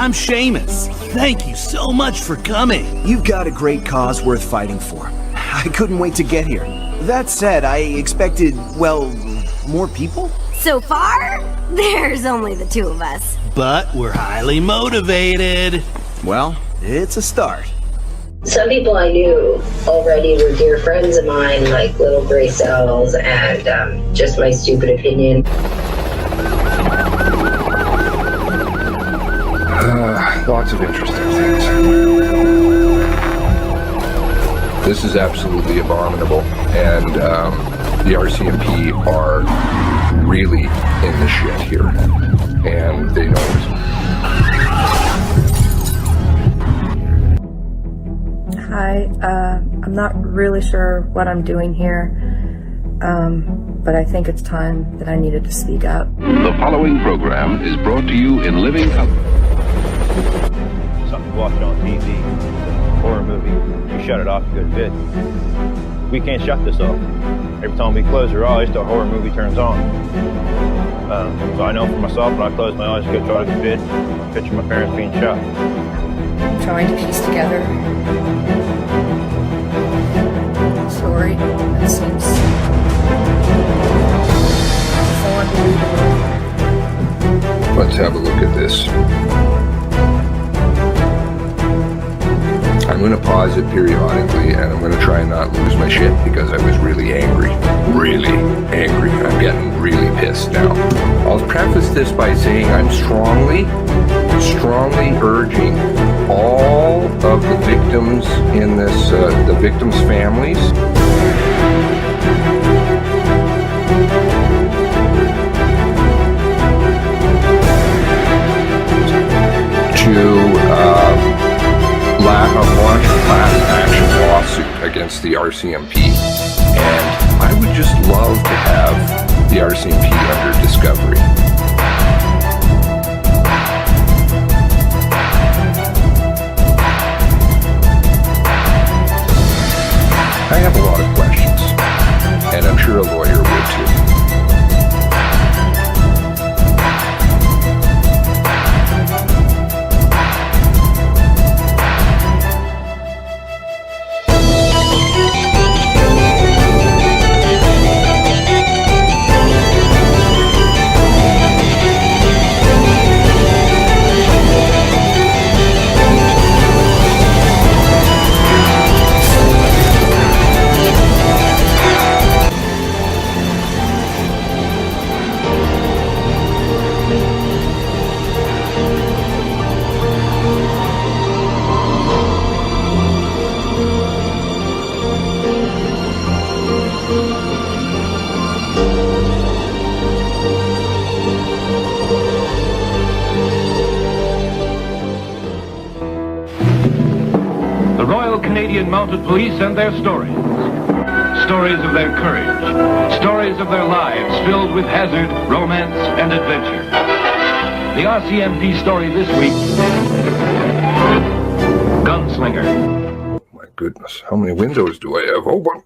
I'm Seamus. Thank you so much for coming. You've got a great cause worth fighting for. I couldn't wait to get here. That said, I expected, well, more people? So far, there's only the two of us. But we're highly motivated. Well, it's a start. Some people I knew already were dear friends of mine, like little gray cells, and just my stupid opinion. Lots of interesting things. This is absolutely abominable, and the RCMP are really in the shit here, and they know it. Hi, I'm not really sure what I'm doing here, but I think it's time that I needed to speak up. The following program is brought to you in living color. Something you watch on TV, horror movie, you shut it off, you go to bed. We can't shut this off. Every time we close our eyes, the horror movie turns on. So I know for myself, when I close my eyes to go try to go to bed, I picture my parents being shot. Trying to piece together a story that seems so unbelievable. Let's have a look at this. I'm going to pause it periodically, and I'm going to try and not lose my shit because I was really angry. Really angry. I'm getting really pissed now. I'll preface this by saying I'm strongly urging all of the victims in this, the victims' families, to launch a class action lawsuit against the RCMP. And I would just love to have the RCMP under discovery. I have a lot of questions, and I'm sure a lawyer would too. The Royal Canadian Mounted Police and their stories. Stories of their courage. Stories of their lives filled with hazard, romance, and adventure. The RCMP story this week, Gunslinger. Oh my goodness, how many windows do I have open?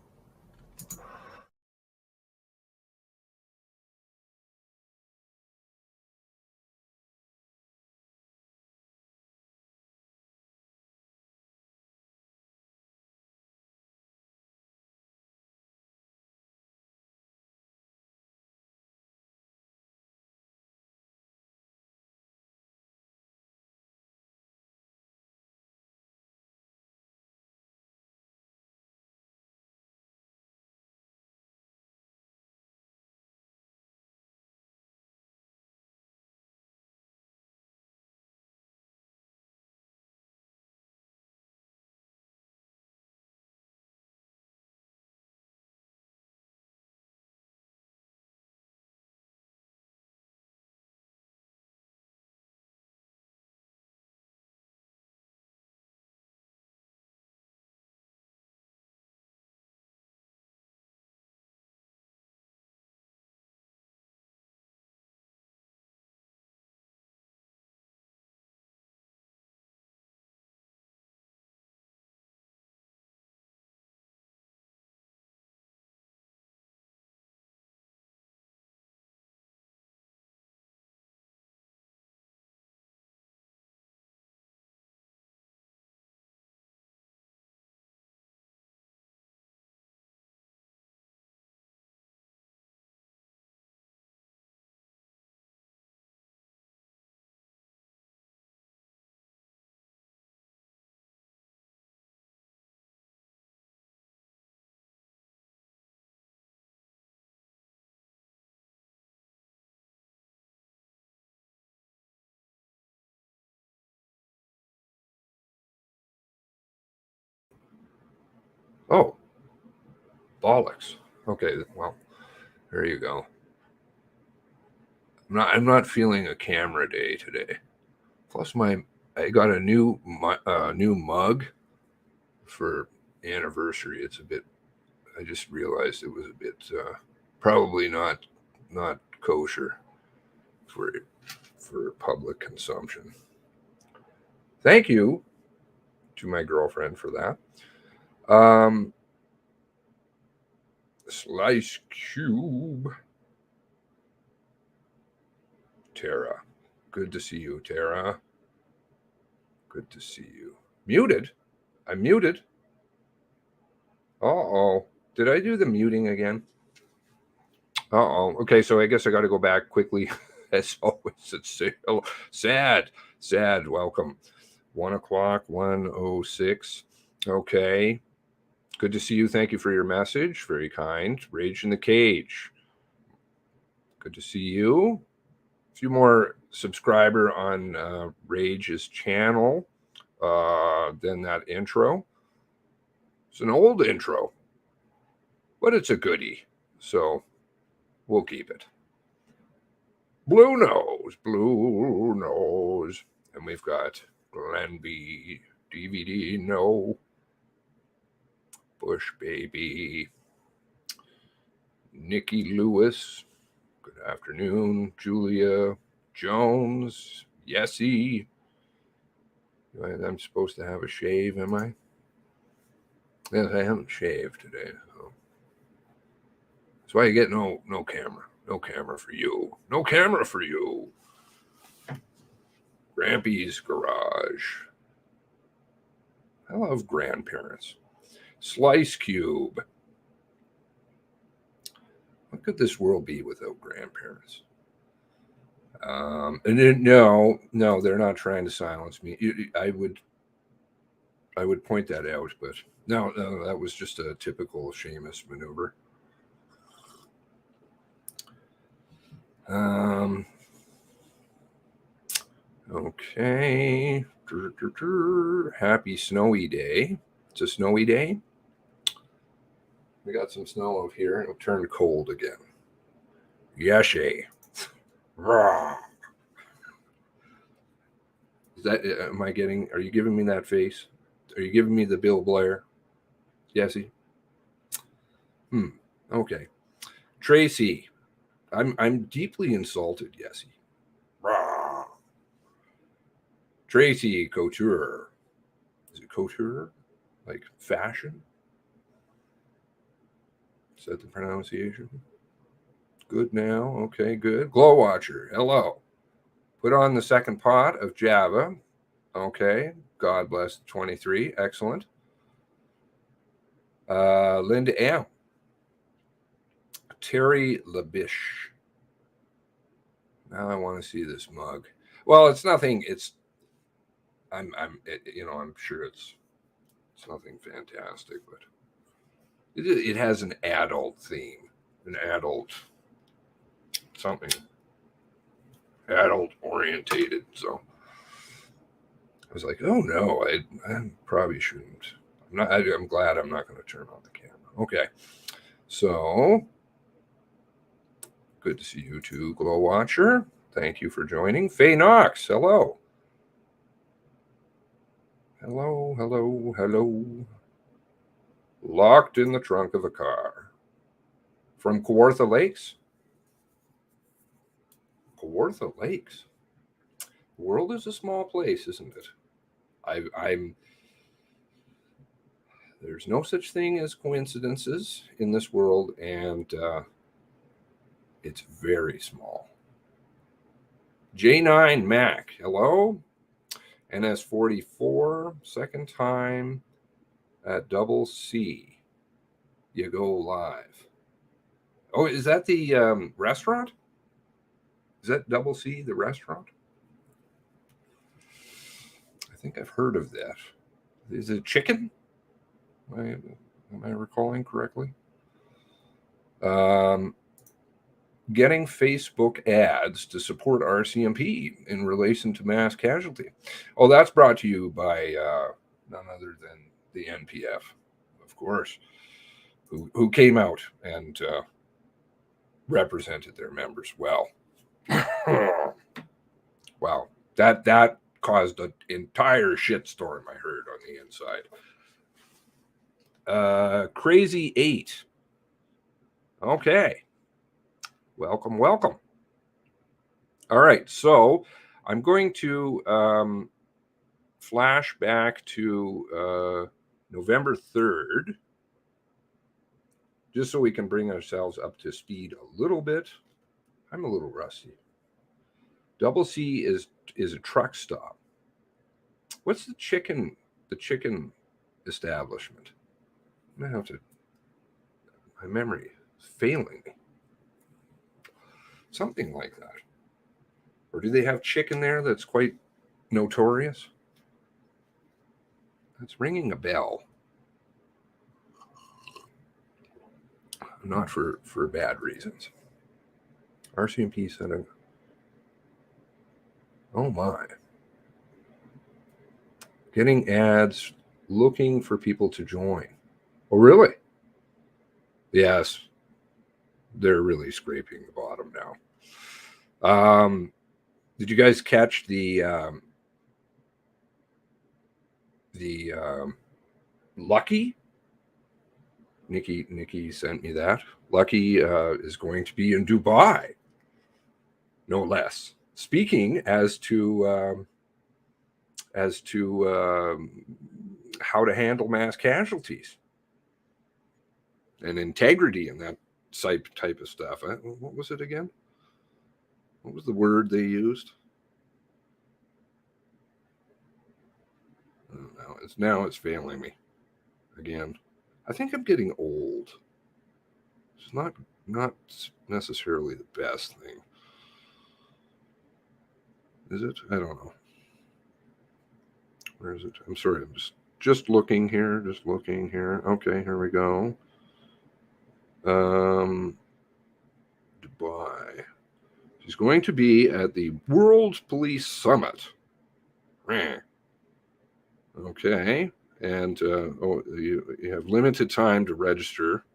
Oh, bollocks. Okay, well, there you go. I'm not feeling a camera day today. Plus, I got a new mug for anniversary. It's a bit. I just realized it was a bit probably not kosher for public consumption. Thank you to my girlfriend for that. Slice Cube. Tara. Good to see you, Tara. Good to see you. Muted? I'm muted. Uh-oh. Did I do the muting again? Uh-oh. Okay, so I guess I got to go back quickly. As always, it's sad. Welcome. 1 o'clock, 1:06. Okay. Good to see you. Thank you for your message. Very kind. Rage in the Cage. Good to see you. A few more subscriber on Rage's channel than that intro. It's an old intro, but it's a goodie, so we'll keep it. Blue Nose. And we've got Glen B, DVD, no. Bush Baby. Nikki Lewis. Good afternoon. Julia Jones. Yessie. I'm supposed to have a shave, am I? Yes, I haven't shaved today. So that's why you get no camera. No camera for you. No camera for you. Grampy's Garage. I love grandparents. Slice Cube. What could this world be without grandparents? And then, no, they're not trying to silence me. I would point that out, but no, that was just a typical Seamus maneuver. Okay. Happy snowy day. It's a snowy day. We got some snow over here. It'll turn cold again. Yeshe. Is that, are you giving me that face? Are you giving me the Bill Blair? Yesy? Okay. Tracy. I'm deeply insulted, Yesy. Tracy Couture. Is it couture? Like fashion? Is that the pronunciation? Good now. Okay, good. Glow Watcher. Hello. Put on the second pot of Java. Okay. God bless the 23. Excellent. Linda M. Terry Labish. Now I want to see this mug. Well, it's nothing. I'm sure it's nothing fantastic, but it has an adult theme, an adult something adult orientated. So I was like, oh no, I probably shouldn't. I'm glad I'm not going to turn on the camera. Okay, so good to see you too, Glow Watcher. Thank you for joining. Faye Knox, hello. Hello. Locked in the trunk of a car. From Kawartha Lakes? Kawartha Lakes? The world is a small place, isn't it? There's no such thing as coincidences in this world, and it's very small. J9 Mac, hello. NS44, second time at Double C. You go live. Oh, is that the restaurant? Is that Double C, the restaurant? I think I've heard of that. Is it chicken? Am I recalling correctly? Getting Facebook ads to support RCMP in relation to mass casualty. Oh, that's brought to you by none other than the NPF, of of course, who came out and represented their members well. Wow, that caused an entire shitstorm, I heard, on the inside. Crazy 8. Okay. Welcome. All right, so I'm going to flash back to November 3rd, just so we can bring ourselves up to speed a little bit. I'm a little rusty. Double C is a truck stop. What's the chicken establishment? I'm gonna have to. My memory is failing me. Something like that. Or do they have chicken there that's quite notorious? That's ringing a bell. Not for bad reasons. RCMP said, oh my. Getting ads looking for people to join. Oh, really? Yes. They're really scraping the bottom now. Did you guys catch the Lucky? Nikki sent me that. Lucky is going to be in Dubai, no less. Speaking as to how to handle mass casualties and integrity and that type of stuff. What was it again? What was the word they used? I don't know. Now it's failing me again. I think I'm getting old. It's not necessarily the best thing. Is it? I don't know. Where is it? I'm sorry. I'm just looking here. Just looking here. Okay, here we go. Dubai. She's going to be at the World Police Summit. Okay. And you have limited time to register.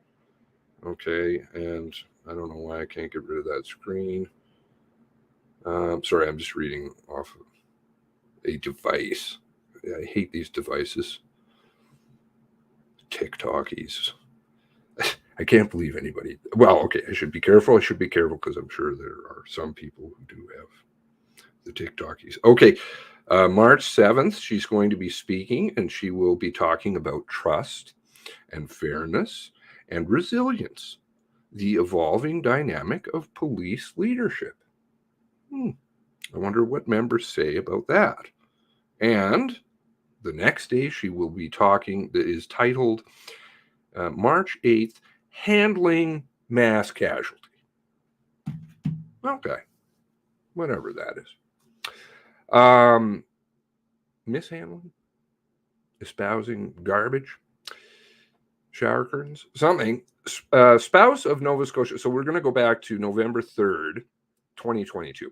Okay. And I don't know why I can't get rid of that screen. Sorry, I'm just reading off of a device. I hate these devices. TikTokies. I can't believe anybody. Well, okay, I should be careful. Because I'm sure there are some people who do have the TikTokies. Okay, March 7th, she's going to be speaking, and she will be talking about trust and fairness and resilience, the evolving dynamic of police leadership. I wonder what members say about that. And the next day, she will be talking, that is titled March 8th, Handling Mass Casualty. Okay. Whatever that is. Mishandling? Espousing garbage? Shower curtains? Something. Spouse of Nova Scotia. So we're going to go back to November 3rd, 2022.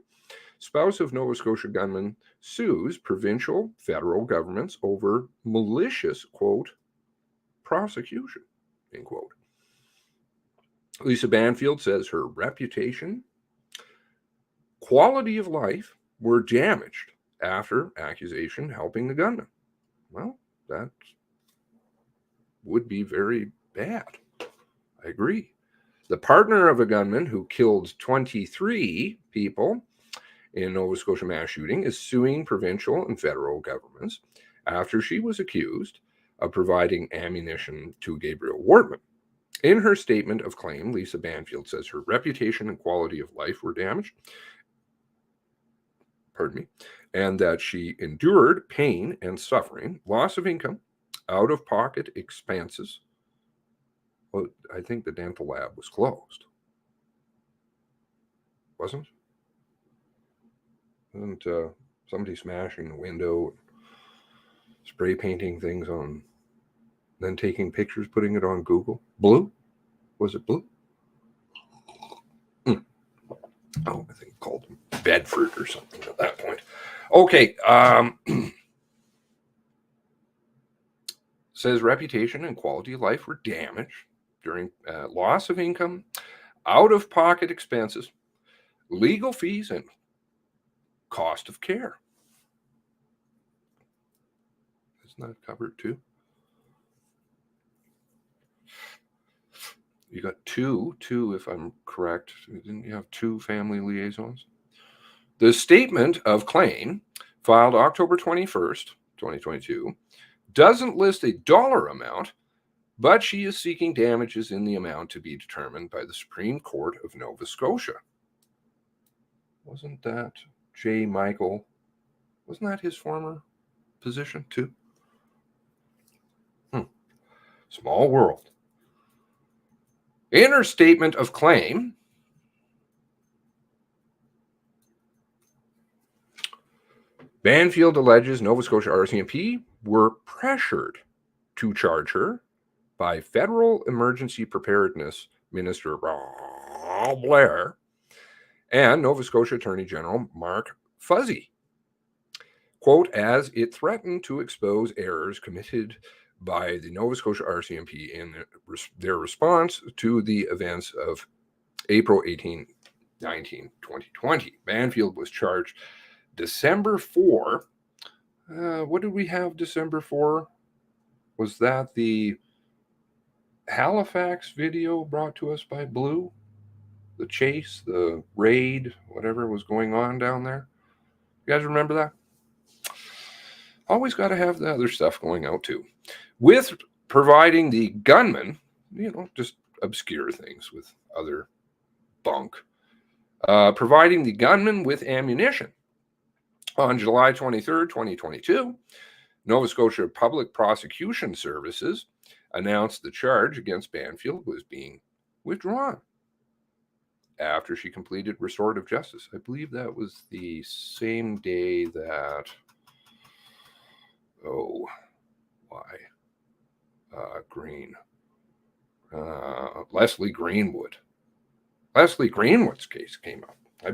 Spouse of Nova Scotia gunman sues provincial federal governments over malicious, quote, prosecution, end quote. Lisa Banfield says her reputation, quality of life were damaged after accusation helping the gunman. Well, that would be very bad. I agree. The partner of a gunman who killed 23 people in Nova Scotia mass shooting is suing provincial and federal governments after she was accused of providing ammunition to Gabriel Wortman. In her statement of claim, Lisa Banfield says her reputation and quality of life were damaged, and that she endured pain and suffering, loss of income, out-of-pocket expenses. Well, I think the dental lab was closed. Wasn't somebody smashing the window, spray painting things on, then taking pictures, putting it on Google? Blue? Was it Blue? Oh, I think it called them Bedford or something at that point. Okay. says reputation and quality of life were damaged during loss of income, out-of-pocket expenses, legal fees, and cost of care. Isn't that covered too? You got two, if I'm correct. Didn't you have 2 family liaisons? The statement of claim, filed October 21st, 2022, doesn't list a dollar amount, but she is seeking damages in the amount to be determined by the Supreme Court of Nova Scotia. Wasn't that J. Michael? Wasn't that his former position too? Small world. In her statement of claim, Banfield alleges Nova Scotia RCMP were pressured to charge her by Federal Emergency Preparedness Minister Rob Blair and Nova Scotia Attorney General Mark Fuzzy, quote, as it threatened to expose errors committed by the Nova Scotia RCMP in their response to the events of April 19, 2020. Banfield was charged December 4. What did we have December 4? Was that the Halifax video brought to us by Blue? The chase, the raid, whatever was going on down there? You guys remember that? Always got to have the other stuff going out too. With providing the gunman, just obscure things with other bunk. Providing the gunman with ammunition. On July 23rd, 2022, Nova Scotia Public Prosecution Services announced the charge against Banfield was being withdrawn after she completed restorative justice. I believe that was the same day that, Leslie Greenwood's case came up. I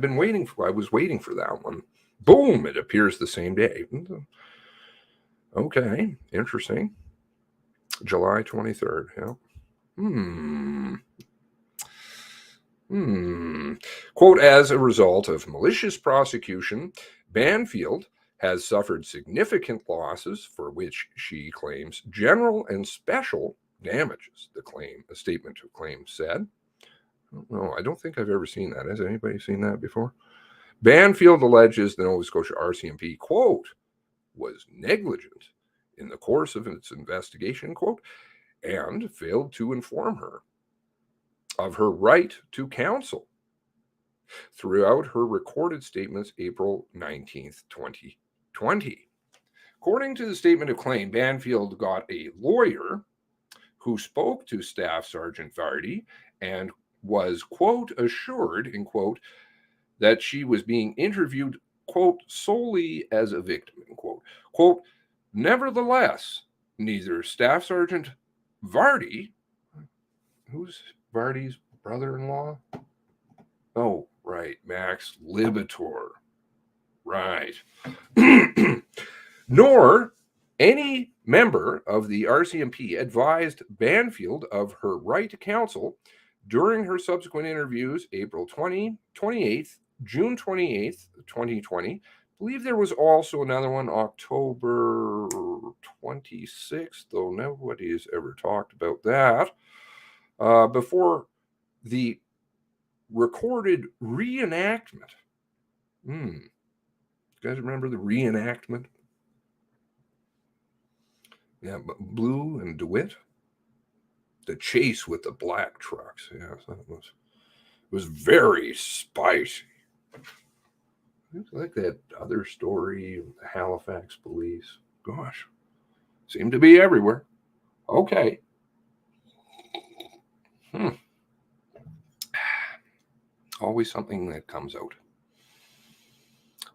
was waiting for that one. Boom, it appears the same day. Okay, interesting. July 23rd, yeah. Quote, as a result of malicious prosecution, Banfield has suffered significant losses for which she claims general and special damages, the statement of claim said. I don't think I've ever seen that. Has anybody seen that before? Banfield alleges the Nova Scotia RCMP, quote, was negligent in the course of its investigation, quote, and failed to inform her of her right to counsel throughout her recorded statements April 19th, 2020. According to the statement of claim, Banfield got a lawyer who spoke to Staff Sergeant Vardy and was, quote, assured, in quote, that she was being interviewed, quote, solely as a victim, end quote. Quote, nevertheless, neither Staff Sergeant Vardy, who's Vardy's brother-in-law? Oh, right, Max Libator. Right. Nor any member of the RCMP advised Banfield of her right to counsel during her subsequent interviews, April 28th, June 28th, 2020. I believe there was also another one, October 26th, though nobody has ever talked about that. Before the recorded reenactment. You guys remember the reenactment? Yeah, but Blue and DeWitt. The chase with the black trucks. Yeah, it was very spicy. It's like that other story, the Halifax police. Gosh, seem to be everywhere. Okay. Always something that comes out.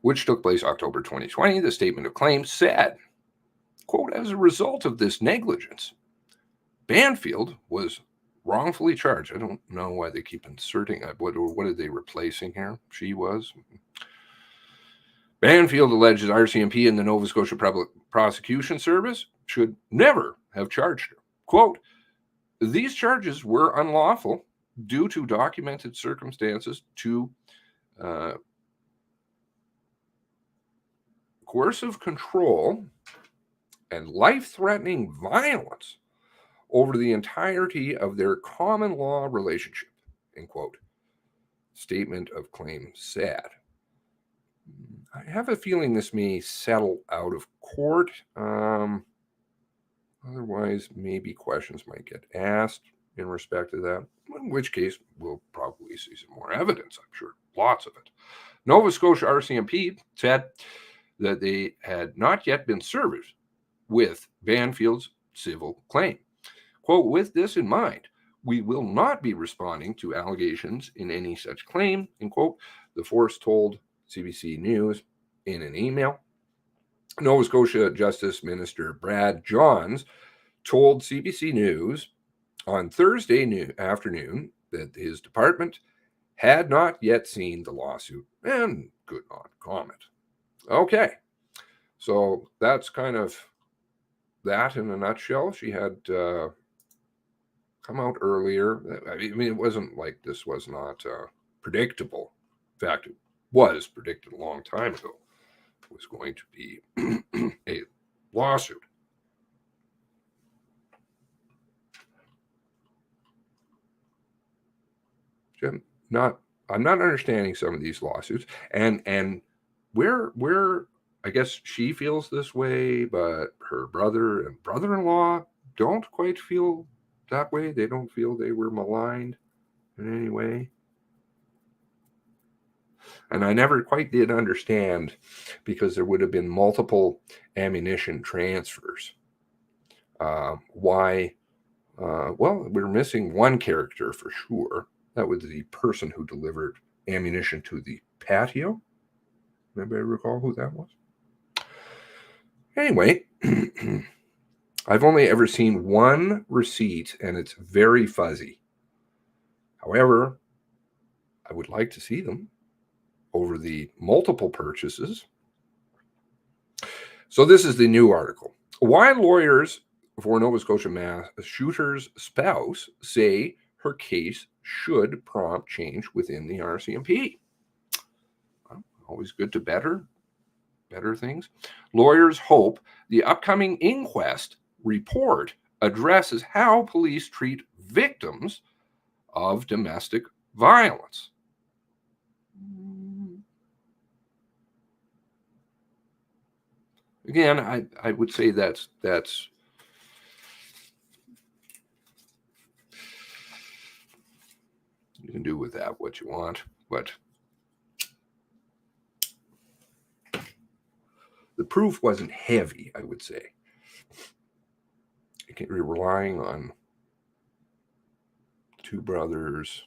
Which took place October 2020. The statement of claim said, quote, as a result of this negligence, Banfield was wrongfully charged. I don't know why they keep inserting. What are they replacing here? She was. Banfield alleges RCMP and the Nova Scotia Public Prosecution Service should never have charged her. Quote, these charges were unlawful due to documented circumstances to coercive control and life-threatening violence over the entirety of their common law relationship, end quote. Statement of claim said. I have a feeling this may settle out of court. Otherwise, maybe questions might get asked in respect to that, in which case we'll probably see some more evidence, I'm sure, lots of it. Nova Scotia RCMP said that they had not yet been served with Banfield's civil claim. Quote, with this in mind, we will not be responding to allegations in any such claim, end quote. The force told CBC News in an email. Nova Scotia Justice Minister Brad Johns told CBC News on Thursday afternoon that his department had not yet seen the lawsuit and could not comment. Okay, so that's kind of that in a nutshell. She had come out earlier. I mean, it wasn't like this was not predictable. In fact, it was predicted a long time ago. It was going to be a lawsuit. Jim, I'm not understanding some of these lawsuits, and where I guess she feels this way, but her brother and brother-in-law don't quite feel that way. They don't feel they were maligned in any way. And I never quite did understand, because there would have been multiple ammunition transfers. Why? Well, we're missing one character for sure. That was the person who delivered ammunition to the patio. Anybody recall who that was? Anyway, I've only ever seen one receipt, and it's very fuzzy. However, I would like to see them over the multiple purchases. So this is the new article. Why lawyers for Nova Scotia mass shooter's spouse say her case should prompt change within the RCMP. Well, always good to better things. Lawyers hope the upcoming inquest report addresses how police treat victims of domestic violence. Again, I would say that's you can do with that what you want, but the proof wasn't heavy, I would say. You're relying on two brothers,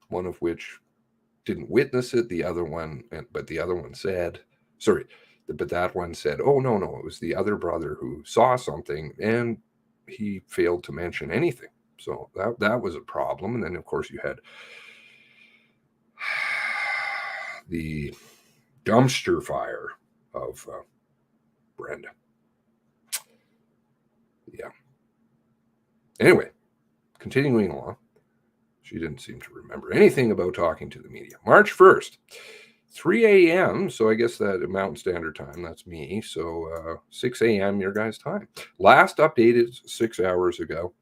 one of which didn't witness it, but the other one said, but that one said, oh, no, it was the other brother who saw something, and he failed to mention anything. So that was a problem. And then, of course, you had the dumpster fire of Brenda. Yeah. Anyway, continuing along, she didn't seem to remember anything about talking to the media. March 1st, 3 a.m., so I guess that Mountain Standard Time, that's me. So 6 a.m. your guys' time. Last updated 6 hours ago.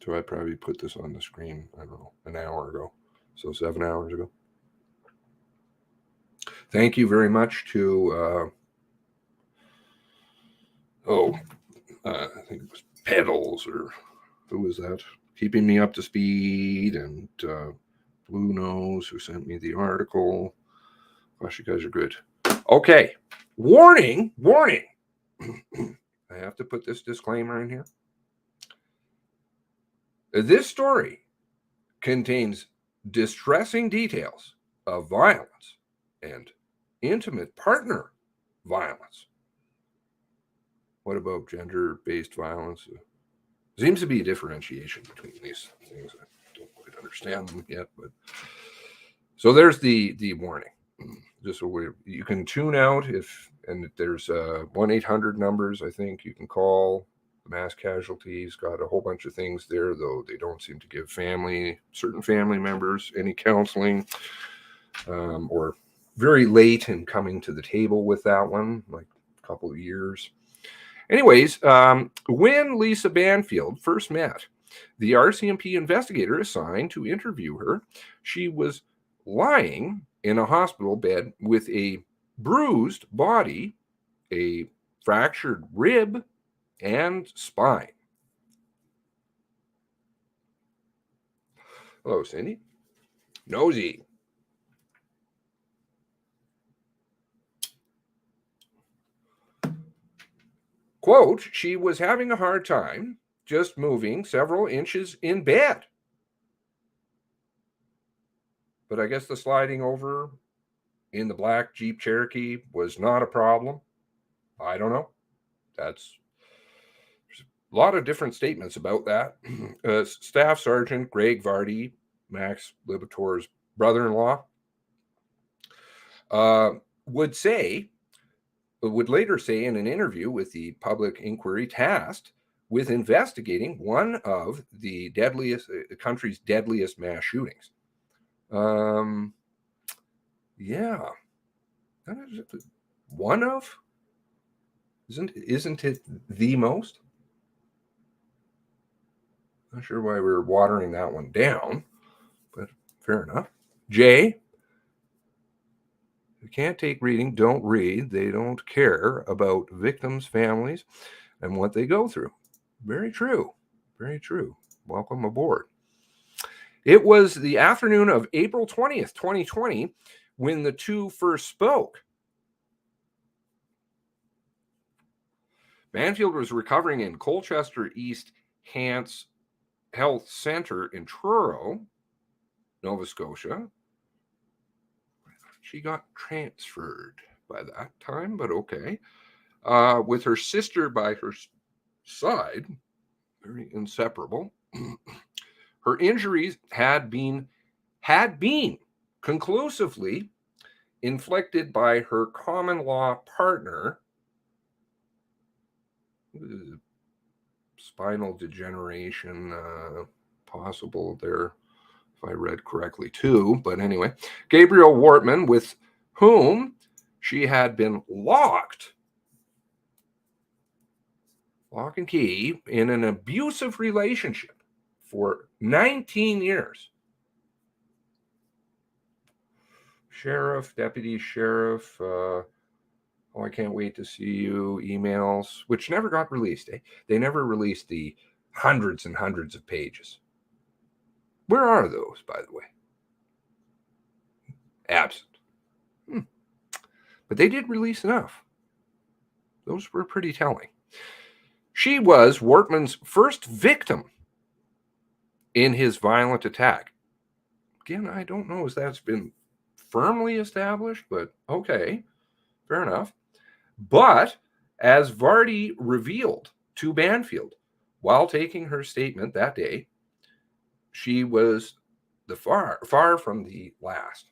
So I probably put this on the screen, I don't know, an hour ago. So 7 hours ago. Thank you very much to, I think it was Pedals, or who was that? Keeping me up to speed, and Blue Nose, who sent me the article. Gosh, you guys are good. Okay. Warning. I have to put this disclaimer in here. This story contains distressing details of violence and intimate partner violence. What about gender-based violence? Seems to be a differentiation between these things. I don't quite understand them yet, but so there's the warning. Just so you can tune out if And there's 1-800 numbers, I think, you can call. Mass casualties, got a whole bunch of things there, though they don't seem to give certain family members any counseling, or very late in coming to the table with that one, like a couple of years. Anyways, when Lisa Banfield first met the RCMP investigator assigned to interview her, she was lying in a hospital bed with a bruised body, a fractured rib, and spine. Hello, Cindy. Nosy. Quote, she was having a hard time just moving several inches in bed. But I guess the sliding over in the black Jeep Cherokee was not a problem. I don't know. There's a lot of different statements about that. Staff Sergeant Greg Vardy, Max Libator's brother-in-law, would later say in an interview with the public inquiry tasked with investigating one of the country's deadliest mass shootings. Yeah, one of, isn't it the most? Not sure why we're watering that one down, but fair enough. Jay, you can't take reading, don't read. They don't care about victims' families and what they go through. Very true. Very true. Welcome aboard. It was the afternoon of April 20th, 2020, when the two first spoke. Banfield was recovering in Colchester East Hants Health Center in Truro, Nova Scotia. She got transferred by that time, but okay. With her sister by her side, very inseparable. Her injuries had been conclusively inflicted by her common law partner. Spinal degeneration, possible there, if I read correctly too. But anyway, Gabriel Wortman, with whom she had been lock and key, in an abusive relationship for 19 years. Sheriff, deputy sheriff, I can't wait to see you, emails, which never got released. They never released the hundreds and hundreds of pages. Where are those, by the way? Absent. But they did release enough. Those were pretty telling. She was Wortman's first victim in his violent attack. Again, I don't know if that's been firmly established, but okay, fair enough. But as Vardy revealed to Banfield while taking her statement that day, she was far from the last.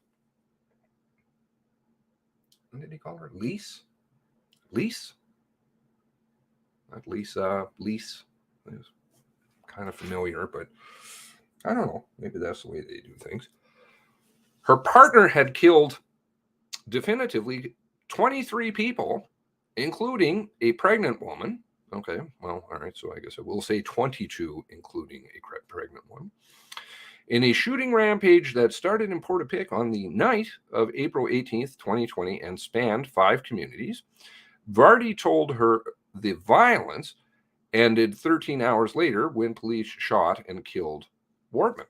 What did he call her? Lise? Not Lisa, Lise. It was kind of familiar, but I don't know. Maybe that's the way they do things. Her partner had killed definitively 23 people, including a pregnant woman. Okay, well, all right, so I guess I will say 22, including a pregnant one, in a shooting rampage that started in Portapique on the night of April 18th, 2020, and spanned 5 communities. Vardy told her the violence ended 13 hours later when police shot and killed Wortman.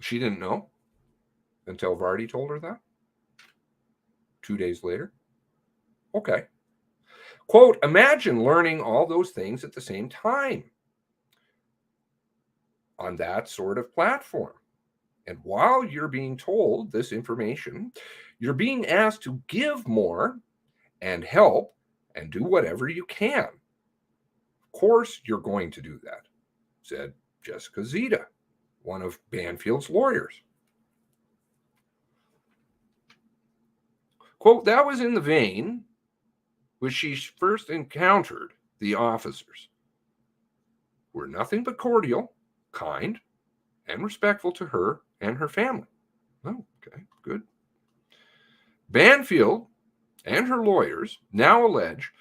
She didn't know until Vardy told her that 2 days later. Okay. Quote, imagine learning all those things at the same time on that sort of platform. And while you're being told this information, you're being asked to give more and help and do whatever you can. Of course, you're going to do that, said Jessica Zeta, one of Banfield's lawyers. Quote, that was in the vein which she first encountered the officers, who were nothing but cordial, kind, and respectful to her and her family. Oh, okay, good. Banfield and her lawyers now allege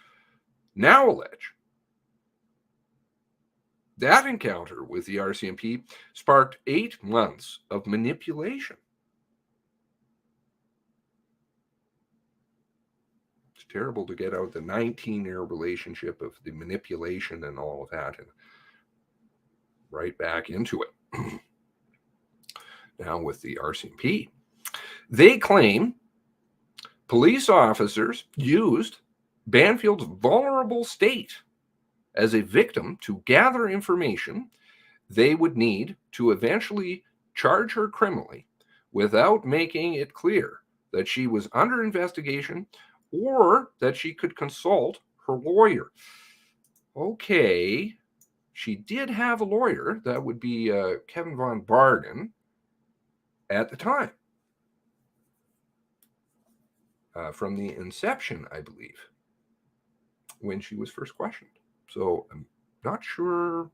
that encounter with the RCMP sparked 8 months of manipulation. It's terrible to get out the 19-year relationship of the manipulation and all of that and right back into it. Now with the RCMP, they claim police officers used Banfield's vulnerable state as a victim to gather information they would need to eventually charge her criminally without making it clear that she was under investigation or that she could consult her lawyer. Okay, she did have a lawyer. That would be Kevin Von Bargen at the time. From the inception, I believe, when she was first questioned. So I'm not sure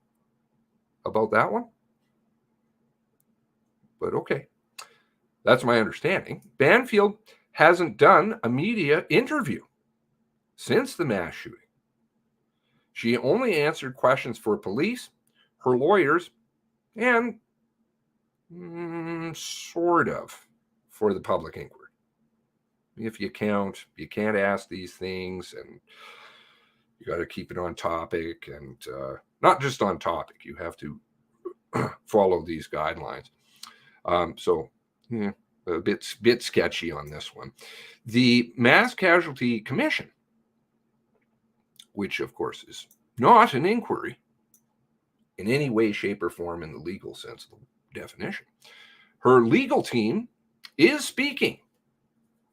about that one, but okay. That's my understanding. Banfield hasn't done a media interview since the mass shooting. She only answered questions for police, her lawyers, and sort of for the public inquiry. If you count, you can't ask these things, and you got to keep it on topic, and not just on topic. You have to follow these guidelines. So, a bit sketchy on this one. The Mass Casualty Commission, which of course is not an inquiry in any way, shape, or form in the legal sense of the definition. Her legal team is speaking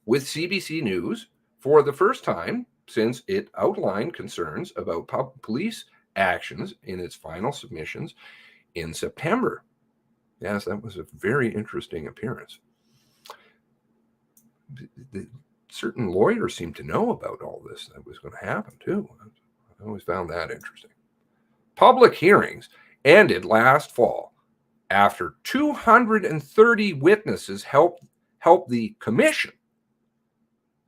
with CBC News for the first time since it outlined concerns about police actions in its final submissions in September. Yes, that was a very interesting appearance. Certain lawyers seem to know about all this that was going to happen too. I always found that interesting. Public hearings ended last fall after 230 witnesses helped the commission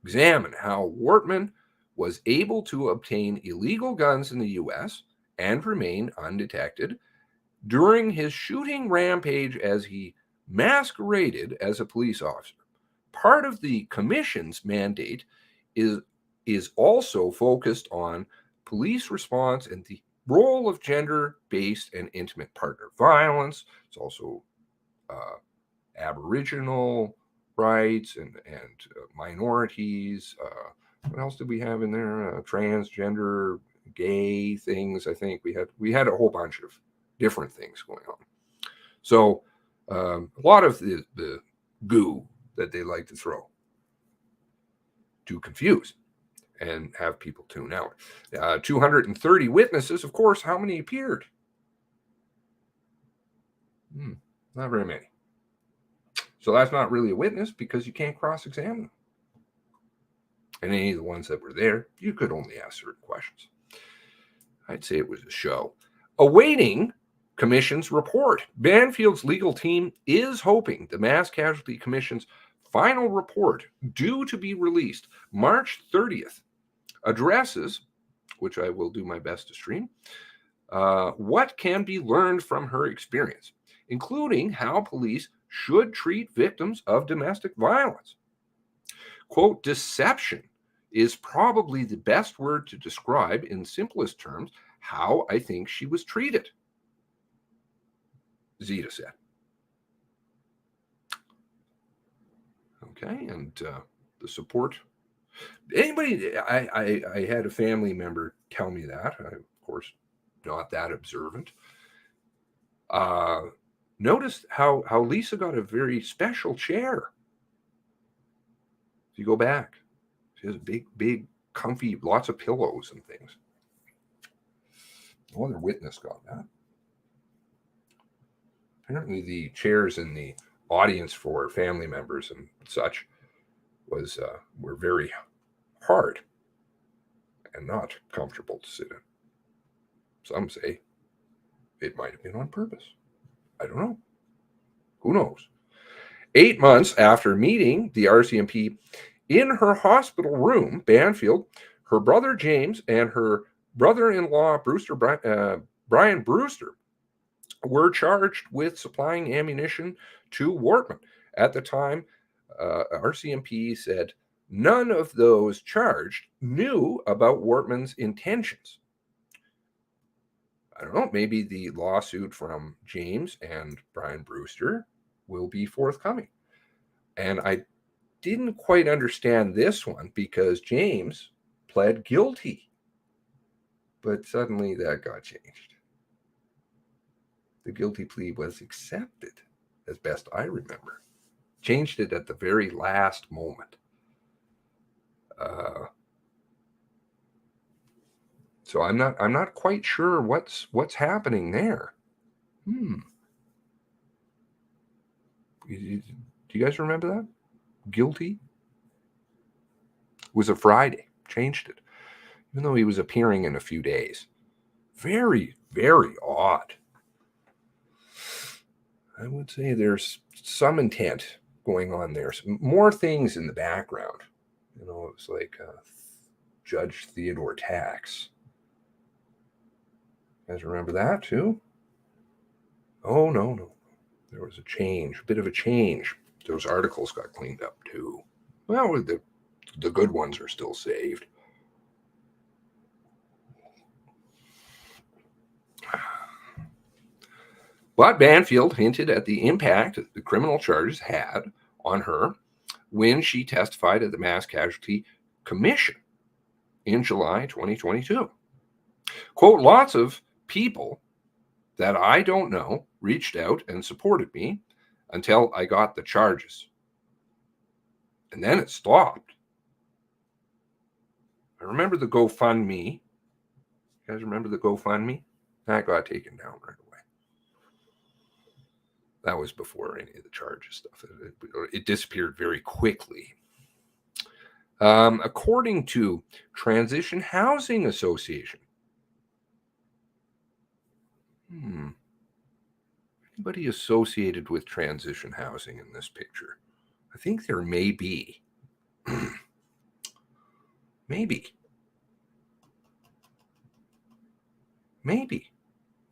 examine how Wortman was able to obtain illegal guns in the U.S. and remain undetected during his shooting rampage as he masqueraded as a police officer. Part of the commission's mandate is also focused on police response and the role of gender-based and intimate partner violence. It's also Aboriginal rights and minorities. What else did we have in there? Transgender, gay things. I think we had a whole bunch of different things going on. So a lot of the goo that they like to throw to confuse and have people tune out. 230 witnesses, of course. How many appeared? Not very many. So that's not really a witness because you can't cross-examine them. And any of the ones that were there, you could only ask certain questions. I'd say it was a show. Awaiting Commission's report. Banfield's legal team is hoping the Mass Casualty Commission's final report, due to be released March 30th, addresses, which I will do my best to stream, what can be learned from her experience, including how police should treat victims of domestic violence. Quote, deception is probably the best word to describe in simplest terms how I think she was treated, Zita said. Okay, and the support. Anybody, I had a family member tell me that. I, of course, not that observant. Notice how Lisa got a very special chair. If you go back, she has a big, comfy, lots of pillows and things. No other witness got that. Apparently the chairs in the audience for family members and such were very hard and not comfortable to sit in. Some say it might have been on purpose. I don't know. Who knows? 8 months after meeting the RCMP in her hospital room, Banfield, her brother James, and her brother-in-law Brian Brewster were charged with supplying ammunition to Wortman. At the time, RCMP said none of those charged knew about Wortman's intentions. I don't know, maybe the lawsuit from James and Brian Brewster will be forthcoming. And I didn't quite understand this one because James pled guilty. But suddenly that got changed. The guilty plea was accepted, as best I remember. Changed it at the very last moment. So I'm not quite sure what's happening there. Do you guys remember that? Guilty? It was a Friday. Changed it. Even though he was appearing in a few days. Very, very odd. I would say there's some intent going on there. Some more things in the background. You know, it was like Judge Theodore Tax. You guys remember that too? Oh, no. There was a change, a bit of a change. Those articles got cleaned up too. Well, the good ones are still saved. But Banfield hinted at the impact the criminal charges had on her when she testified at the Mass Casualty Commission in July 2022. Quote, lots of people that I don't know reached out and supported me until I got the charges. And then it stopped. I remember the GoFundMe. You guys remember the GoFundMe? That got taken down right away. That was before any of the charges stuff. It disappeared very quickly. According to Transition Housing Association. Anybody associated with transition housing in this picture? I think there may be. Maybe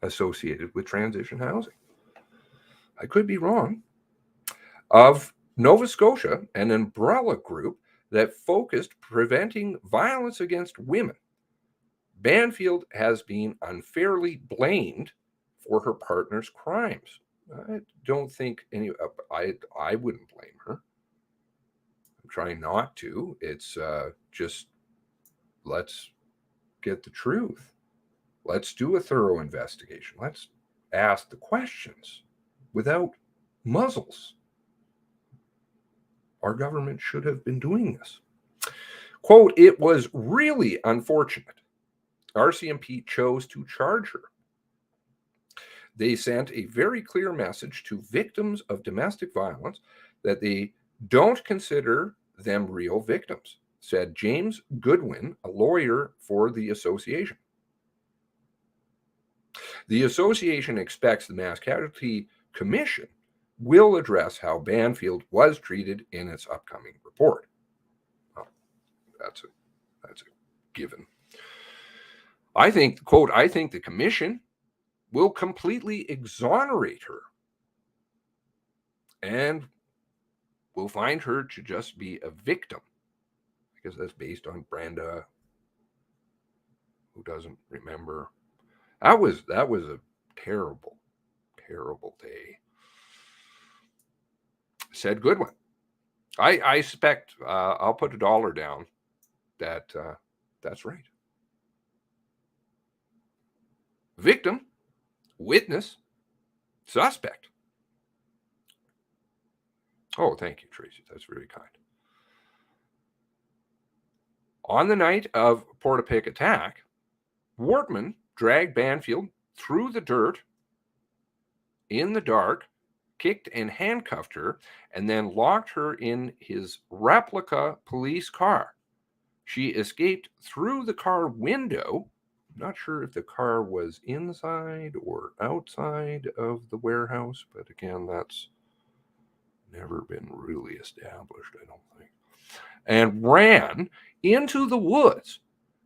associated with transition housing. I could be wrong. Of Nova Scotia, an umbrella group that focused preventing violence against women. Banfield has been unfairly blamed for her partner's crimes. I don't think I wouldn't blame her. I'm trying not to. It's just let's get the truth. Let's do a thorough investigation. Let's ask the questions without muzzles. Our government should have been doing this. Quote, it was really unfortunate. RCMP chose to charge her. They sent a very clear message to victims of domestic violence that they don't consider them real victims, said James Goodwin, a lawyer for the association. The association expects the Mass Casualty Commission will address how Banfield was treated in its upcoming report. Well, that's a given. I think, quote, I think the commission will completely exonerate her and will find her to just be a victim, because that's based on Brenda, who doesn't remember. That was a terrible, terrible day, said Goodwin. I suspect, I'll put $1 down that that's right. Victim, witness, suspect. Oh, thank you, Tracy. That's very kind. On the night of Portapique attack, Wortman dragged Banfield through the dirt in the dark kicked and handcuffed her, and then locked her in his replica police car. She escaped through the car window. Not sure if the car was inside or outside of the warehouse, but again, that's never been really established, I don't think. And ran into the woods,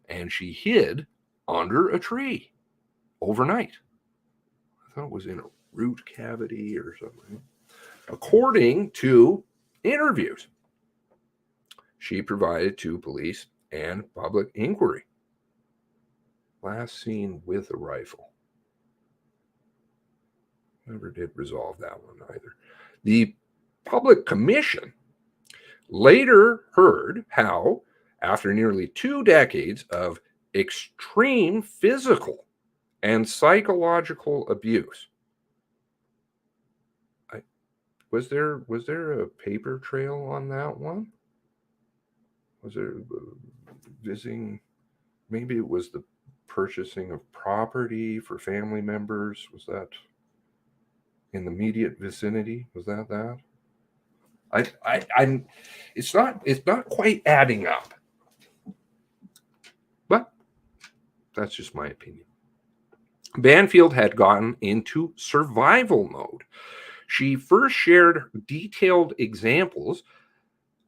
and she hid under a tree overnight. I thought it was in a root cavity or something. According to interviews she provided to police and public inquiry. Last seen with a rifle. Never did resolve that one either. The public commission later heard how, after nearly 2 decades of extreme physical and psychological abuse, was there a paper trail on that one? Was there visiting? Maybe it was the purchasing of property for family members. Was that in the immediate vicinity? Was that? I'm. It's not quite adding up. But that's just my opinion. Banfield had gotten into survival mode. She first shared detailed examples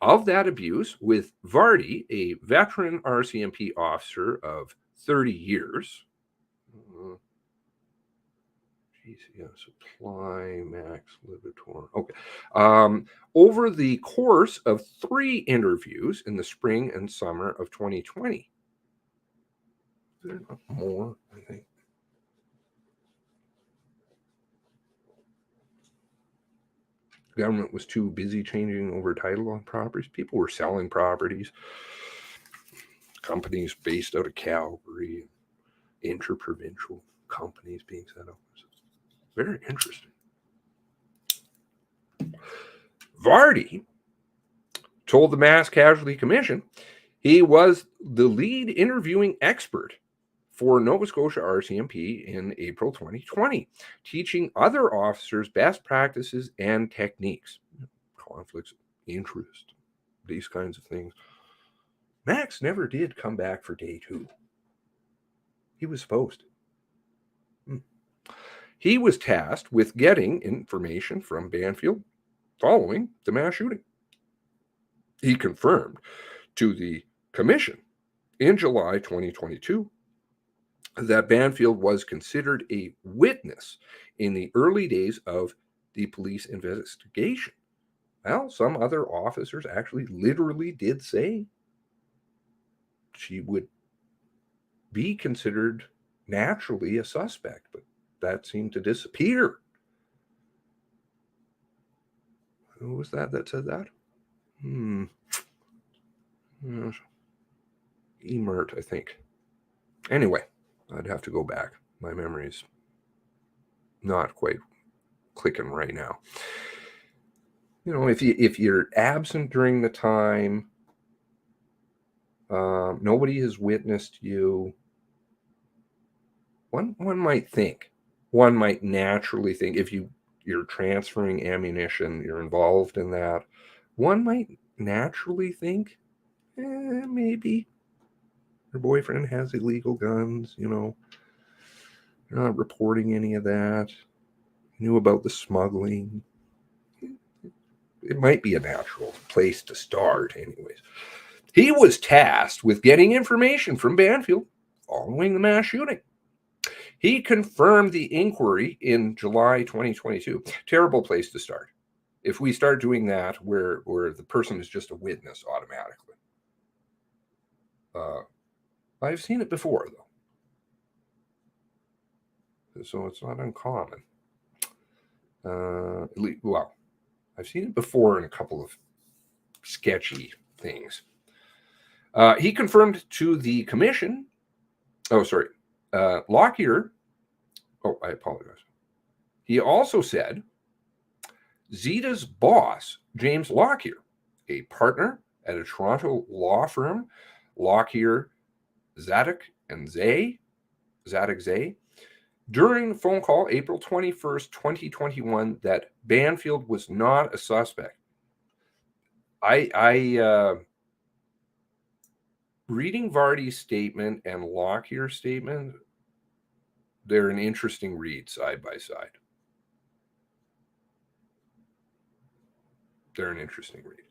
of that abuse with Vardy, a veteran RCMP officer of 30 years. Supply Max Libitor. Okay. Over the course of 3 interviews in the spring and summer of 2020. Is there not more, I think? The government was too busy changing over title on properties. People were selling properties. Companies based out of Calgary, interprovincial companies being set up. Very interesting. Vardy told the Mass Casualty Commission he was the lead interviewing expert for Nova Scotia RCMP in April 2020, teaching other officers best practices and techniques, conflicts of interest, these kinds of things. Max never did come back for day 2. He was supposed to. He was tasked with getting information from Banfield following the mass shooting. He confirmed to the commission in July 2022 that Banfield was considered a witness in the early days of the police investigation. Well, some other officers actually literally did say she would be considered naturally a suspect, but that seemed to disappear. Who was that said that? Emert, I think. Anyway, I'd have to go back. My memory's not quite clicking right now. You know, if you're absent during the time, nobody has witnessed you, one might naturally think, if you're transferring ammunition, you're involved in that, one might naturally think, maybe your boyfriend has illegal guns, you know, you're not reporting any of that, knew about the smuggling. It might be a natural place to start anyways. He was tasked with getting information from Banfield following the mass shooting. He confirmed the inquiry in July 2022. Terrible place to start. If we start doing that where the person is just a witness automatically. I've seen it before, though. So it's not uncommon. Well, I've seen it before in a couple of sketchy things. He confirmed to the commission. Lockyer. Oh, I apologize. He also said Zita's boss, James Lockyer, a partner at a Toronto law firm, Lockyer, Zadig Zay, during the phone call, April 21st, 2021, that Banfield was not a suspect. Reading Vardy's statement and Lockyer's statement, they're an interesting read side by side. They're an interesting read.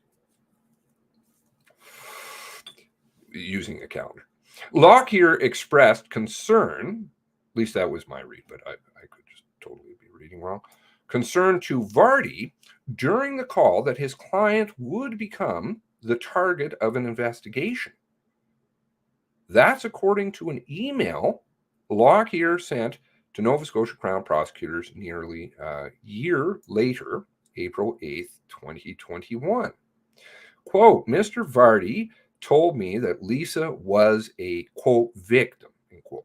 Using a calendar. Lockyer expressed concern, at least that was my read, but I could just totally be reading wrong, concern to Vardy during the call that his client would become the target of an investigation. That's according to an email Lockyer sent to Nova Scotia Crown prosecutors nearly a year later, April 8th, 2021. Quote, Mr. Vardy told me that Lisa was a, quote, victim, end quote.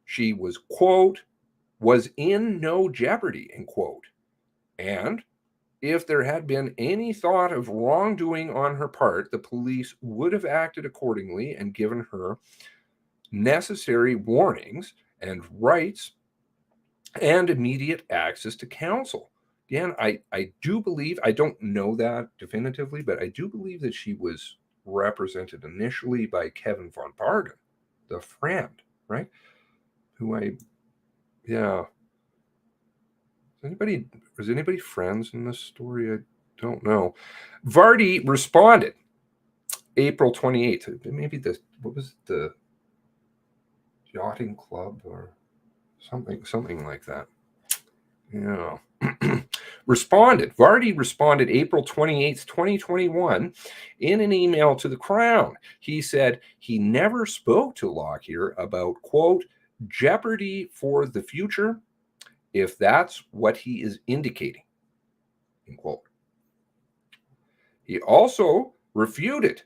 She was, quote, was in no jeopardy, end quote. And if there had been any thought of wrongdoing on her part, the police would have acted accordingly and given her necessary warnings and rights and immediate access to counsel. Again, I do believe, I don't know that definitively, but I do believe that she was represented initially by Kevin von Bargen, the friend, right? Is anybody friends in this story? I don't know. Vardy responded April 28th. Maybe what was the yachting club or something like that. Yeah. Vardy responded April 28th, 2021 in an email to the Crown. He said he never spoke to Lockyer about, quote, jeopardy for the future, if that's what he is indicating, end quote. He also refuted,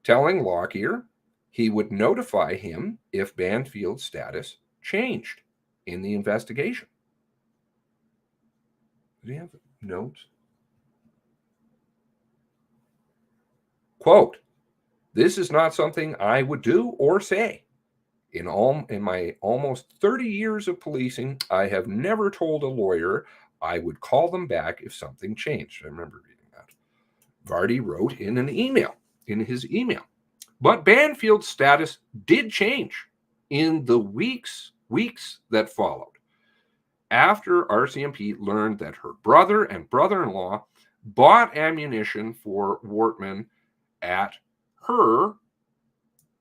telling Lockyer he would notify him if Banfield's status changed in the investigation. Do you have notes? Quote, this is not something I would do or say. In my almost 30 years of policing, I have never told a lawyer I would call them back if something changed. I remember reading that. Vardy wrote in his email. But Banfield's status did change in the weeks that followed, after RCMP learned that her brother and brother-in-law bought ammunition for Wortman at her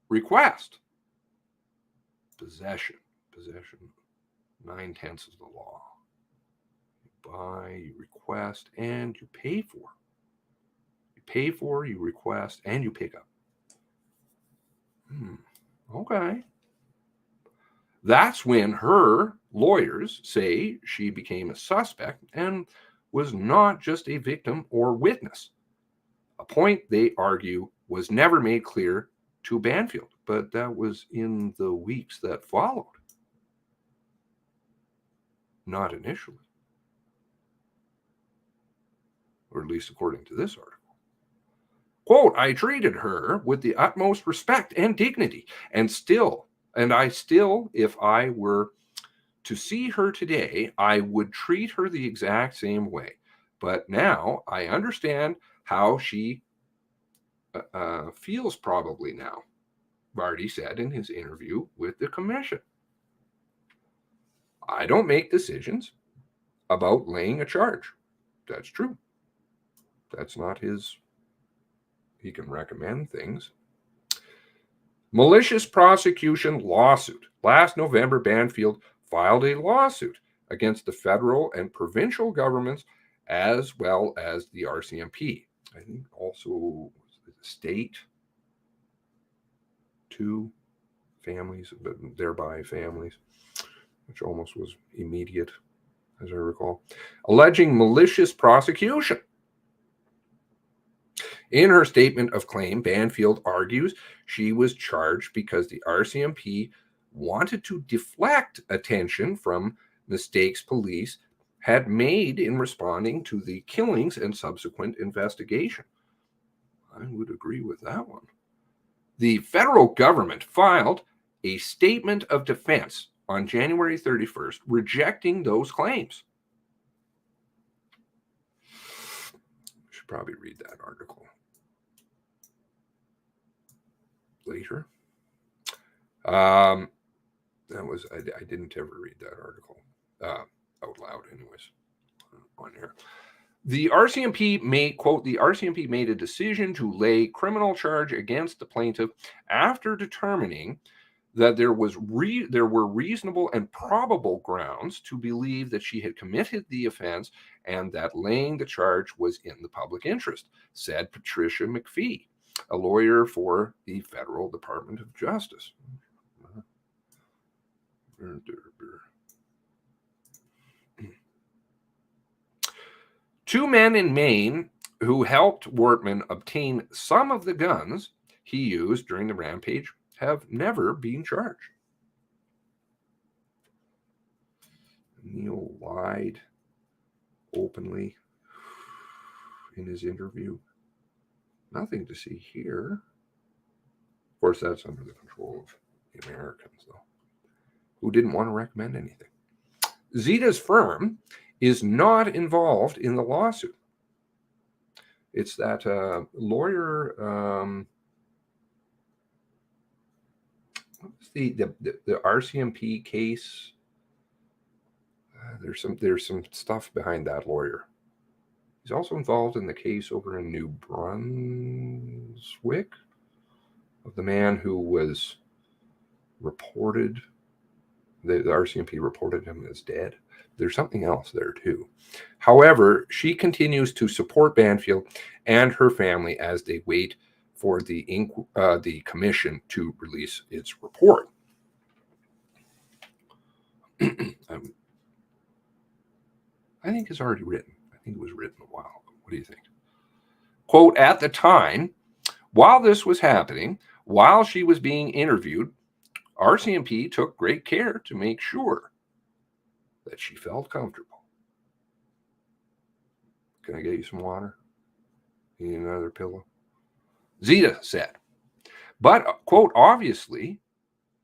request. Possession, 9/10 of the law. You buy, you request, and you pay for. You pay for, you request, and you pick up. Okay. That's when her lawyers say she became a suspect and was not just a victim or witness, a point they argue was never made clear to Banfield, but that was in the weeks that followed, not initially, or at least according to this article. Quote, I treated her with the utmost respect and dignity, and I still, if I were to see her today, I would treat her the exact same way. But now I understand how she feels probably now, Vardy said in his interview with the commission. I don't make decisions about laying a charge. That's true. That's not his. He can recommend things. Malicious prosecution lawsuit. Last November, Banfield filed a lawsuit against the federal and provincial governments as well as the RCMP. I think also the state, 2 families, but thereby families, which almost was immediate, as I recall, alleging malicious prosecution. In her statement of claim, Banfield argues she was charged because the RCMP wanted to deflect attention from mistakes police had made in responding to the killings and subsequent investigation. I would agree with that one. The federal government filed a statement of defense on January 31st, rejecting those claims. I should probably read that article later. I didn't ever read that article out loud anyways on here. The RCMP made a decision to lay criminal charge against the plaintiff after determining that there were reasonable and probable grounds to believe that she had committed the offense and that laying the charge was in the public interest, said Patricia McPhee, a lawyer for the Federal Department of Justice. Two men in Maine who helped Wortman obtain some of the guns he used during the rampage have never been charged. Neil lied openly in his interview. Nothing to see here. Of course, that's under the control of the Americans, though, who didn't want to recommend anything. Zita's firm is not involved in the lawsuit. It's that lawyer, what's the RCMP case? There's some stuff behind that lawyer. He's also involved in the case over in New Brunswick of the man who was reported. The RCMP reported him as dead. There's something else there too. However, she continues to support Banfield and her family as they wait for the commission to release its report. I think it's already written. I think it was written a while ago. What do you think? Quote, at the time, while this was happening, while she was being interviewed, RCMP took great care to make sure that she felt comfortable. Can I get you some water? You need another pillow? Zita said. But, quote, obviously,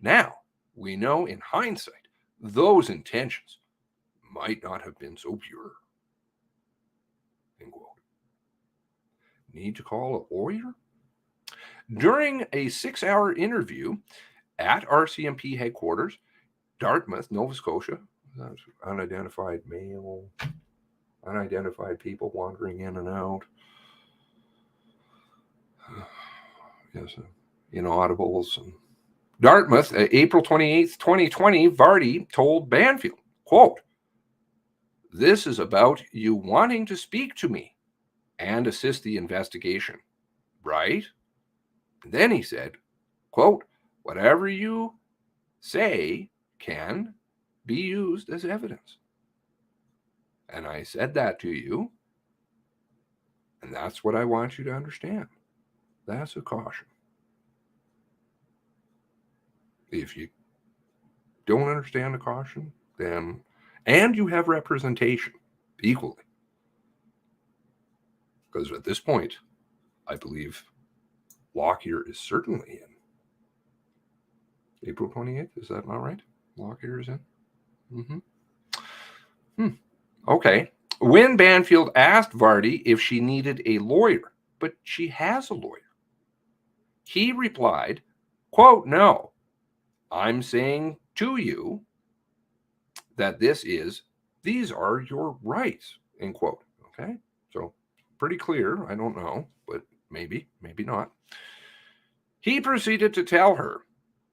now we know in hindsight, those intentions might not have been so pure. End quote. Need to call a lawyer? During a 6-hour interview at RCMP headquarters, Dartmouth, Nova Scotia, unidentified male, unidentified people wandering in and out. Yes, inaudibles. And Dartmouth, April 28th, 2020, Vardy told Banfield, quote, this is about you wanting to speak to me and assist the investigation, right? And then he said, quote, whatever you say can be used as evidence. And I said that to you, and that's what I want you to understand. That's a caution. If you don't understand the caution, then, and you have representation equally, because at this point, I believe Lockyer is certainly in. April 28th, is that not right? Lockyer is in? Okay. When Banfield asked Vardy if she needed a lawyer, but she has a lawyer, he replied, quote, no, I'm saying to you that these are your rights, end quote. Okay. So pretty clear. I don't know, but maybe not. He proceeded to tell her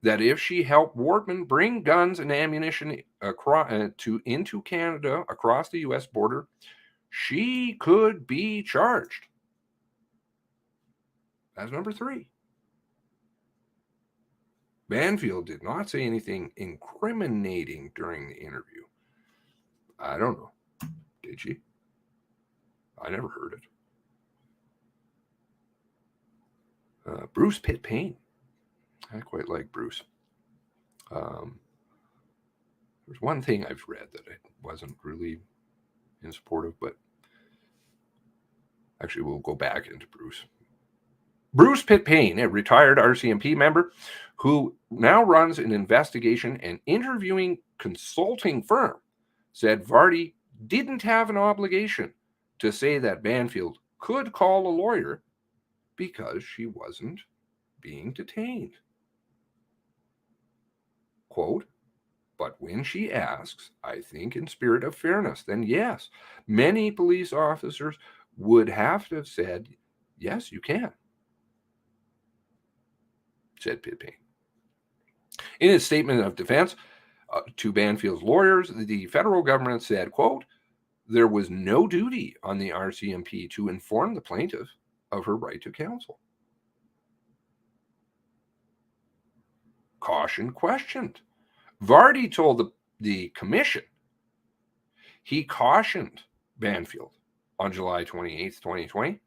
that if she helped Wortman bring guns and ammunition into Canada across the U.S. border, she could be charged. That's number 3. Banfield did not say anything incriminating during the interview. I don't know. Did she? I never heard it. Bruce Pitt Payne. I quite like Bruce. There's one thing I've read that I wasn't really in support of, but actually we'll go back into Bruce. Bruce Pitt Payne, a retired RCMP member who now runs an investigation and interviewing consulting firm, said Vardy didn't have an obligation to say that Banfield could call a lawyer because she wasn't being detained. Quote, but when she asks, I think in spirit of fairness, then yes, many police officers would have to have said, yes, you can, said Pitt Payne. In his statement of defense to Banfield's lawyers, the federal government said, quote, there was no duty on the RCMP to inform the plaintiff of her right to counsel. Caution questioned. Vardy told the commission he cautioned Banfield on July 28th, 2020.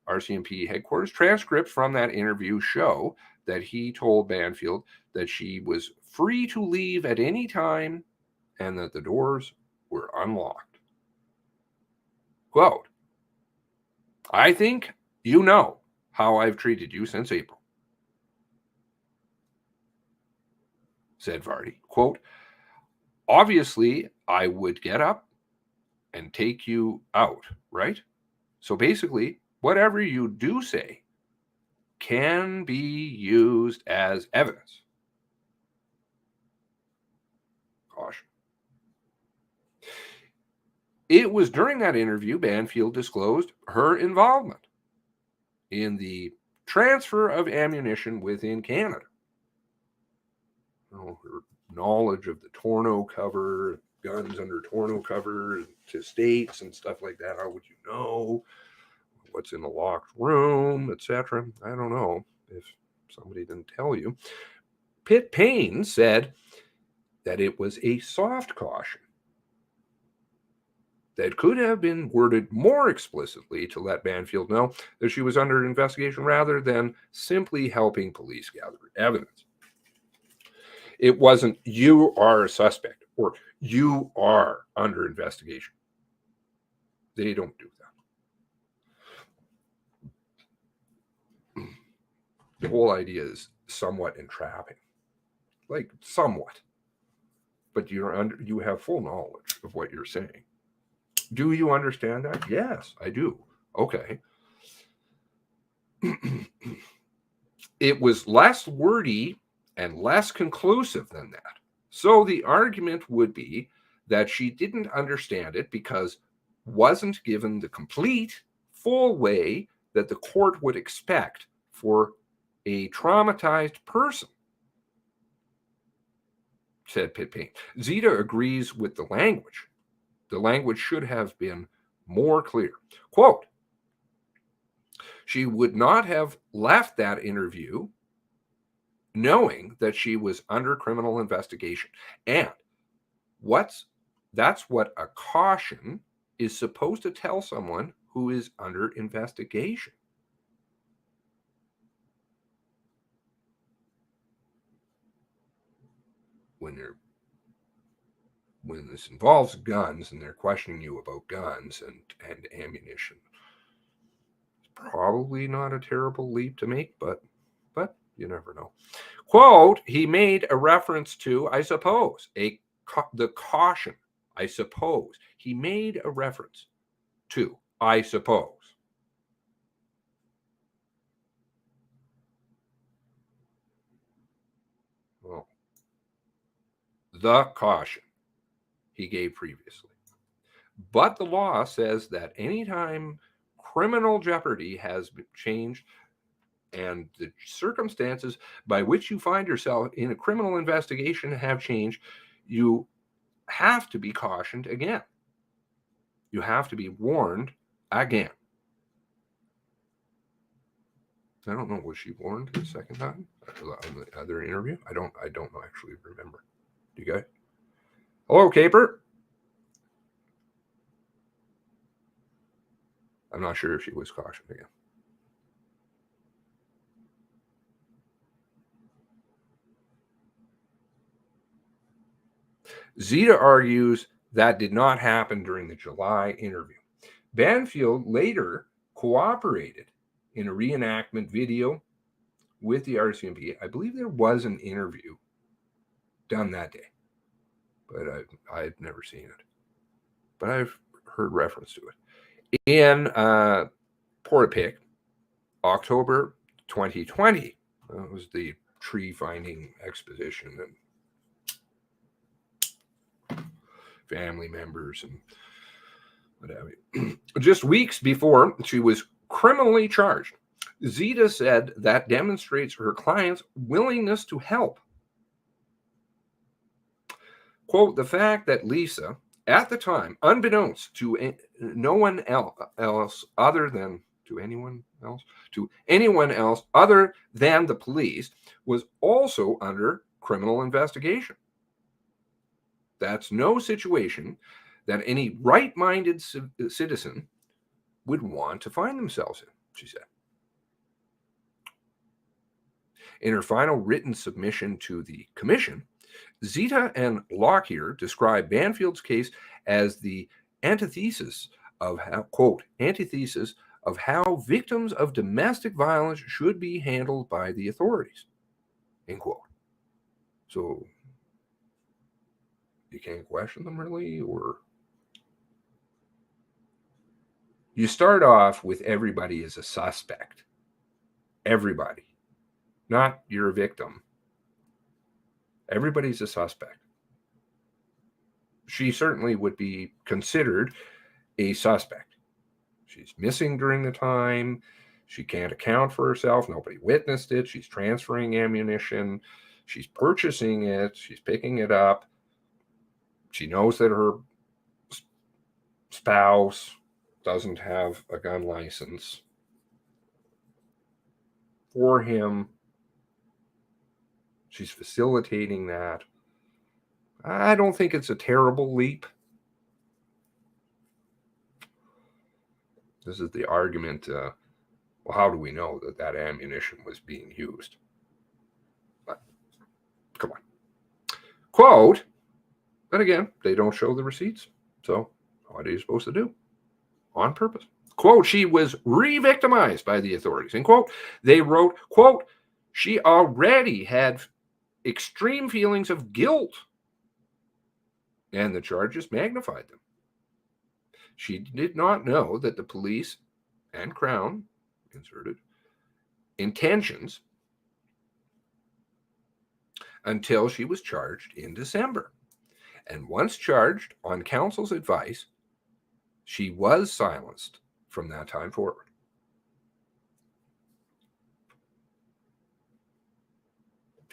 RCMP headquarters transcripts from that interview show that he told Banfield that she was free to leave at any time and that the doors were unlocked. Quote, I think you know how I've treated you since April, said Vardy. Quote, obviously, I would get up and take you out, right? So basically, whatever you do say can be used as evidence. Caution. It was during that interview Banfield disclosed her involvement in the transfer of ammunition within Canada. Her knowledge of the tonneau cover, guns under tonneau cover to states and stuff like that. How would you know what's in the locked room, etc.? I don't know if somebody didn't tell you. Pitt Payne said that it was a soft caution that could have been worded more explicitly to let Banfield know that she was under investigation rather than simply helping police gather evidence. It wasn't, you are a suspect or you are under investigation. They don't do that. The whole idea is somewhat entrapping, like somewhat, but you have full knowledge of what you're saying. Do you understand that? Yes, I do. Okay. It was less wordy and less conclusive than that. So the argument would be that she didn't understand it because wasn't given the complete, full way that the court would expect for a traumatized person, said Pitt Payne. Zita agrees with the language. The language should have been more clear. Quote, she would not have left that interview knowing that she was under criminal investigation. And that's what a caution is supposed to tell someone who is under investigation. When this involves guns and they're questioning you about guns and ammunition, it's probably not a terrible leap to make, but you never know. Quote, he made a reference to, I suppose, the caution, I suppose. He made a reference to, I suppose. Well, the caution he gave previously. But the law says that anytime criminal jeopardy has changed and the circumstances by which you find yourself in a criminal investigation have changed, you have to be cautioned again. You have to be warned again. I don't know, was she warned the second time on the other interview? I don't actually remember. Do you guys? Hello, Caper. I'm not sure if she was cautioned again. Zita argues that did not happen during the July interview. Banfield later cooperated in a reenactment video with the RCMP. I believe there was an interview done that day, but I've never seen it. But I've heard reference to it. In Portapic, October 2020, that was the tree finding expedition and family members and what have you. Just weeks before she was criminally charged, Zita said that demonstrates her client's willingness to help. Quote, the fact that Lisa, at the time, unbeknownst to no one else other than to anyone else other than the police, was also under criminal investigation. That's no situation that any right-minded citizen would want to find themselves in, she said. In her final written submission to the commission, Zita and Lockyer described Banfield's case as the antithesis of how, quote, antithesis of how victims of domestic violence should be handled by the authorities, end quote. So you can't question them really, or you start off with everybody as a suspect. Everybody. Not you're a victim. Everybody's a suspect. She certainly would be considered a suspect. She's missing during the time. She can't account for herself. Nobody witnessed it. She's transferring ammunition. She's purchasing it. She's picking it up. She knows that her spouse doesn't have a gun license for him. She's facilitating that. I don't think it's a terrible leap. This is the argument, well, how do we know that that ammunition was being used? But, come on. Quote, but again, they don't show the receipts. So what are you supposed to do? On purpose. Quote, she was re-victimized by the authorities. And quote, they wrote, quote, she already had extreme feelings of guilt, and the charges magnified them. She did not know that the police and Crown inserted intentions until she was charged in December. And once charged on counsel's advice, she was silenced from that time forward.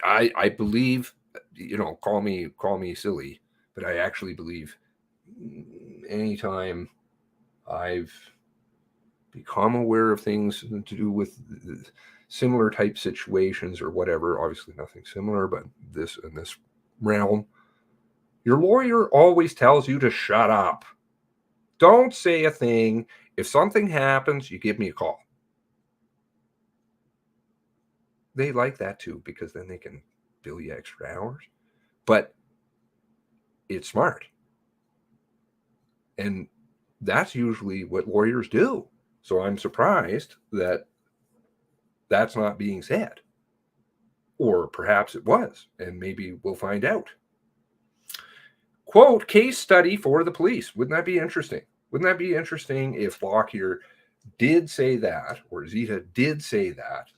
I believe, call me silly, but I actually believe anytime I've become aware of things to do with similar type situations or whatever, obviously nothing similar, but this in this realm, your lawyer always tells you to shut up. Don't say a thing. If something happens, you give me a call. They like that too, because then they can bill you extra hours. But it's smart. And that's usually what lawyers do. So I'm surprised that that's not being said. Or perhaps it was, and maybe we'll find out. Quote, case study for the police. Wouldn't that be interesting? Wouldn't that be interesting if Lockyer did say that, or Zita did say that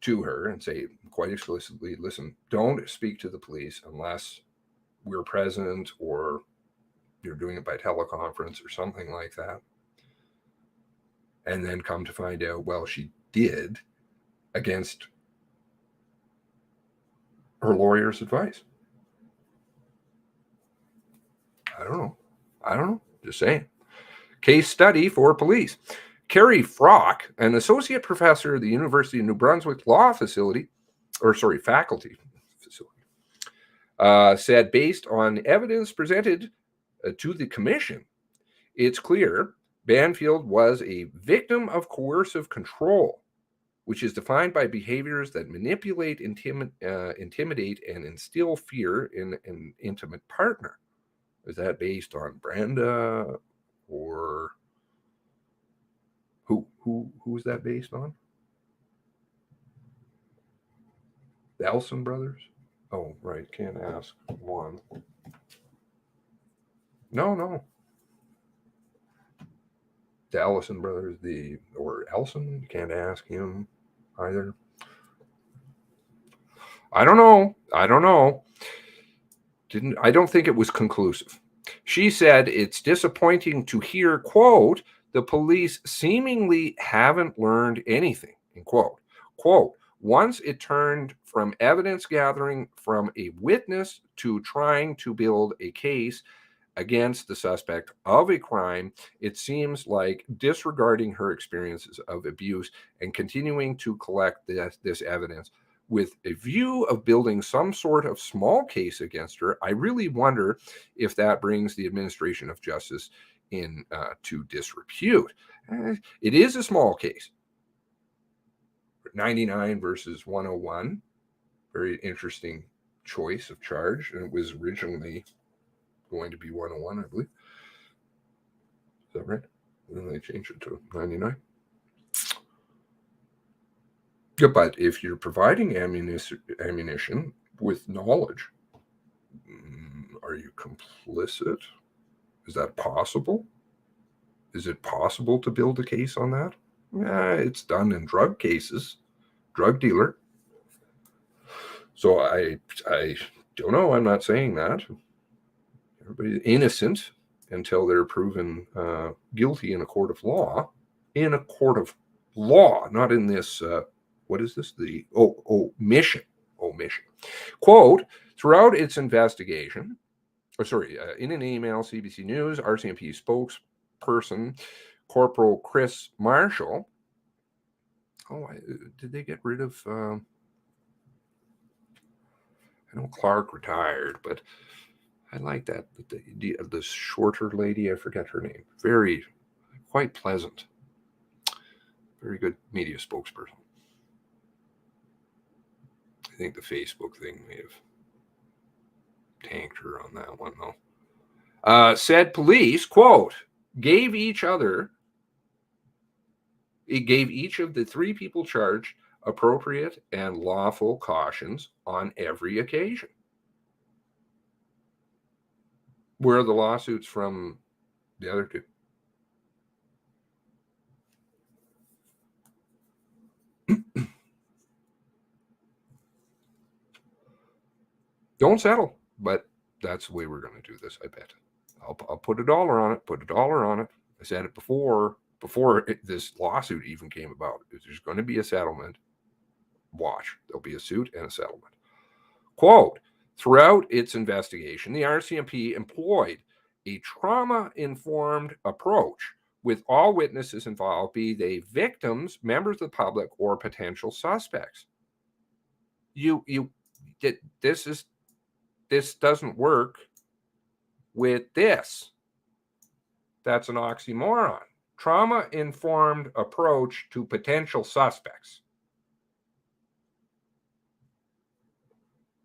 to her and say quite explicitly, listen, don't speak to the police unless we're present or you're doing it by teleconference or something like that. And then come to find out, well, she did against her lawyer's advice. I don't know. Just saying. Case study for police. Carrie Frock, an associate professor at the University of New Brunswick Law Faculty, said based on evidence presented to the commission, it's clear Banfield was a victim of coercive control, which is defined by behaviors that manipulate, intimidate, and instill fear in an intimate partner. Is that based on Brenda, or who is that based on? The Elson brothers? Oh, right. Can't ask one. No. The Ellison brothers, or Elson, can't ask him either. I don't know. I don't think it was conclusive. She said it's disappointing to hear, quote, the police seemingly haven't learned anything, end quote. Quote, once it turned from evidence gathering from a witness to trying to build a case against the suspect of a crime, it seems like disregarding her experiences of abuse and continuing to collect this evidence with a view of building some sort of small case against her. I really wonder if that brings the administration of justice in to disrepute. It is a small case. 99 versus 101. Very interesting choice of charge. And it was originally going to be 101, I believe. Is that right? And then they changed it to 99. Yeah, but if you're providing ammunition with knowledge, are you complicit? Is that possible? Is it possible to build a case on that? Yeah, it's done in drug cases, drug dealer. So I don't know. I'm not saying that. Everybody's innocent until they're proven guilty in a court of law. In a court of law, not in this. What is this? The omission. Quote, throughout its investigation, in an email, CBC News, RCMP spokesperson, Corporal Chris Marshall. Did they get rid of, I know Clark retired, but I like that. The shorter lady, I forget her name. Quite pleasant. Very good media spokesperson. I think the Facebook thing may have tanked her on that one, though. Said police, quote, gave each of the three people charged appropriate and lawful cautions on every occasion. Where are the lawsuits from the other two? Don't settle, but that's the way we're going to do this, I bet. I'll put $1 on it. I said it before this lawsuit even came about. There's going to be a settlement. Watch. There'll be a suit and a settlement. Quote, throughout its investigation, the RCMP employed a trauma-informed approach with all witnesses involved, be they victims, members of the public, or potential suspects. This doesn't work with this. That's an oxymoron. Trauma-informed approach to potential suspects.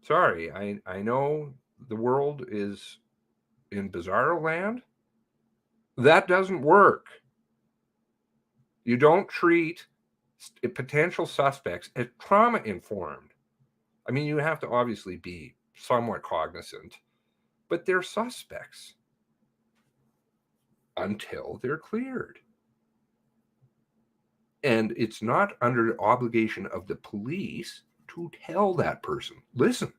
Sorry, I know the world is in bizarro land. That doesn't work. You don't treat potential suspects as trauma-informed. I mean, you have to obviously be somewhat cognizant, but they're suspects until they're cleared. And it's not under the obligation of the police to tell that person, listen,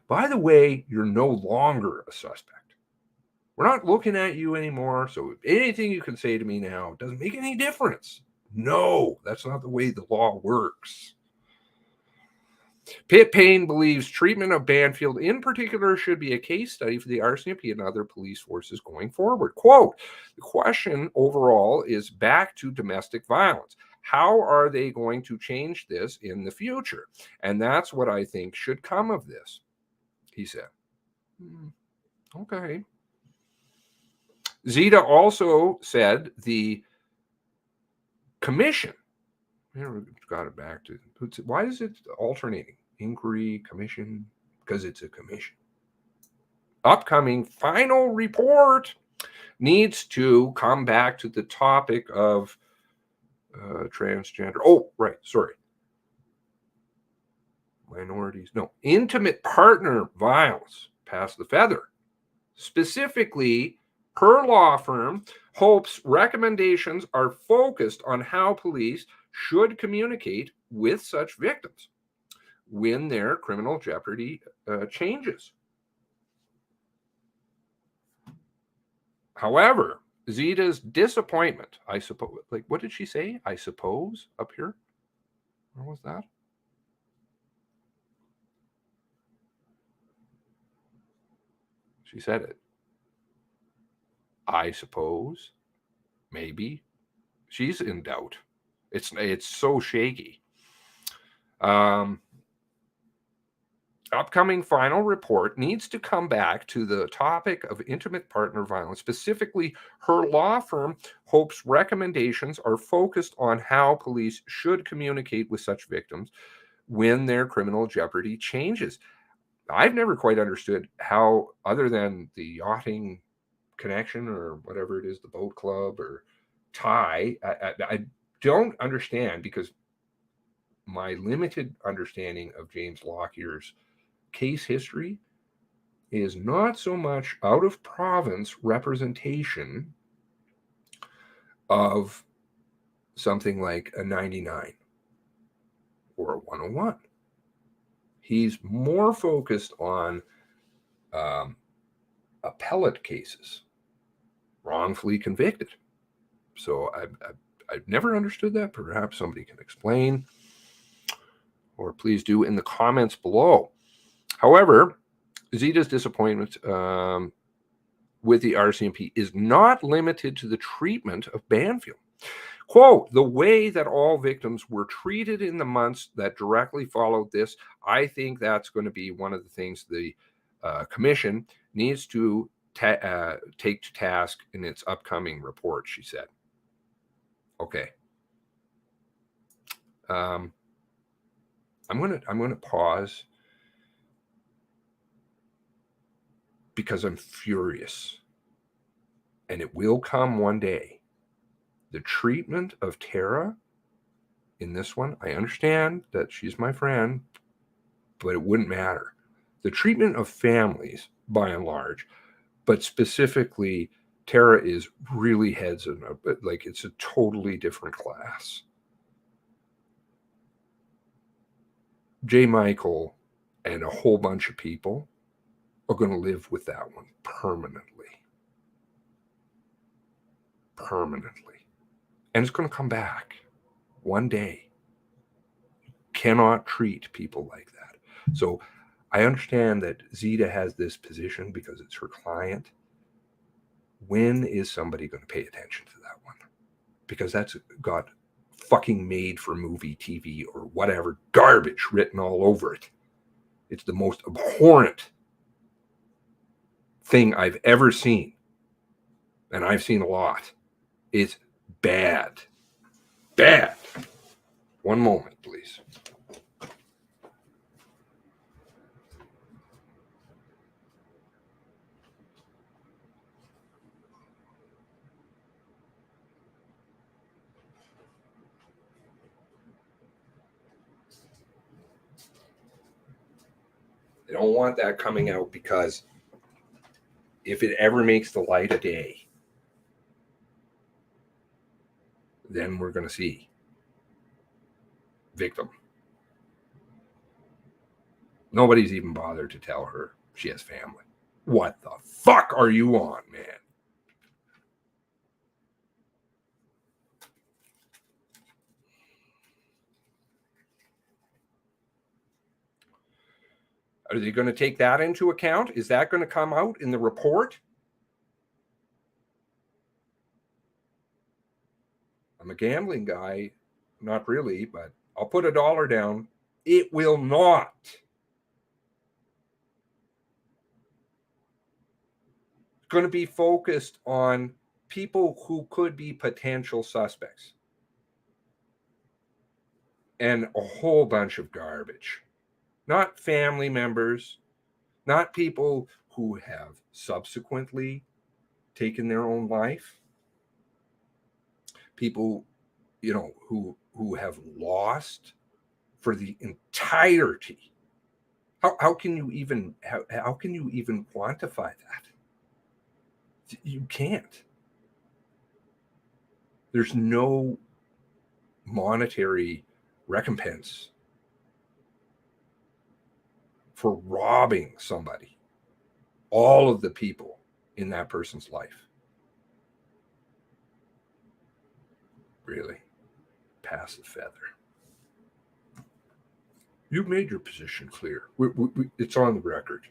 by the way, you're no longer a suspect. We're not looking at you anymore, so anything you can say to me now doesn't make any difference. No, that's not the way the law works. Pitt Payne believes treatment of Banfield in particular should be a case study for the RCMP and other police forces going forward. Quote, the question overall is back to domestic violence. How are they going to change this in the future? And that's what I think should come of this, he said. Okay. Zita also said the commission, got it back to, why is it alternating? Inquiry, commission, because it's a commission. Upcoming final report needs to come back to the topic of transgender. Oh, right. Sorry. intimate partner violence passed the feather. Specifically, her law firm hopes recommendations are focused on how police should communicate with such victims when their criminal jeopardy changes. However, Zita's disappointment, I suppose, like, what did she say? I suppose, up here? What was that? She said it. I suppose. Maybe. She's in doubt. It's so shaky. Upcoming final report needs to come back to the topic of intimate partner violence. Specifically, her law firm hopes recommendations are focused on how police should communicate with such victims when their criminal jeopardy changes. I've never quite understood how, other than the yachting connection or whatever it is, the boat club or tie, I don't understand, because my limited understanding of James Lockyer's case history is not so much out of province representation of something like a 99 or a 101. He's more focused on appellate cases, wrongfully convicted. So I've never understood that. Perhaps somebody can explain, or please do in the comments below. However, Zita's disappointment with the RCMP is not limited to the treatment of Banfield. Quote, the way that all victims were treated in the months that directly followed this, I think that's going to be one of the things the commission needs to take to task in its upcoming report, she said. Okay. I'm going to pause because I'm furious, and it will come one day. The treatment of Tara in this one, I understand that she's my friend, but it wouldn't matter. The treatment of families, by and large, but specifically Tara, is really heads and like, it's a totally different class. J. Michael and a whole bunch of people are going to live with that one permanently. And it's going to come back one day. You cannot treat people like that. So I understand that Zita has this position because it's her client. When is somebody going to pay attention to that one? Because that's got fucking made for movie, TV, or whatever garbage written all over it. It's the most abhorrent thing I've ever seen. And I've seen a lot. It's bad. Bad. One moment, please. I don't want that coming out, because if it ever makes the light of day, then we're going to see victim. Nobody's even bothered to tell her she has family. What the fuck are you on, man? Are they going to take that into account? Is that going to come out in the report? I'm a gambling guy. Not really, but I'll put $1 down. It will not. It's going to be focused on people who could be potential suspects. And a whole bunch of garbage. Not family members, not people who have subsequently taken their own life. People, who have lost for the entirety How can you even how can you even quantify that? You can't. There's no monetary recompense for robbing somebody, all of the people in that person's life. Really? Pass the feather. You've made your position clear. It's on the record.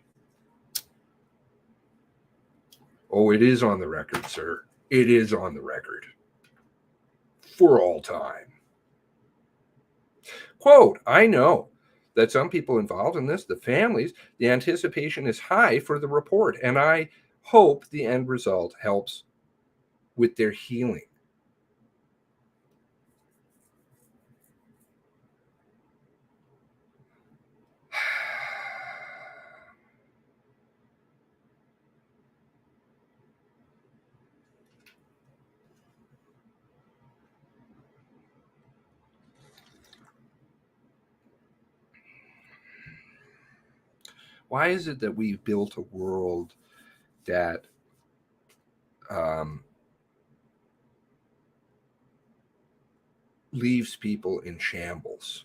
Oh, it is on the record, sir. It is on the record. For all time. Quote, I know that some people involved in this, the families, the anticipation is high for the report, and I hope the end result helps with their healing. Why is it that we've built a world that leaves people in shambles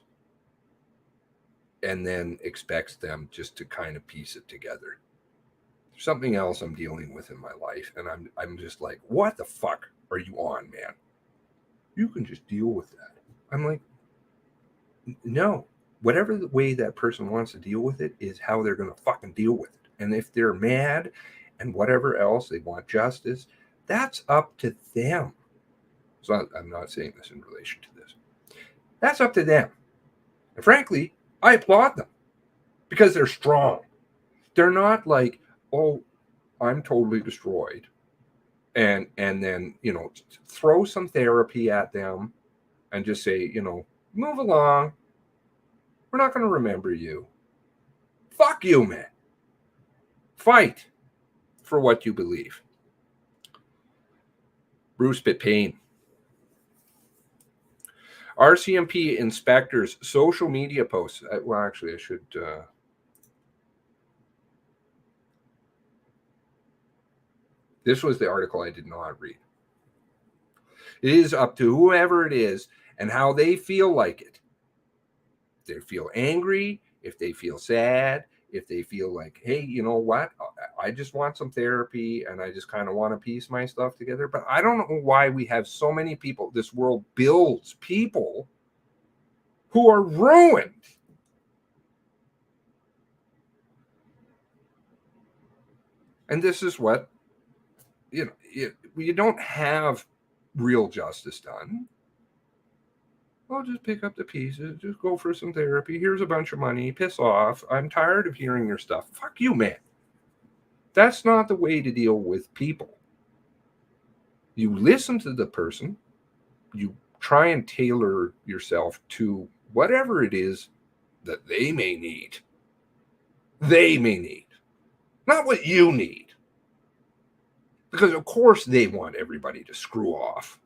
and then expects them just to kind of piece it together? There's something else I'm dealing with in my life, and I'm just like, what the fuck are you on, man? You can just deal with that. I'm like, no. Whatever the way that person wants to deal with it is how they're going to fucking deal with it. And if they're mad and whatever else, they want justice, that's up to them. So I'm not saying this in relation to this. That's up to them. And frankly, I applaud them because they're strong. They're not like, oh, I'm totally destroyed. And then, throw some therapy at them and just say, move along. We're not going to remember you. Fuck you, man. Fight for what you believe. Bruce Pitpain. RCMP inspectors' social media posts. Well, actually, I should... This was the article I did not read. It is up to whoever it is and how they feel like it. If they feel angry, if they feel sad, if they feel like, hey, you know what? I just want some therapy and I just kind of want to piece my stuff together. But I don't know why we have so many people. This world builds people who are ruined. And this is what, you don't have real justice done. Oh, just pick up the pieces. Just go for some therapy. Here's a bunch of money. Piss off. I'm tired of hearing your stuff. Fuck you, man. That's not the way to deal with people. You listen to the person. You try and tailor yourself to whatever it is that they may need. They may need. Not what you need. Because, of course, they want everybody to screw off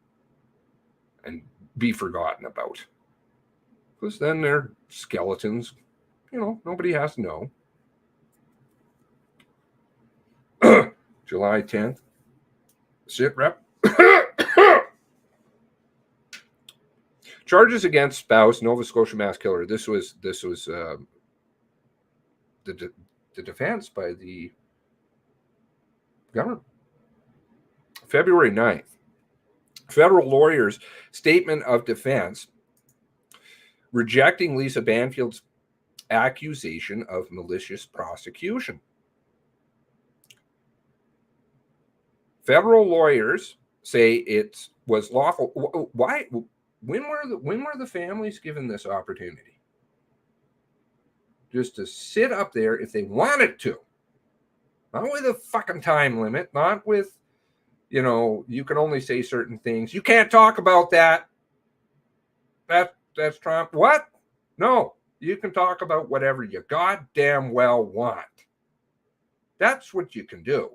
and be forgotten about. Because then they're skeletons. Nobody has to know. July 10th. Sit rep. Charges against spouse, Nova Scotia mass killer. This was the defense by the government. February 9th. Federal lawyers' statement of defense rejecting Lisa Banfield's accusation of malicious prosecution. Federal lawyers say it was lawful. Why? When were the families given this opportunity? Just to sit up there if they wanted to. Not with a fucking time limit, not with, you can only say certain things. You can't talk about that. That's Trump. What? No, you can talk about whatever you goddamn well want. That's what you can do.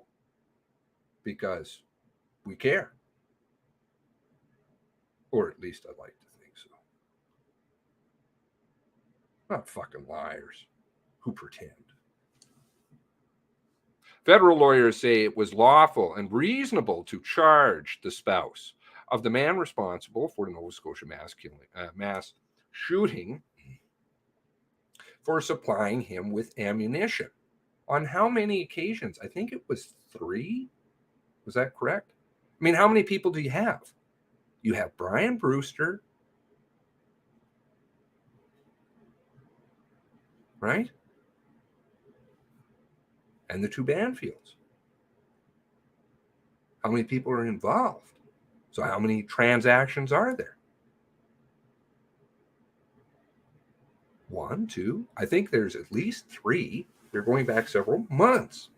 Because we care. Or at least I'd like to think so. Not fucking liars. who pretend. Federal lawyers say it was lawful and reasonable to charge the spouse of the man responsible for the Nova Scotia mass shooting for supplying him with ammunition. On how many occasions? I think it was 3. Was that correct? I mean, how many people do you have? You have Brian Brewster, right? And the 2 Banfields. How many people are involved? So how many transactions are there? 1, 2. I think there's at least 3. They're going back several months.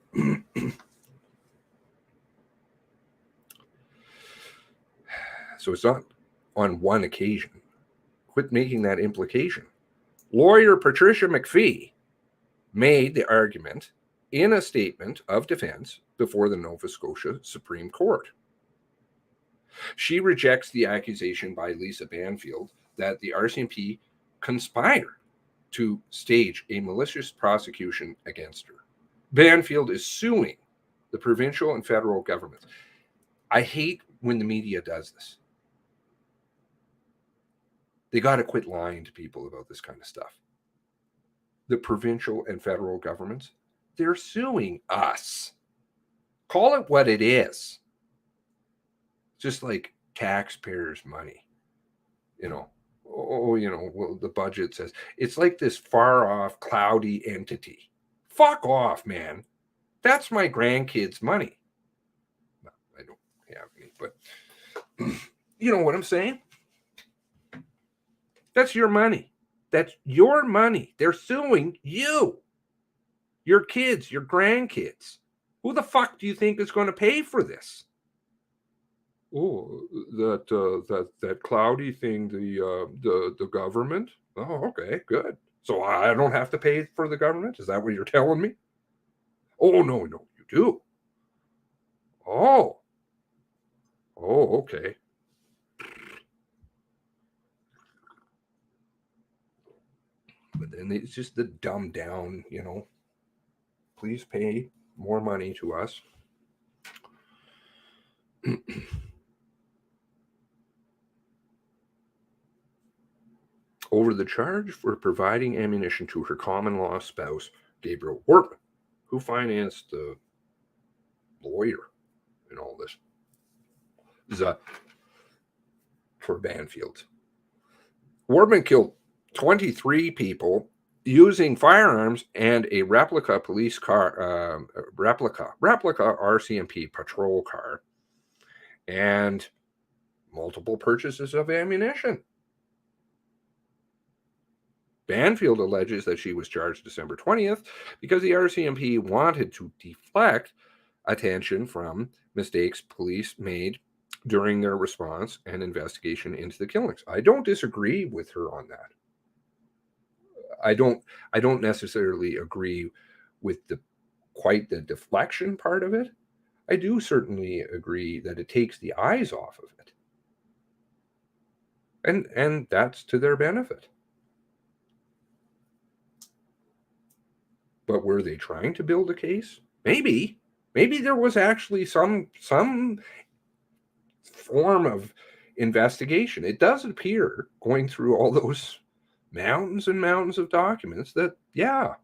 So it's not on one occasion. Quit making that implication. Lawyer Patricia McPhee made the argument in a statement of defense before the Nova Scotia Supreme Court. She rejects the accusation by Lisa Banfield that the RCMP conspired to stage a malicious prosecution against her. Banfield is suing the provincial and federal governments. I hate when the media does this. They got to quit lying to people about this kind of stuff. The provincial and federal governments, they're suing us. Call it what it is. Just like taxpayers' money. Well, the budget says it's like this far off, cloudy entity. Fuck off, man. That's my grandkids' money. No, I don't have any, but you know what I'm saying? That's your money. That's your money. They're suing you, your kids, your grandkids. Who the fuck do you think is going to pay for this? Oh, that cloudy thing, the government. Oh, okay, good. So I don't have to pay for the government? Is that what you're telling me? Oh, no, you do. Oh, okay. But then it's just the dumbed down, please pay more money to us. Over the charge for providing ammunition to her common-law spouse, Gabriel Wortman, who financed the lawyer in all this. For Banfield. Wortman killed 23 people using firearms and a replica police car, replica RCMP patrol car, and multiple purchases of ammunition. Banfield alleges that she was charged December 20th because the RCMP wanted to deflect attention from mistakes police made during their response and investigation into the killings. I don't disagree with her on that. I don't necessarily agree with quite the deflection part of it. I do certainly agree that it takes the eyes off of it. And that's to their benefit. But were they trying to build a case? Maybe there was actually some form of investigation. It does appear, going through all those mountains and mountains of documents, that, yeah,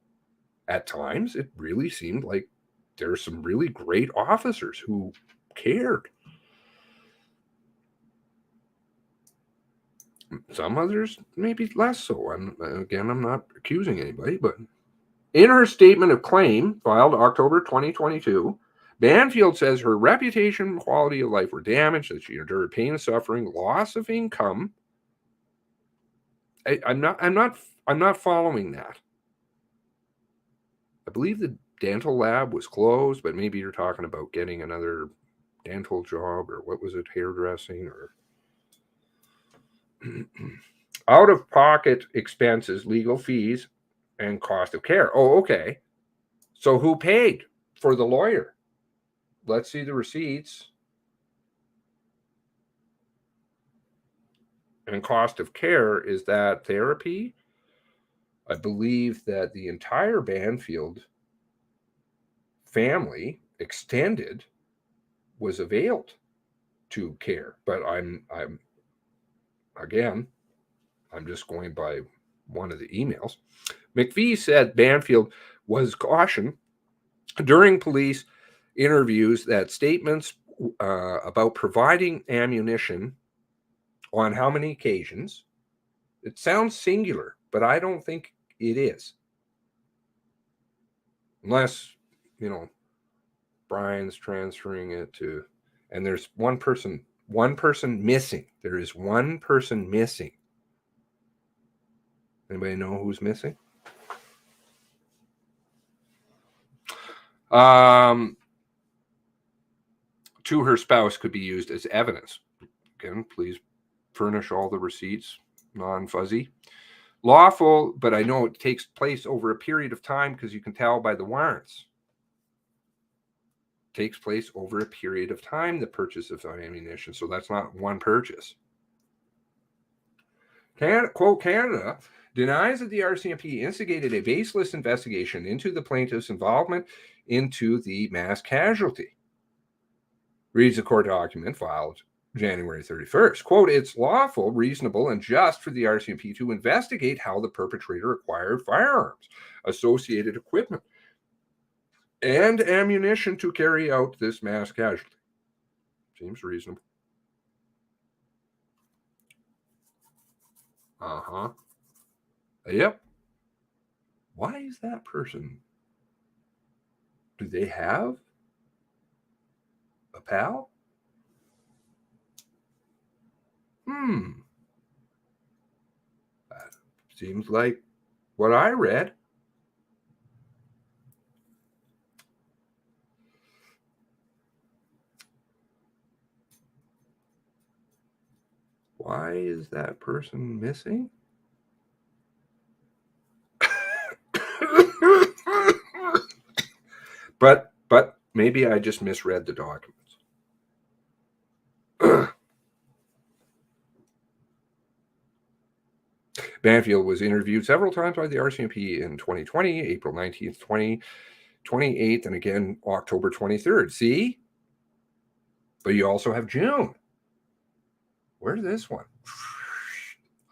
at times it really seemed like there's some really great officers who cared. Some others maybe less so. I'm not accusing anybody, but in her statement of claim filed October 2022, Banfield says her reputation and quality of life were damaged, that she endured pain and suffering, loss of income. I'm not following that. I believe the dental lab was closed, but maybe you're talking about getting another dental job, or what was it, hairdressing, or out-of-pocket expenses, legal fees, and cost of care. Oh, okay. So who paid for the lawyer? Let's see the receipts. And cost of care, is that therapy? I believe that the entire Banfield family, extended, was availed to care. But I'm just going by one of the emails. McVie said Banfield was cautioned during police interviews that statements about providing ammunition on how many occasions, it sounds singular, but I don't think it is. Unless, Brian's transferring it to, and there's one person missing. There is one person missing. Anybody know who's missing? To her spouse could be used as evidence. Again, please furnish all the receipts, non-fuzzy. Lawful, but I know it takes place over a period of time because you can tell by the warrants. Takes place over a period of time, the purchase of ammunition. So that's not one purchase. Canada denies that the RCMP instigated a baseless investigation into the plaintiff's involvement into the mass casualty. Reads a court document filed January 31st. Quote, it's lawful, reasonable, and just for the RCMP to investigate how the perpetrator acquired firearms, associated equipment, and ammunition to carry out this mass casualty. Seems reasonable. Yep. Why is that person? Do they have a pal? That seems like what I read. Why is that person missing? But maybe I just misread the documents. Banfield was interviewed several times by the RCMP in 2020, April 19th, 28th, and again October 23rd. See? But you also have June. Where's this one?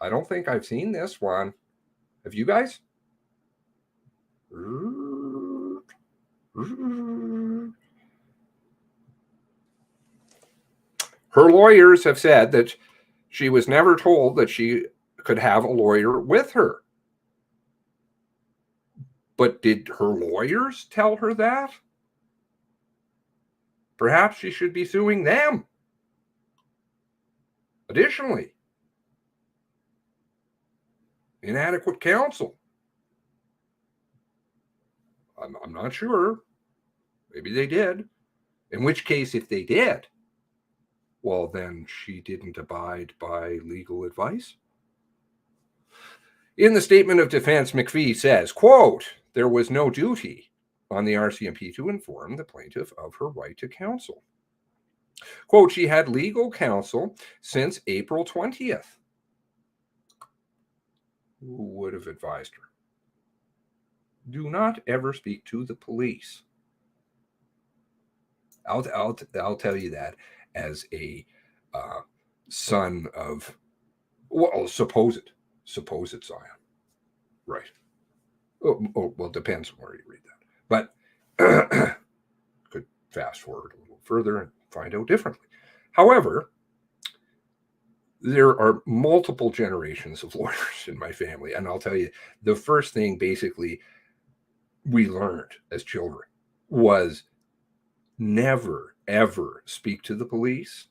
I don't think I've seen this one. Have you guys? Her lawyers have said that she was never told that she could have a lawyer with her. But did her lawyers tell her that? Perhaps she should be suing them. Additionally, inadequate counsel. I'm not sure. Maybe they did. In which case, if they did, well, then she didn't abide by legal advice. In the statement of defense, McVie says, quote, there was no duty on the RCMP to inform the plaintiff of her right to counsel. Quote, she had legal counsel since April 20th. Who would have advised her? Do not ever speak to the police. I'll tell you that as a son of, well, supposed Zion. Right. Oh, well, depends on where you read that. But could fast forward a little further and find out differently. However, there are multiple generations of lawyers in my family. And I'll tell you, the first thing basically we learned as children was never, ever speak to the police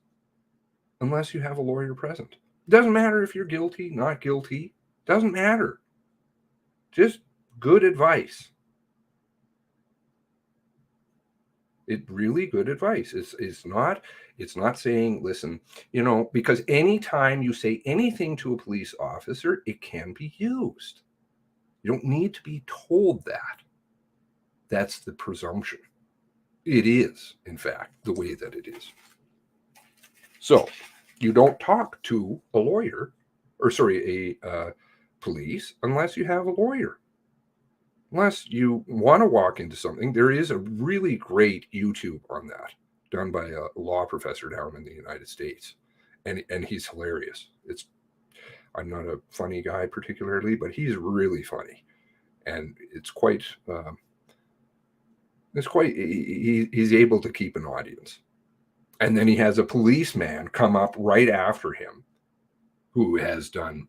unless you have a lawyer present. It doesn't matter if you're guilty, not guilty. Doesn't matter. Just good advice. It's really good advice. It's not saying, listen, because anytime you say anything to a police officer, it can be used. You don't need to be told that. That's the presumption. It is, in fact, the way that it is. So you don't talk to a lawyer, or sorry, police unless you have a lawyer. Unless you want to walk into something. There is a really great YouTube on that, done by a law professor down in the United States. And he's hilarious. I'm not a funny guy particularly, but he's really funny. And he's able to keep an audience. And then he has a policeman come up right after him who has done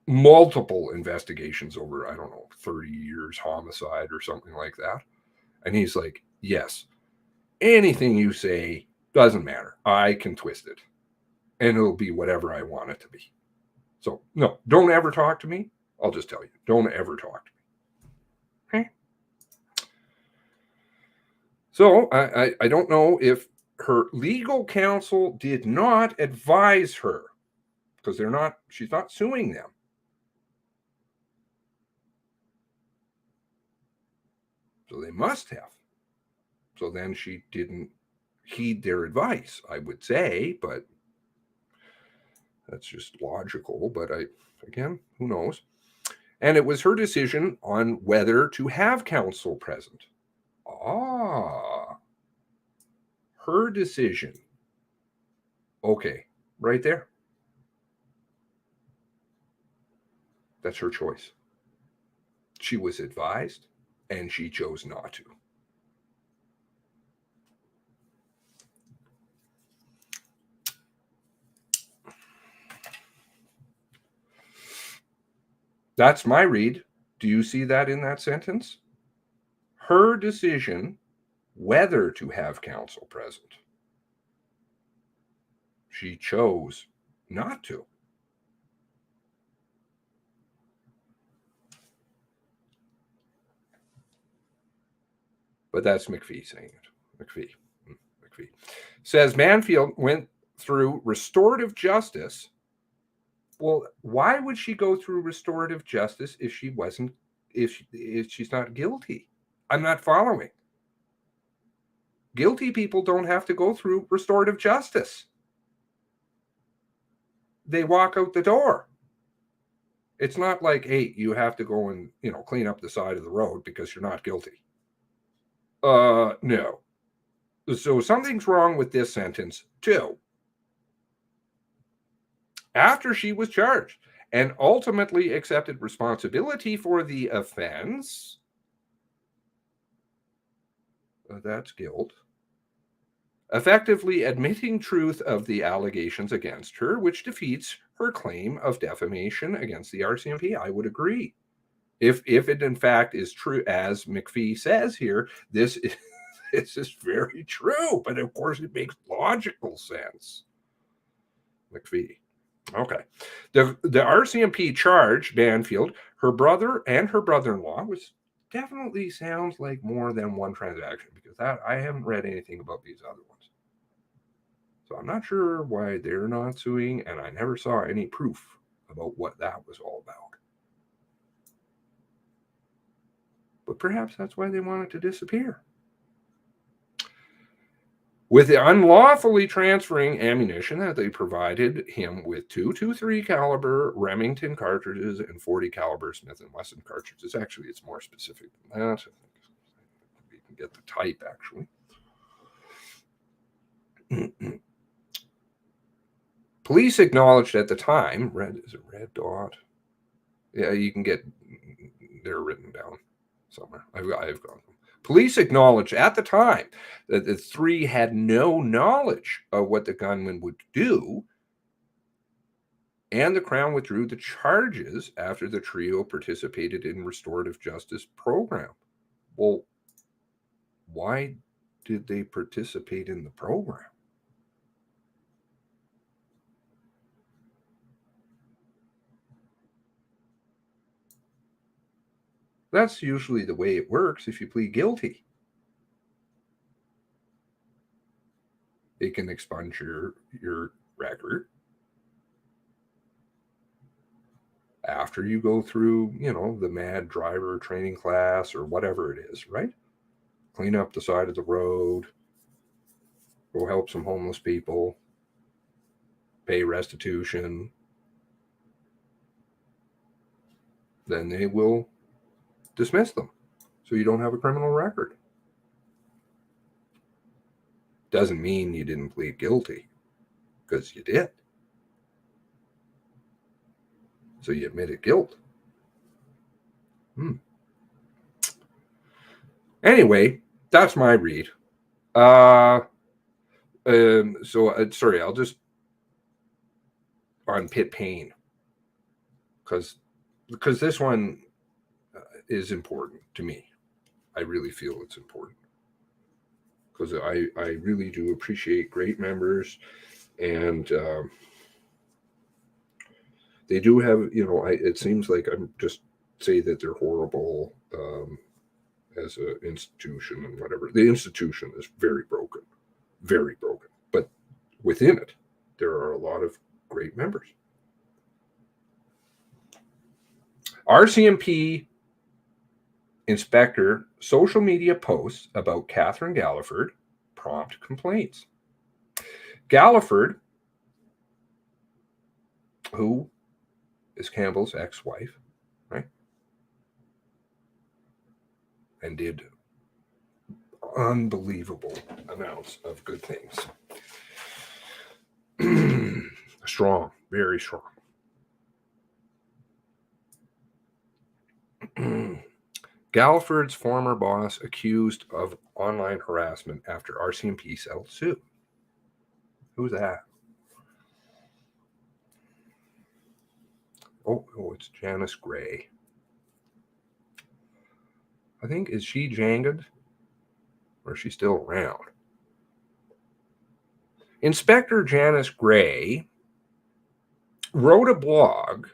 multiple investigations over, 30 years, homicide or something like that. And he's like, yes, anything you say doesn't matter. I can twist it and it'll be whatever I want it to be. So no, don't ever talk to me. I'll just tell you, don't ever talk to me. Okay. So I don't know if her legal counsel did not advise her, because she's not suing them. So they must have. So then she didn't heed their advice, I would say, but that's just logical. But again, who knows? And it was her decision on whether to have counsel present. Her decision. Okay, right there. That's her choice. She was advised, and she chose not to. That's my read. Do you see that in that sentence? Her decision whether to have counsel present. She chose not to. But that's McPhee saying it. McPhee says Banfield went through restorative justice. Well, why would she go through restorative justice if she's not guilty? I'm not following. Guilty people don't have to go through restorative justice. They walk out the door. It's not like, hey, you have to go and, clean up the side of the road because you're not guilty. No. So something's wrong with this sentence too. After she was charged and ultimately accepted responsibility for the offense, that's guilt, effectively admitting truth of the allegations against her, which defeats her claim of defamation against the RCMP. I would agree. If it in fact is true, as McPhee says here, this is very true, but of course it makes logical sense. McPhee. Okay. The RCMP charged Banfield, her brother, and her brother-in-law, which definitely sounds like more than one transaction, because I haven't read anything about these other ones. So I'm not sure why they're not suing, and I never saw any proof about what that was all about. But perhaps that's why they want it to disappear. With the unlawfully transferring ammunition that they provided him with 2.23 caliber Remington cartridges and 40 caliber Smith & Wesson cartridges. Actually, it's more specific than that. I think we can get the type, actually. Police acknowledged at the time, is it red dot? Yeah, you can get, they're written down somewhere. I've got them. Police acknowledged at the time that the three had no knowledge of what the gunman would do, and the Crown withdrew the charges after the trio participated in restorative justice program. Well, why did they participate in the program? That's usually the way it works if you plead guilty. They can expunge your record after you go through, the mad driver training class or whatever it is, right? Clean up the side of the road, go help some homeless people, pay restitution. then they will dismiss them. So you don't have a criminal record. Doesn't mean you didn't plead guilty, because you did. So you admitted guilt. Anyway, that's my read. Sorry, I'll just on Pitt Payne, because this one is important to me. I really feel it's important, because I really do appreciate great members, and they do have, it seems like I'm just say that they're horrible as an institution and whatever. The institution is very broken, but within it, there are a lot of great members. RCMP inspector social media posts about Catherine Galliford prompt complaints. Galliford, who is Campbell's ex-wife, right? And did unbelievable amounts of good things. Strong, very strong. Galliford's former boss accused of online harassment after RCMP settled suit. Who's that? Oh, it's Janice Gray. I think, is she janged? Or is she still around? Inspector Janice Gray wrote a blog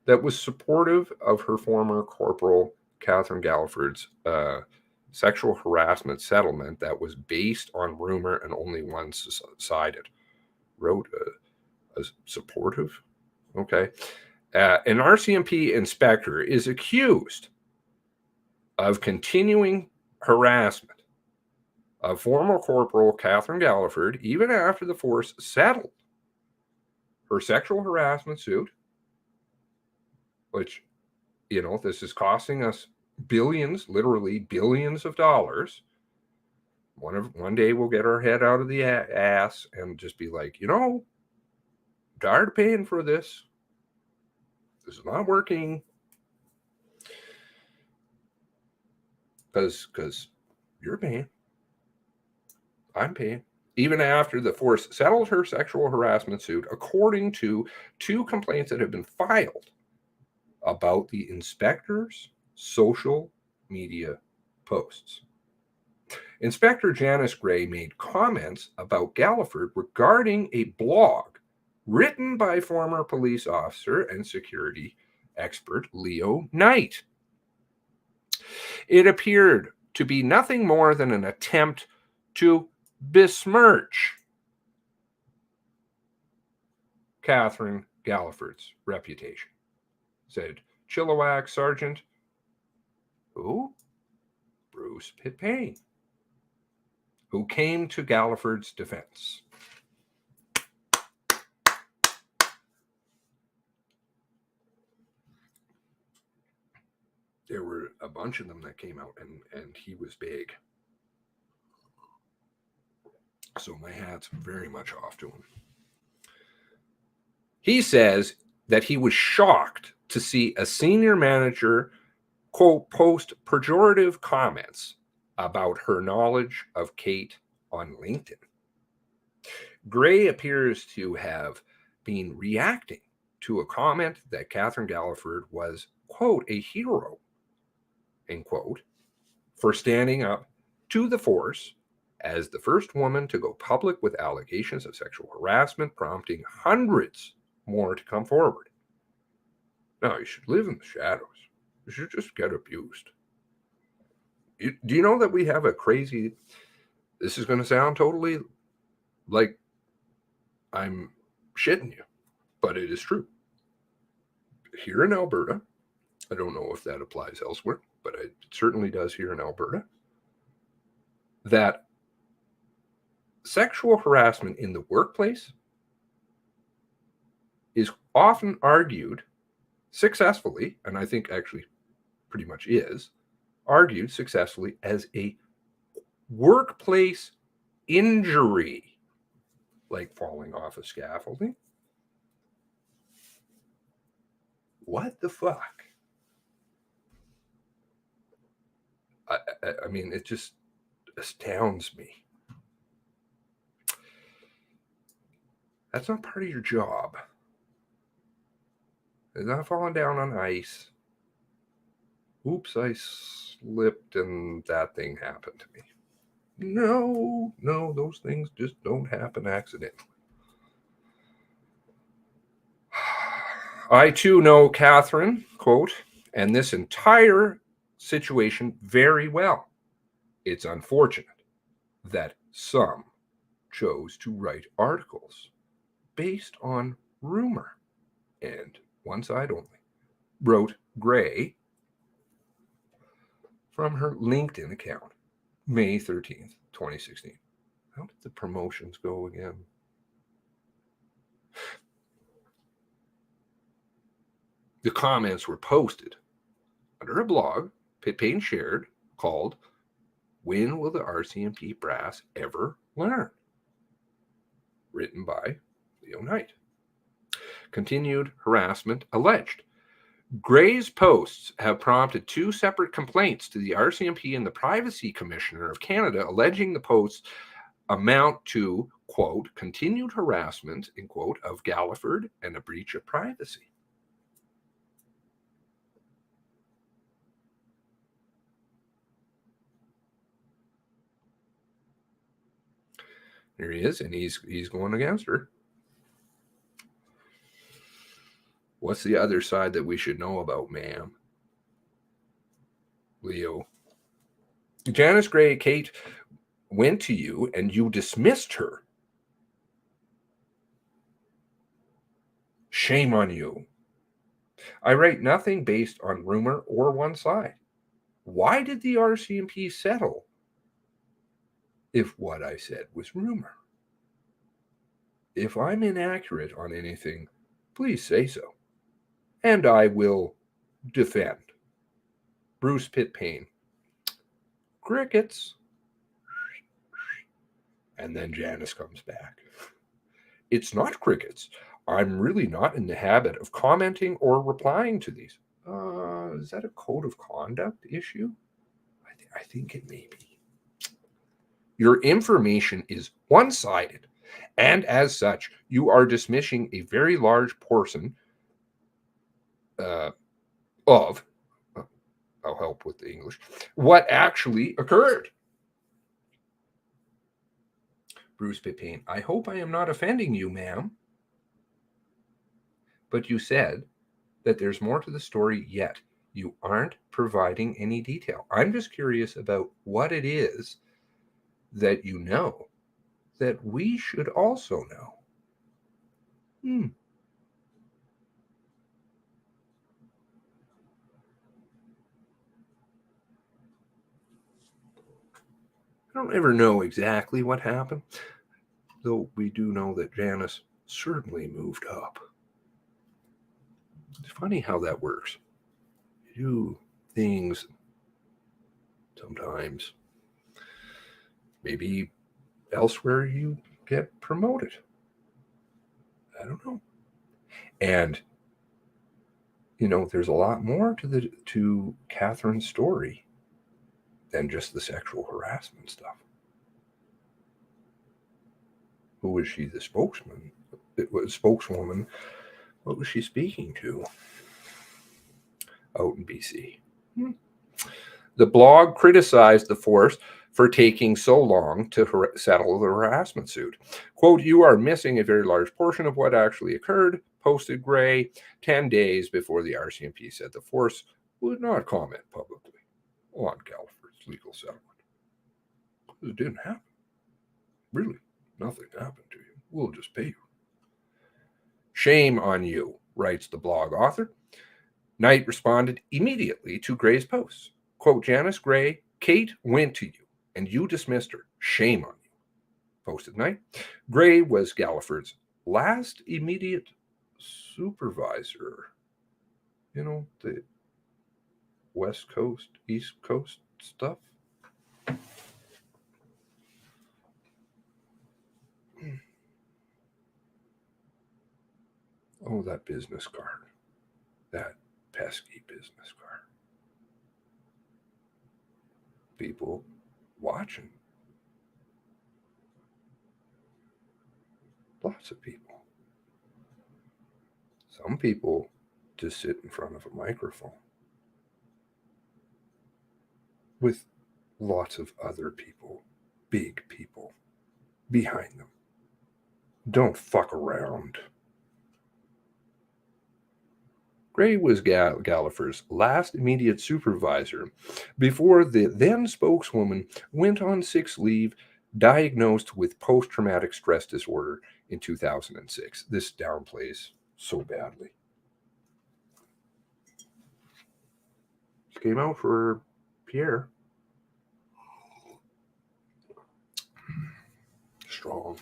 that was supportive of her former corporal Catherine Galliford's sexual harassment settlement that was based on rumor and only one-sided. Wrote a supportive? Okay. An RCMP inspector is accused of continuing harassment of former corporal Catherine Galliford even after the force settled her sexual harassment suit, which, this is costing us billions, literally billions of dollars. One day we'll get our head out of the ass and just be like, I'm tired of paying for this. This is not working. Because you're paying. I'm paying. Even after the force settled her sexual harassment suit, according to 2 complaints that have been filed about the inspector's social media posts. Inspector Janice Gray made comments about Galliford regarding a blog written by former police officer and security expert Leo Knight. It appeared to be nothing more than an attempt to besmirch Catherine Galliford's reputation, said Chilliwack Sergeant Bruce Pitt Payne, who came to Galliford's defense. There were a bunch of them that came out, and he was big. So my hat's very much off to him. He says that he was shocked to see a senior manager, quote, post pejorative comments about her knowledge of Kate on LinkedIn. Gray appears to have been reacting to a comment that Catherine Galliford was, quote, a hero, end quote, for standing up to the force as the first woman to go public with allegations of sexual harassment, prompting hundreds more to come forward. No, you should live in the shadows. You should just get abused. Do you know that we have a crazy... This is going to sound totally like I'm shitting you, but it is true. Here in Alberta, I don't know if that applies elsewhere, but it certainly does here in Alberta, that sexual harassment in the workplace is often argued successfully, and I think actually pretty much is, argued successfully as a workplace injury, like falling off a scaffolding. What the fuck? I mean, it just astounds me. That's not part of your job. It's not falling down on ice. Oops, I slipped and that thing happened to me. No, those things just don't happen accidentally. I too know Catherine, quote, and this entire situation very well. It's unfortunate that some chose to write articles based on rumor and one side only, wrote Gray from her LinkedIn account, May 13th, 2016. How did the promotions go again? The comments were posted under a blog Pitt Payne shared called When Will the RCMP Brass Ever Learn? Written by Leo Knight. Continued harassment alleged. Gray's posts have prompted 2 separate complaints to the RCMP and the Privacy Commissioner of Canada, alleging the posts amount to, quote, continued harassment, in quote, of Galliford and a breach of privacy. There he is, and he's going against her. What's the other side that we should know about, ma'am? Leo. Janice Gray, Kate went to you and you dismissed her. Shame on you. I write nothing based on rumor or one side. Why did the RCMP settle if what I said was rumor? If I'm inaccurate on anything, please say so, and I will defend. Bruce Pitt Payne. Crickets. And then Janice comes back. It's not crickets. I'm really not in the habit of commenting or replying to these. Is that a code of conduct issue? I think it may be. Your information is one-sided, and as such, you are dismissing a very large portion of, I'll help with the English, what actually occurred. Bruce Pitt-Payne, I hope I am not offending you, ma'am. But you said that there's more to the story yet. You aren't providing any detail. I'm just curious about what it is that you know that we should also know. I don't ever know exactly what happened, though we do know that Janice certainly moved up. It's funny how that works. You do things sometimes. Maybe elsewhere you get promoted. I don't know. And, you know, there's a lot more to Catherine's story than just the sexual harassment stuff. Who was she, the spokesman? It was spokeswoman. What was she speaking to out in BC? The blog criticized the force for taking so long to settle the harassment suit. Quote, you are missing a very large portion of what actually occurred, posted Gray 10 days before the RCMP said the force would not comment publicly on Galliford's legal settlement. It didn't happen. Really, nothing happened to you. We'll just pay you. Shame on you, writes the blog author. Knight responded immediately to Gray's posts. Quote, Janice Gray, Kate went to you and you dismissed her. Shame on you, posted Knight. Gray was Galliford's last immediate supervisor. You know, the West Coast, East Coast stuff. Oh, that business card. That pesky business card. People watching. Lots of people. Some people just sit in front of a microphone with lots of other people, big people, behind them. Don't fuck around. Gray was Gallagher's last immediate supervisor before the then spokeswoman went on sick leave, diagnosed with post-traumatic stress disorder in 2006. This downplays so badly. This came out for Pierre. Strong.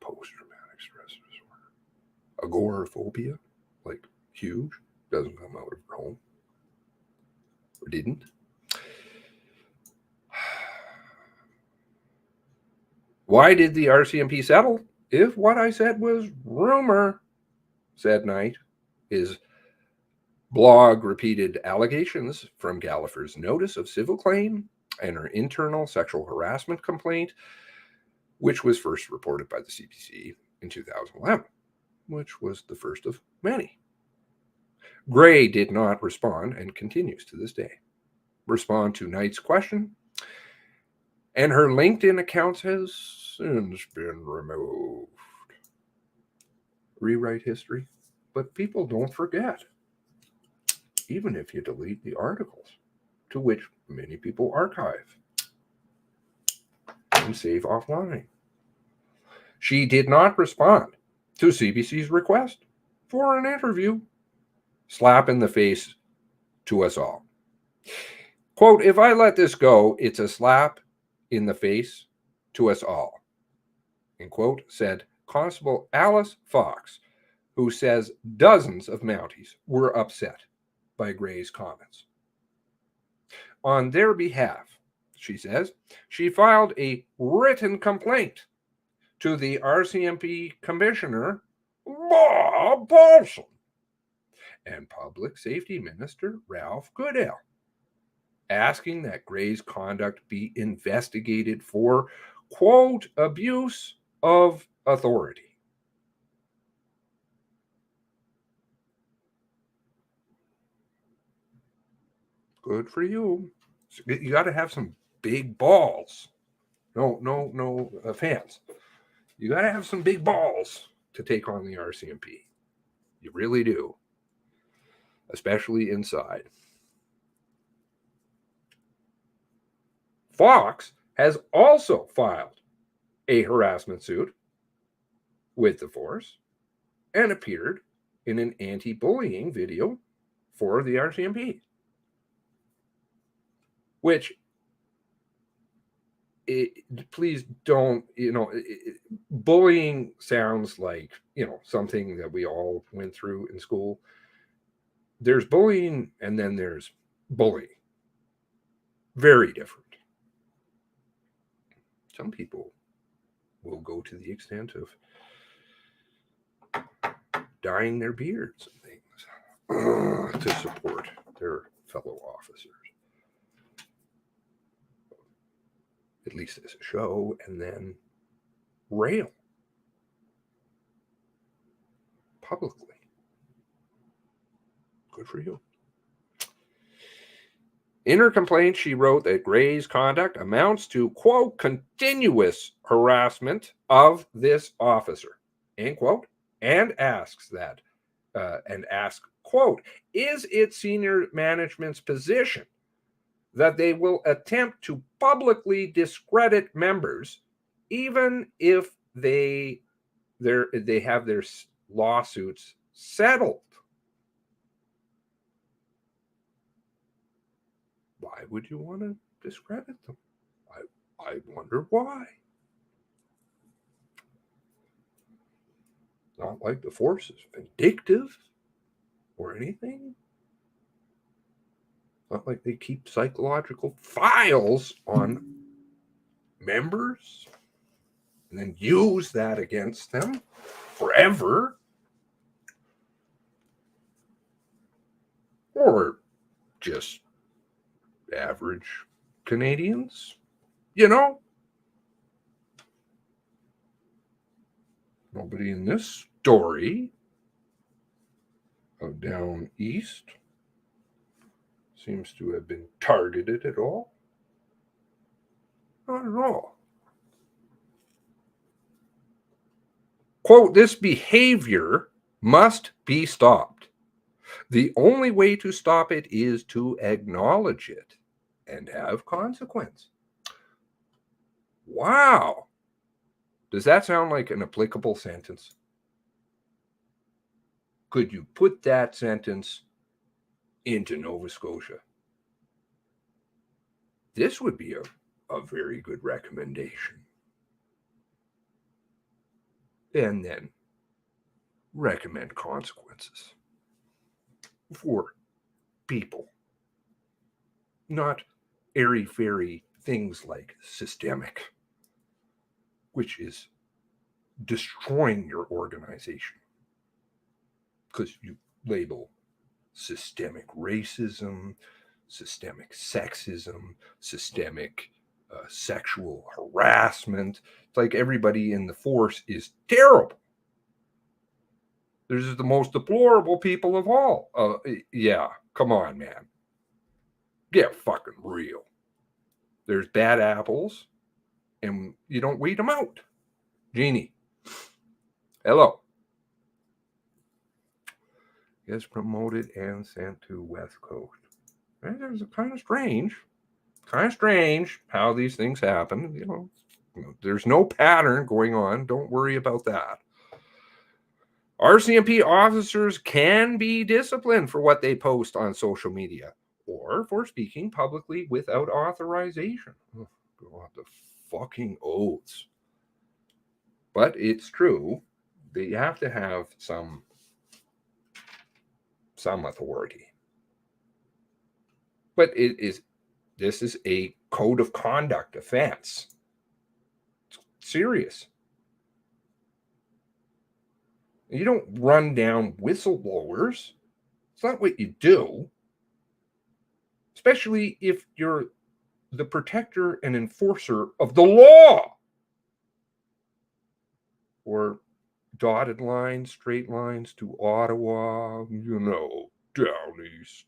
Post-traumatic stress disorder. Agoraphobia, like huge, doesn't come out of her home. Or didn't. Why did the RCMP settle if what I said was rumor? Said Knight. His blog repeated allegations from Gallagher's notice of civil claim and her internal sexual harassment complaint, which was first reported by the CPC in 2011, which was the first of many. Gray did not respond and continues to this day. Respond to Knight's question, and her LinkedIn account has since been removed. Rewrite history, but people don't forget, even if you delete the articles, to which many people archive and save offline. She did not respond to CBC's request for an interview. Slap in the face to us all. Quote, if I let this go, it's a slap in the face to us all. End quote, said Constable Alice Fox, who says dozens of Mounties were upset by Gray's comments. On their behalf, she says, she filed a written complaint to the RCMP Commissioner, Bob Paulson, and Public Safety Minister Ralph Goodale, asking that Gray's conduct be investigated for, quote, abuse of authority. Good for you. You got to have some big balls. No offense. You got to have some big balls to take on the RCMP. You really do. Especially inside. Fox has also filed a harassment suit with the force and appeared in an anti-bullying video for the RCMP. Which, please don't, bullying sounds like, something that we all went through in school. There's bullying and then there's bullying. Very different. Some people will go to the extent of dyeing their beards and things to support their fellow officers. At least as a show, and then rail publicly. Good for you. In her complaint, she wrote that Gray's conduct amounts to, quote, continuous harassment of this officer, end quote, and asks, quote, is it senior management's position that they will attempt to publicly discredit members even if they have their lawsuits settled? Why would you want to discredit them? I wonder why. not like the force is vindictive or anything. Not like they keep psychological files on members and then use that against them forever. Or just average Canadians, you know? Nobody in this story of down east seems to have been targeted at all. Not at all. Quote, this behavior must be stopped. The only way to stop it is to acknowledge it and have consequence. Wow. Does that sound like an applicable sentence? Could you put that sentence into Nova Scotia? This would be a very good recommendation. And then recommend consequences for people. Not airy-fairy things like systemic, which is destroying your organization because you label systemic racism, systemic sexism, systemic sexual harassment. It's like everybody in the force is terrible. They're the most deplorable people of all. Yeah, come on, man. Get fucking real. There's bad apples, and you don't weed them out. Jeannie. Hello. Gets promoted and sent to West Coast. And there's kind of strange how these things happen. You know, there's no pattern going on. Don't worry about that. RCMP officers can be disciplined for what they post on social media or for speaking publicly without authorization. Oh, God, the fucking oaths. But it's true. They have to have some authority. But this is a code of conduct offense. It's serious. You don't run down whistleblowers. It's not what you do. Especially if you're the protector and enforcer of the law. Or dotted lines, straight lines to Ottawa, you know, down east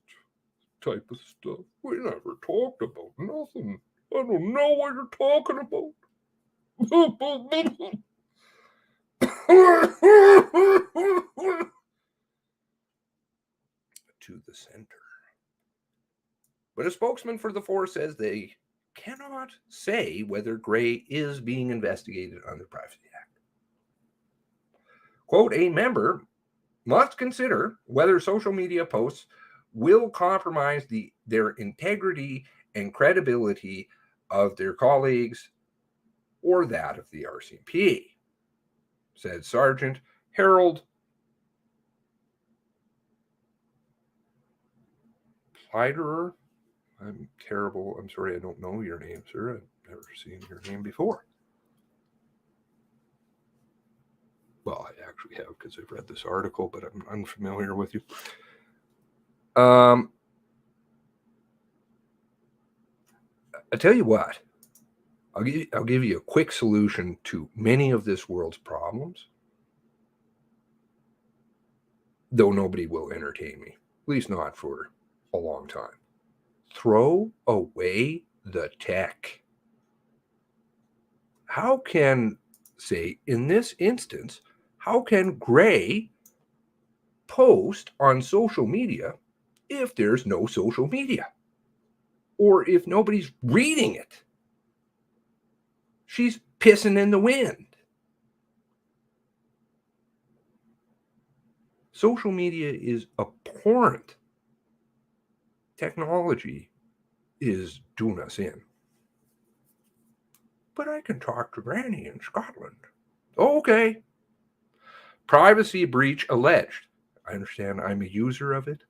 type of stuff. We never talked about nothing. I don't know what you're talking about. To the center. But a spokesman for the force says they cannot say whether Gray is being investigated under Privacy Act. Quote, a member must consider whether social media posts will compromise their integrity and credibility of their colleagues or that of the RCMP, said Sergeant Harold Pleiderer. I'm terrible. I'm sorry, I don't know your name, sir. I've never seen your name before. Well, I actually have because I've read this article, but I'm unfamiliar with you. I tell you what, I'll give you a quick solution to many of this world's problems, though nobody will entertain me, at least not for a long time. Throw away the tech. How can, say, in this instance, how can Gray post on social media if there's no social media? Or if nobody's reading it? She's pissing in the wind. Social media is abhorrent. Technology is doing us in. But I can talk to Granny in Scotland. Okay. Privacy breach alleged. I understand I'm a user of it.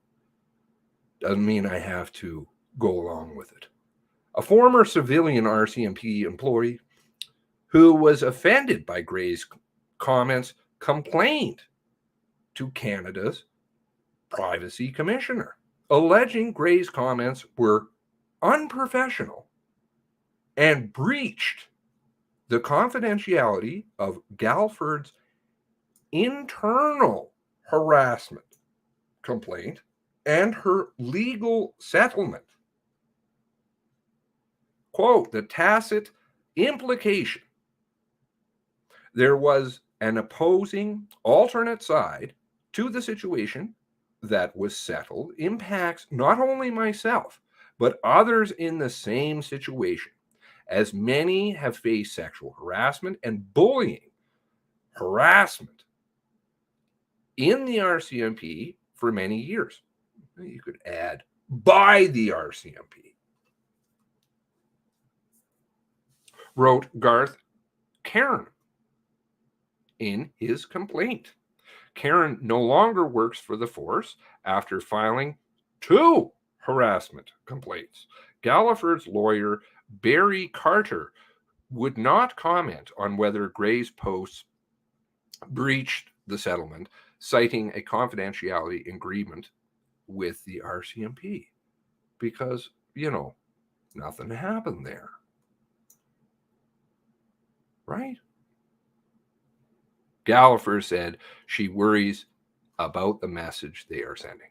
Doesn't mean I have to go along with it. A former civilian RCMP employee who was offended by Gray's comments complained to Canada's Privacy Commissioner, alleging Gray's comments were unprofessional and breached the confidentiality of Galford's internal harassment complaint and her legal settlement. Quote, the tacit implication there was an opposing alternate side to the situation that was settled impacts not only myself, but others in the same situation, as many have faced sexual harassment and bullying, harassment in the RCMP for many years. You could add by the RCMP. Wrote Garth Cairn in his complaint. Cairn no longer works for the force after filing 2 harassment complaints. Galliford's lawyer, Barry Carter, would not comment on whether Gray's posts breached the settlement, citing a confidentiality agreement with the RCMP because, nothing happened there. Right? Galliford said she worries about the message they are sending.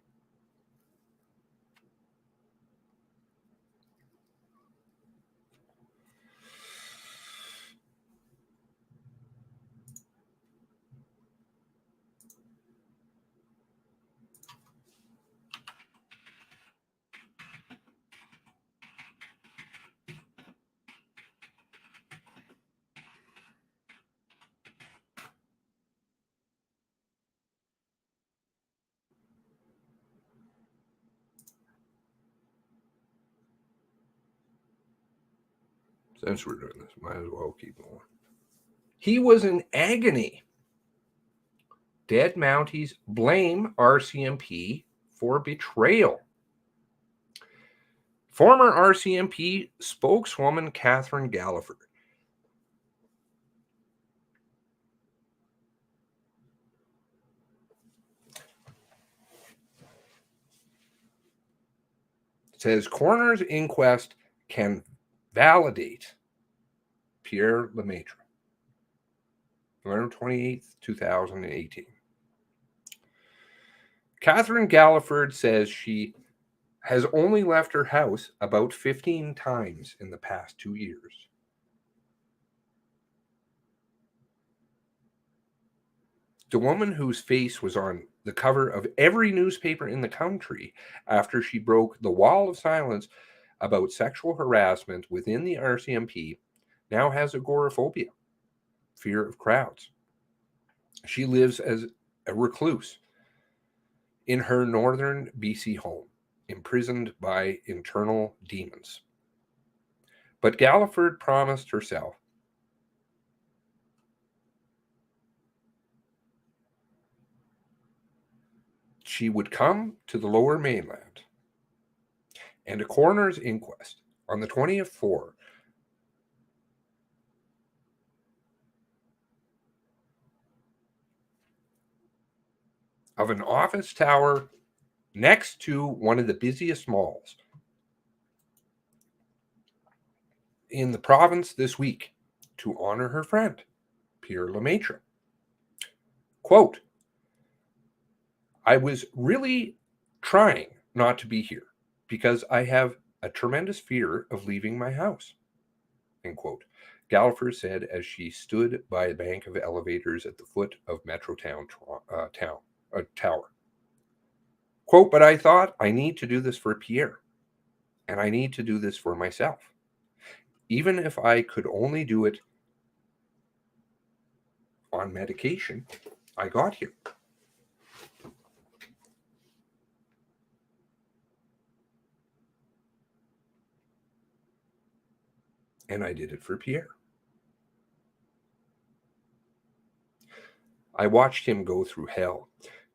Since we're doing this, might as well keep going. He was in agony. Dead Mounties blame RCMP for betrayal. Former RCMP spokeswoman Catherine Galliford says coroner's inquest can validate Pierre Lemaitre. November 28th, 2018. Catherine Galliford says she has only left her house about 15 times in the past 2 years. The woman whose face was on the cover of every newspaper in the country after she broke the wall of silence about sexual harassment within the RCMP now has agoraphobia, fear of crowds. She lives as a recluse in her northern BC home, imprisoned by internal demons. But Galliford promised herself she would come to the Lower Mainland, and a coroner's inquest on the 20th floor of an office tower next to one of the busiest malls in the province this week to honor her friend, Pierre Lemaitre. Quote, I was really trying not to be here because I have a tremendous fear of leaving my house, end quote. Galliford said as she stood by a bank of elevators at the foot of Metrotown Tower. Quote, but I thought I need to do this for Pierre, and I need to do this for myself. Even if I could only do it on medication, I got here. And I did it for Pierre. I watched him go through hell.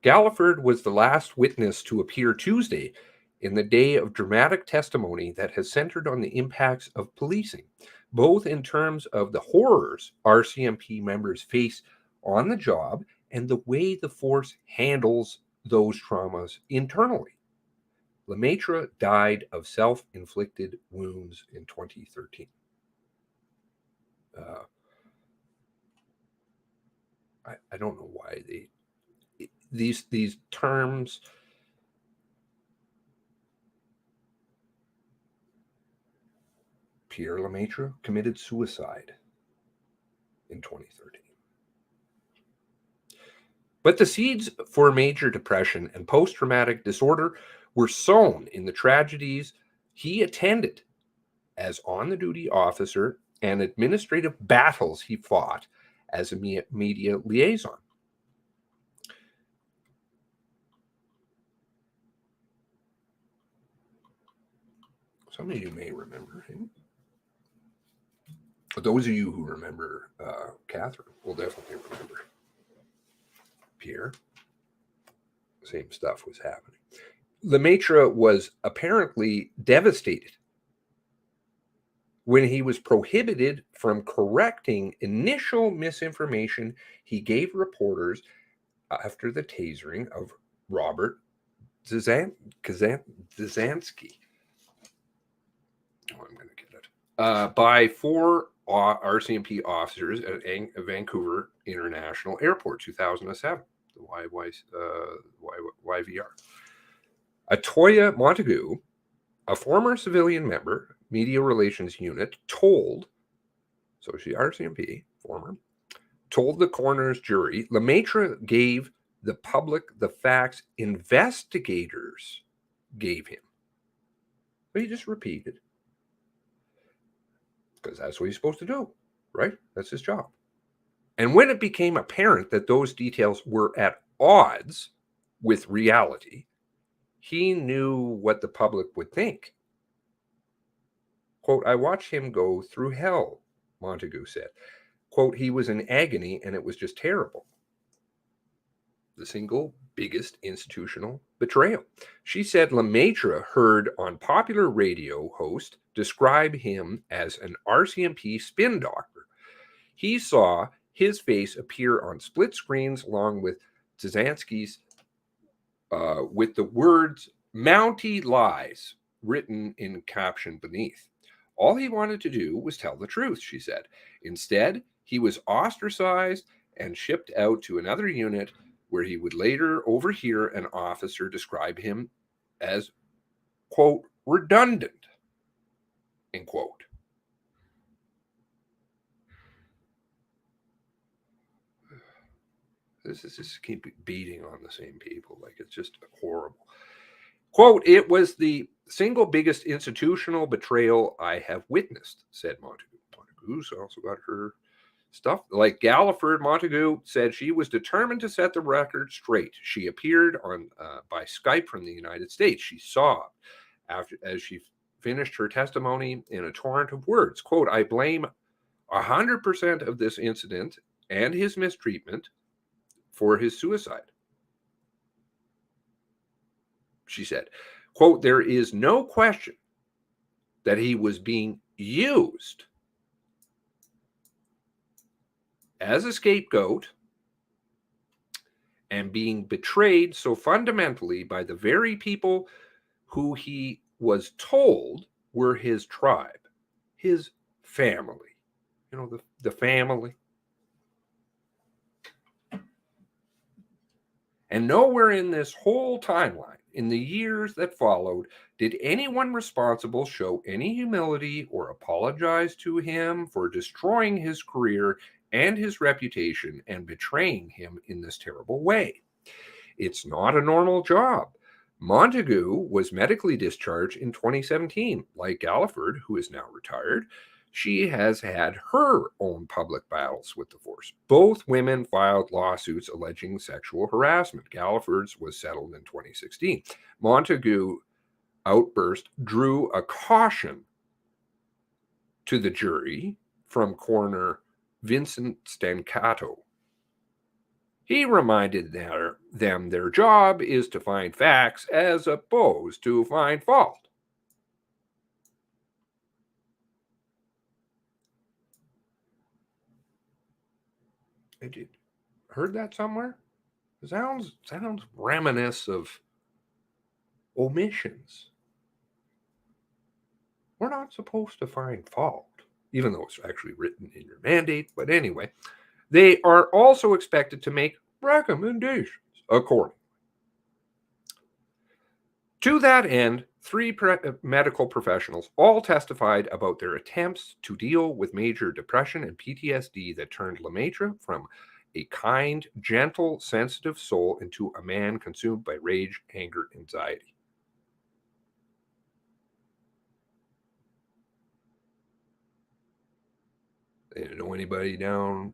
Galliford was the last witness to appear Tuesday in the day of dramatic testimony that has centered on the impacts of policing, both in terms of the horrors RCMP members face on the job and the way the force handles those traumas internally. Lemaitre died of self-inflicted wounds in 2013. I don't know why these terms. Pierre Lemaitre committed suicide in 2013. But the seeds for major depression and post-traumatic disorder were sown in the tragedies he attended as on-the-duty officer and administrative battles he fought as a media liaison. Some of you may remember him. But those of you who remember Catherine will definitely remember Pierre. Same stuff was happening. Lemaitre was apparently devastated when he was prohibited from correcting initial misinformation he gave reporters after the tasering of Robert Dzansky. Oh, I'm going to get it. By 4 RCMP officers at Vancouver International Airport, 2007, the YVR. Atoya Montague, a former civilian member, Media Relations Unit, told the coroner's jury, Lemaitre gave the public the facts investigators gave him. But he just repeated. Because that's what he's supposed to do, right? That's his job. And when it became apparent that those details were at odds with reality, he knew what the public would think. Quote, I watched him go through hell, Montague said. Quote, he was in agony and it was just terrible. The single biggest institutional betrayal. She said Lemaitre heard on popular radio host describe him as an RCMP spin doctor. He saw his face appear on split screens along with Dzansky's with the words Mountie lies written in caption beneath. All he wanted to do was tell the truth, she said. Instead, he was ostracized and shipped out to another unit where he would later overhear an officer describe him as, quote, redundant, end quote. This is just keep beating on the same people. Like, it's just horrible. Quote, it was the single biggest institutional betrayal I have witnessed, said Montague. Montague's also got her stuff. Like Galliford, Montague said she was determined to set the record straight. She appeared on by Skype from the United States. She sobbed as she finished her testimony in a torrent of words. Quote, I blame 100% of this incident and his mistreatment for his suicide. She said, quote, there is no question that he was being used as a scapegoat and being betrayed so fundamentally by the very people who he was told were his tribe, his family. You know, the family. And nowhere in this whole timeline, in the years that followed, did anyone responsible show any humility or apologize to him for destroying his career and his reputation and betraying him in this terrible way. It's not a normal job. Montague was medically discharged in 2017. Like Galliford, who is now retired, she has had her own public battles with the force. Both women filed lawsuits alleging sexual harassment. Galliford's was settled in 2016. Montague's outburst drew a caution to the jury from coroner Vincent Stancato. He reminded them their job is to find facts as opposed to find fault. Had you heard that somewhere? It sounds reminiscent of omissions. We're not supposed to find fault, even though it's actually written in your mandate. But anyway, they are also expected to make recommendations accordingly. To that end, 3 medical professionals all testified about their attempts to deal with major depression and PTSD that turned Lemaitre from a kind, gentle, sensitive soul into a man consumed by rage, anger, anxiety. They didn't know anybody down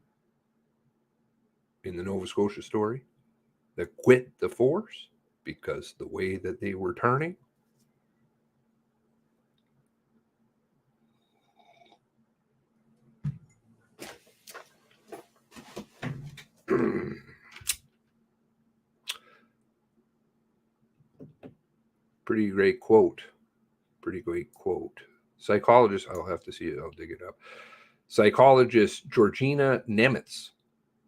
in the Nova Scotia story that quit the force because the way that they were turning. Pretty great quote. Psychologist, I'll have to see it, I'll dig it up. Psychologist Georgina Nemitz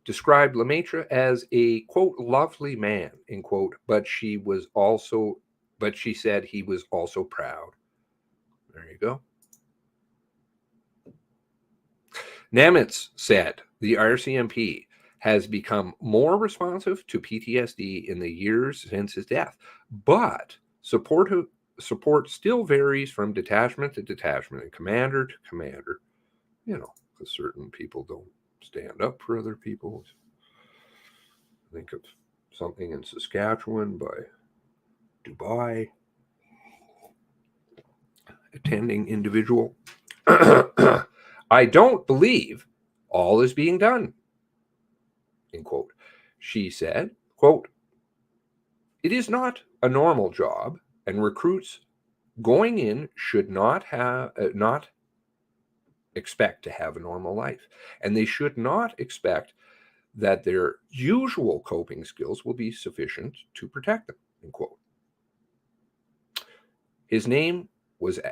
described Lemaitre as a, quote, lovely man, end quote, but she said he was also proud. There you go. Nemitz said the RCMP has become more responsive to PTSD in the years since his death, but support still varies from detachment to detachment and commander to commander. You know, because certain people don't stand up for other people. Think of something in Saskatchewan by Dubai. Attending individual. I don't believe all is being done, end quote. She said, quote, it is not a normal job, and recruits going in should not expect to have a normal life, and they should not expect that their usual coping skills will be sufficient to protect them, end quote. His name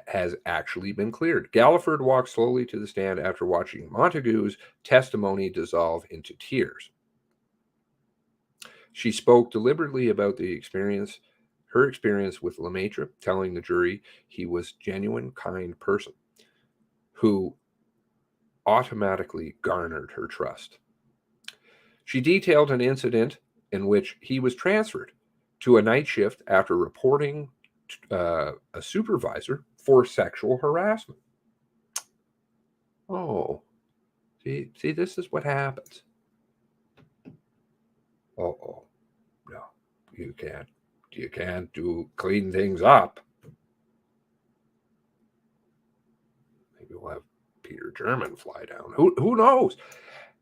has actually been cleared. Galliford walked slowly to the stand after watching Montague's testimony dissolve into tears. She spoke deliberately about her experience with Lemaitre, telling the jury he was a genuine, kind person who automatically garnered her trust. She detailed an incident in which he was transferred to a night shift after reporting a supervisor for sexual harassment. Oh, see, this is what happens. No, you can't clean things up. Maybe we'll have Peter German fly down. Who knows?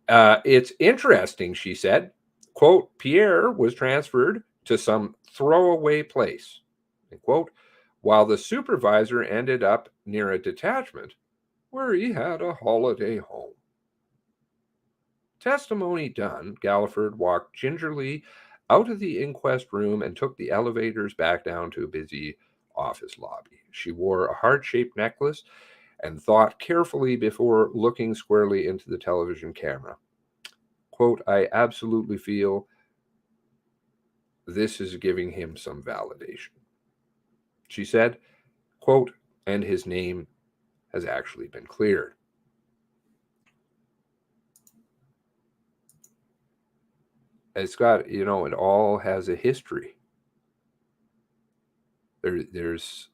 It's interesting, she said. Quote, Pierre was transferred to some throwaway place, end quote, while the supervisor ended up near a detachment where he had a holiday home. Testimony done, Galliford walked gingerly out of the inquest room and took the elevators back down to a busy office lobby. She wore a heart-shaped necklace and thought carefully before looking squarely into the television camera. Quote, I absolutely feel this is giving him some validation. She said, quote, and his name has actually been cleared. It's got, it all has a history. There's,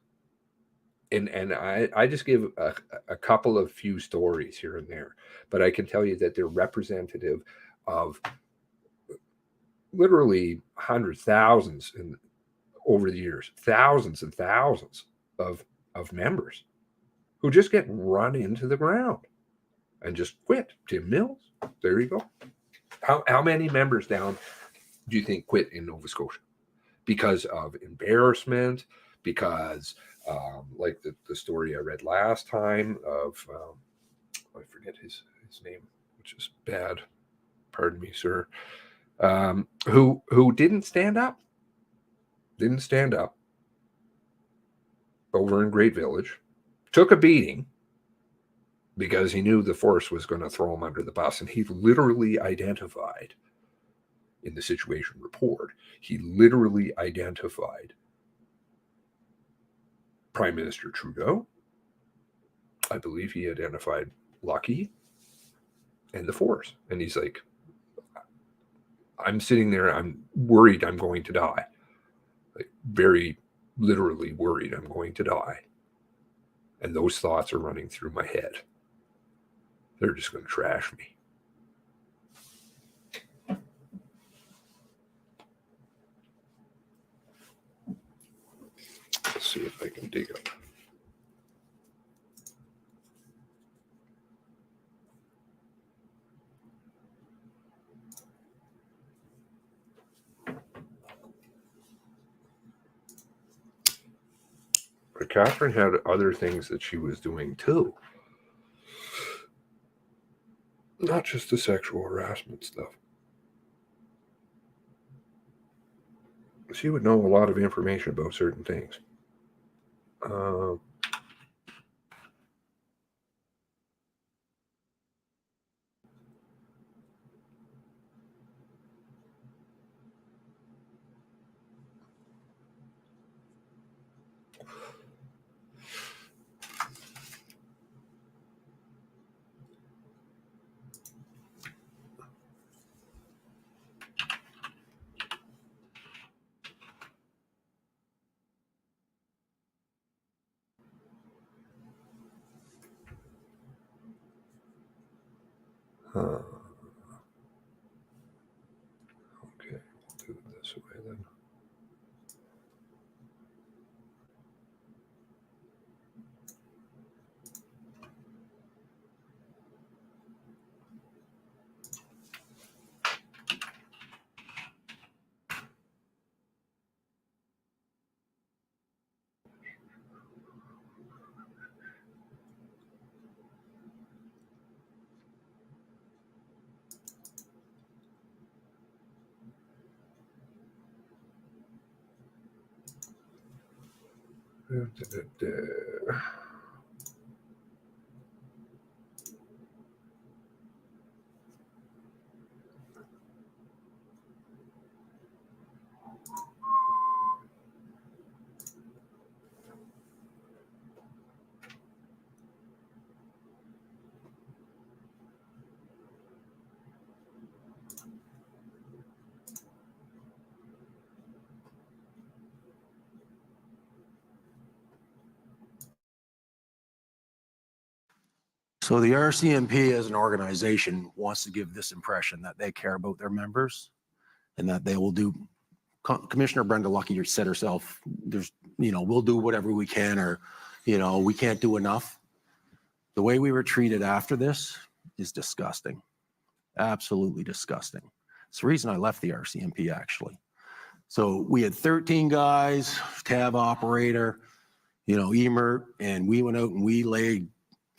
and I just give a couple of few stories here and there, but I can tell you that they're representative of literally hundreds, thousands, and over the years, thousands and thousands of members who just get run into the ground and just quit. Tim Mills, there you go. How many members down do you think quit in Nova Scotia? Because of embarrassment, because like the story I read last time of, I forget his name, which is bad. Pardon me, sir. who didn't stand up. Didn't stand up over in Great Village. Took a beating because he knew the force was going to throw him under the bus. And he literally identified, in the situation report, he literally identified Prime Minister Trudeau. I believe he identified Lucky and the force. And he's like, I'm sitting there, I'm worried I'm going to die. Like, very literally worried I'm going to die. And those thoughts are running through my head. They're just going to trash me. Let's see if I can dig up. But Catherine had other things that she was doing too. Not just the sexual harassment stuff. She would know a lot of information about certain things. Okay, we'll do it this way then. So the RCMP as an organization wants to give this impression that they care about their members and that they will do, Commissioner Brenda Lucky said herself, we'll do whatever we can, or, we can't do enough. The way we were treated after this is disgusting. Absolutely disgusting. It's the reason I left the RCMP, actually. So we had 13 guys, tab operator, EMERT, and we went out and we laid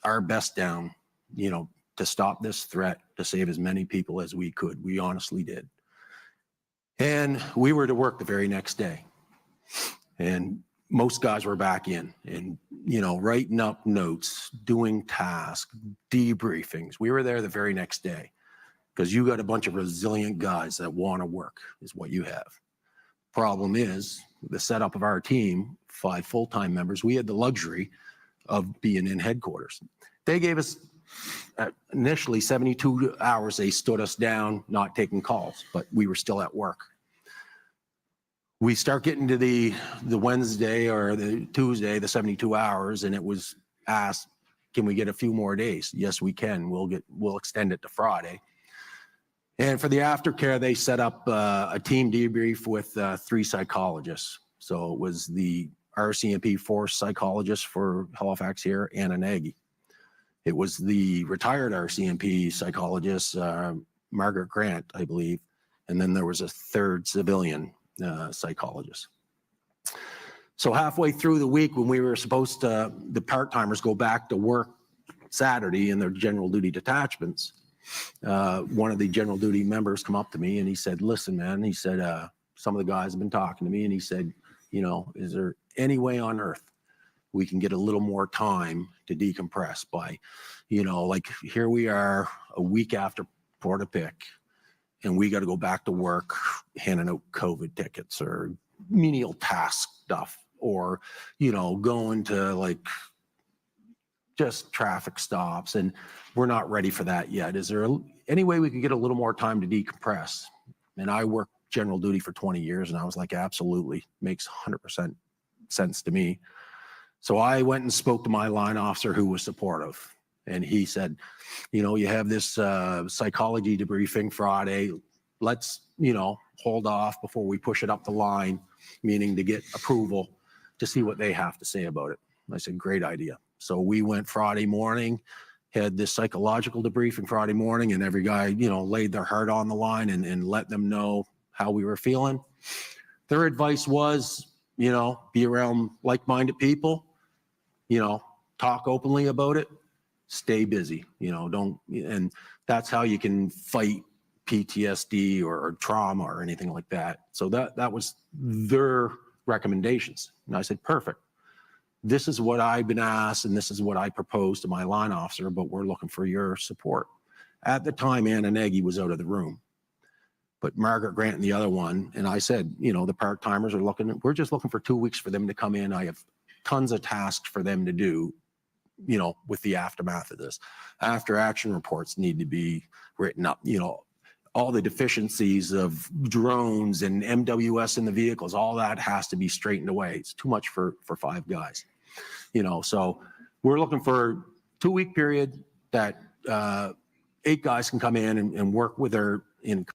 our best down, to stop this threat, to save as many people as we could. We honestly did. And we were to work the very next day. And most guys were back in and, writing up notes, doing tasks, debriefings. We were there the very next day because you got a bunch of resilient guys that want to work is what you have. Problem is the setup of our team, 5 full-time members, we had the luxury of being in headquarters. They gave us initially 72 hours. They stood us down, not taking calls, but we were still at work. We start getting to the Wednesday or the Tuesday, the 72 hours, and it was asked, can we get a few more days? Yes, we can. We'll extend it to Friday. And for the aftercare, they set up a team debrief with 3 psychologists. So it was the RCMP force psychologist for Halifax here, Anna Nagy. It was the retired RCMP psychologist, Margaret Grant, I believe. And then there was a 3rd civilian psychologist. So halfway through the week when we were supposed to, the part-timers go back to work Saturday in their general duty detachments, one of the general duty members come up to me and he said, listen, man, he said, some of the guys have been talking to me, and he said, you know, is there any way on earth we can get a little more time to decompress by, you know, like here we are a week after Port-a-Pic and we got to go back to work handing out COVID tickets or menial task stuff, or, you know, going to like just traffic stops, and we're not ready for that yet. Is there any way we could get a little more time to decompress? And I worked general duty for 20 years, and I was like, absolutely, makes 100% sense to me. So I went and spoke to my line officer, who was supportive, and he said, you know, you have this psychology debriefing Friday. Let's, you know, hold off before we push it up the line, meaning to get approval to see what they have to say about it. I said, great idea. So we went Friday morning, had this psychological debriefing Friday morning, and every guy, you know, laid their heart on the line and let them know how we were feeling. Their advice was, you know, be around like-minded people, you know, talk openly about it, stay busy, you know, don't, and that's how you can fight PTSD or trauma or anything like that. So that was their recommendations. And I said, perfect. This is what I've been asked, and this is what I proposed to my line officer, but we're looking for your support. At the time, Anna Nagy was out of the room, but Margaret Grant and the other one, and I said, you know, the part-timers are looking, we're just looking for 2 weeks for them to come in. I have tons of tasks for them to do, you know, with the aftermath of this. After action reports need to be written up, you know, all the deficiencies of drones and MWS in the vehicles, all that has to be straightened away. It's too much for 5 guys, you know, so we're looking for a 2-week period that 8 guys can come in and work with their, in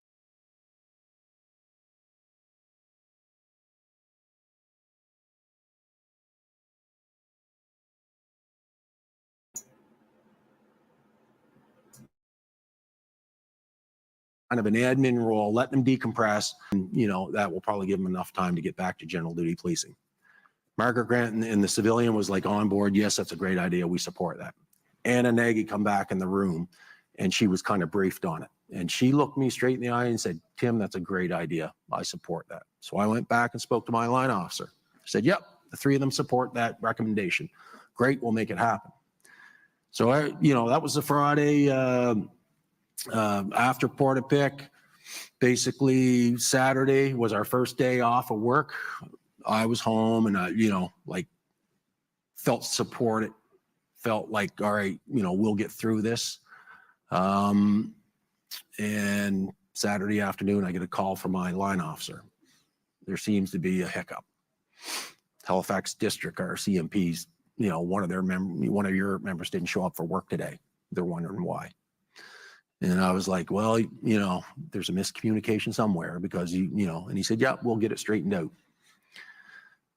kind of an admin role, let them decompress, and, you know, that will probably give them enough time to get back to general duty policing. Margaret Grant and the civilian was like on board. Yes, that's a great idea. We support that. Anna Nagy come back in the room, and she was kind of briefed on it. And she looked me straight in the eye and said, Tim, that's a great idea. I support that. So I went back and spoke to my line officer. I said, yep, the 3 of them support that recommendation. Great, we'll make it happen. So, you know, that was the Friday after Port-a-Pic. Basically, Saturday was our first day off of work. I was home, and I, you know, like felt supported, felt like, all right, you know, we'll get through this. And Saturday afternoon, I get a call from my line officer. There seems to be a hiccup. Halifax District RCMP's, you know, one of your members didn't show up for work today. They're wondering why. And I was like, well, you know, there's a miscommunication somewhere, because you know, and he said, yeah, we'll get it straightened out.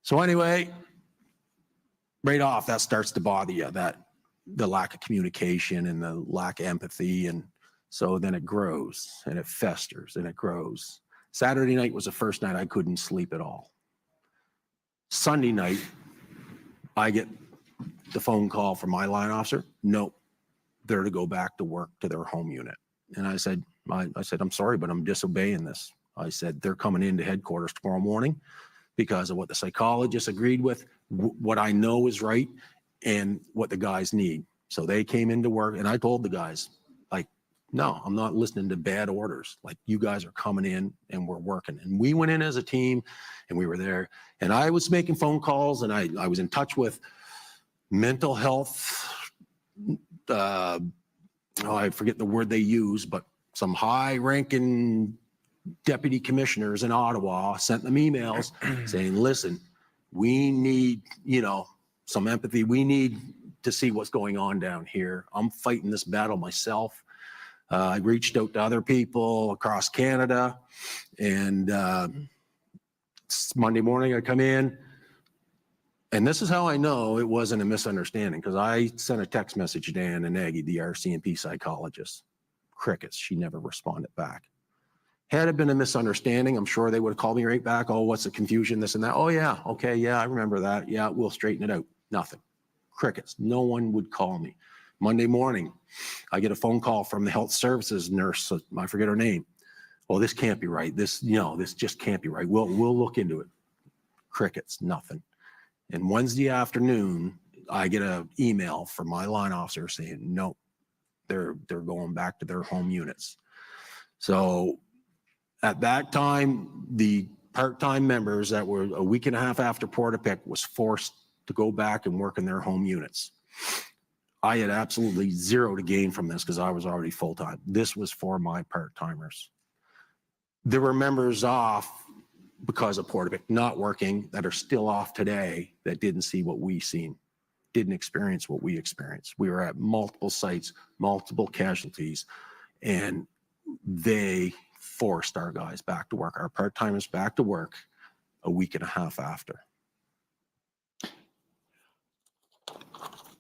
So anyway, right off, that starts to bother you, that the lack of communication and the lack of empathy. And so then it grows and it festers and it grows. Saturday night was the first night I couldn't sleep at all. Sunday night, I get the phone call from my line officer. Nope, they're to go back to work to their home unit. And I said, I'm sorry, but I'm disobeying this. I said, they're coming into headquarters tomorrow morning because of what the psychologist agreed with, what I know is right, and what the guys need. So they came into work, and I told the guys, like, no, I'm not listening to bad orders. Like, you guys are coming in and we're working. And we went in as a team, and we were there. And I was making phone calls, and I was in touch with mental health, I forget the word they use, but some high-ranking deputy commissioners in Ottawa sent them emails saying, listen, we need, you know, some empathy. We need to see what's going on down here. I'm fighting this battle myself. I reached out to other people across Canada, and Monday morning I come in, and this is how I know it wasn't a misunderstanding, because I sent a text message to Anna Nagy, the RCMP psychologist. Crickets. She never responded back. Had it been a misunderstanding, I'm sure they would have called me right back. Oh, what's the confusion, this and that. Oh, yeah. Okay. Yeah, I remember that. Yeah, we'll straighten it out. Nothing. Crickets. No one would call me. Monday morning, I get a phone call from the health services nurse. I forget her name. Well, this can't be right. This just can't be right. We'll look into it. Crickets, nothing. And Wednesday afternoon, I get an email from my line officer saying, no, they're going back to their home units. So at that time, the part-time members that were a week and a half after Portapic was forced to go back and work in their home units. I had absolutely zero to gain from this because I was already full-time. This was for my part-timers. There were members off because of Portapic not working that are still off today that didn't see what we seen, didn't experience what we experienced. We were at multiple sites, multiple casualties, and they forced our guys back to work, our part-timers back to work a week and a half after.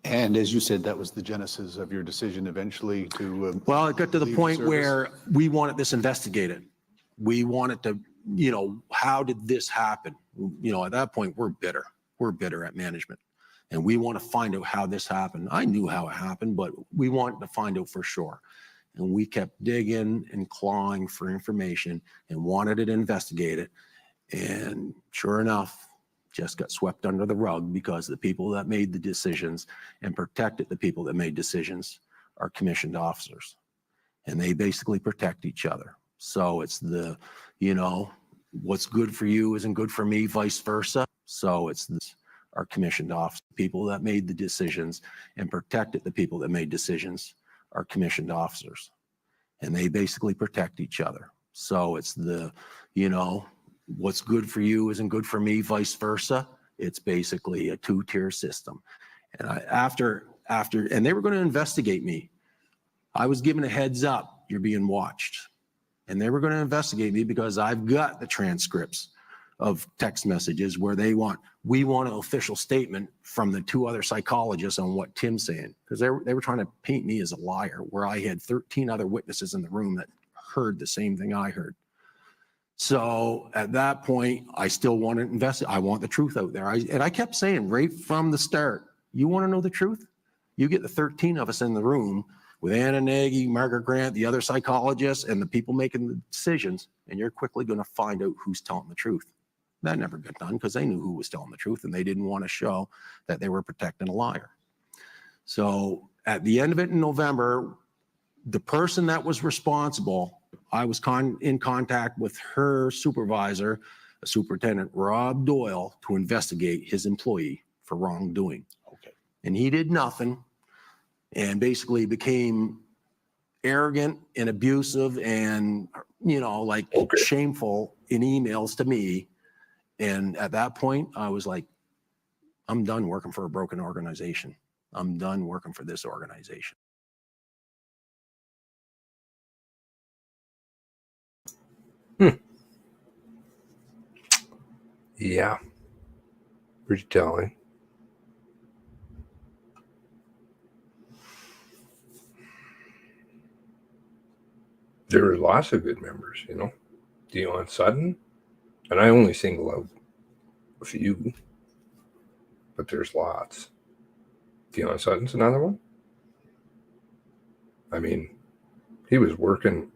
And as you said, that was the genesis of your decision eventually to well, it got to the leave point service. where we wanted this investigated. We wanted to, how did this happen? At that point, we're bitter. We're bitter at management. And we want to find out how this happened. I knew how it happened, but we wanted to find out for sure. And we kept digging and clawing for information and wanted it investigated. And sure enough, just got swept under the rug because the people that made the decisions and protected the people that made decisions are commissioned officers. And they basically protect each other. So it's the, what's good for you isn't good for me, vice versa. So it's our commissioned officers, people that made the decisions and protected the people that made decisions are commissioned officers. And they basically protect each other. So it's the, what's good for you isn't good for me, vice versa. It's basically a two-tier system. And and they were going to investigate me. I was given a heads up, you're being watched. And they were going to investigate me because I've got the transcripts of text messages where we want an official statement from the two other psychologists on what Tim's saying. Because they were trying to paint me as a liar, where I had 13 other witnesses in the room that heard the same thing I heard. So at that point, I still want to investigate. I want the truth out there. And I kept saying right from the start, you want to know the truth? You get the 13 of us in the room with Anna Nagy, Margaret Grant, the other psychologists, and the people making the decisions, and you're quickly going to find out who's telling the truth. That never got done because they knew who was telling the truth, and they didn't want to show that they were protecting a liar. So at the end of it in November, the person that was responsible, I was in contact with her supervisor, Superintendent Rob Doyle, to investigate his employee for wrongdoing. Okay. And he did nothing and basically became arrogant and abusive and, shameful in emails to me. And at that point, I was like, I'm done working for a broken organization. I'm done working for this organization. Yeah. Pretty telling. There were lots of good members, Dion Sutton, and I only single out a few, but there's lots. Dion Sutton's another one. I mean, he was working,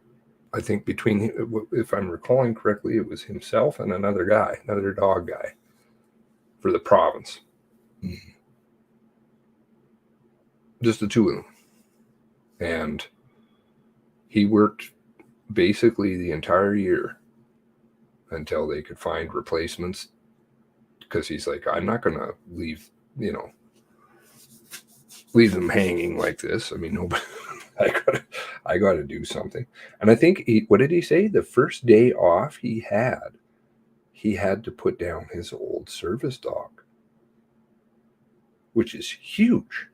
I think between, if I'm recalling correctly, it was himself and another guy, another dog guy for the province. Just the two of them. And he worked basically the entire year until they could find replacements, because he's like, I'm not going to leave them hanging like this. I mean, nobody, I got to do something. And I think what did he say? The first day off he had to put down his old service dog, which is huge.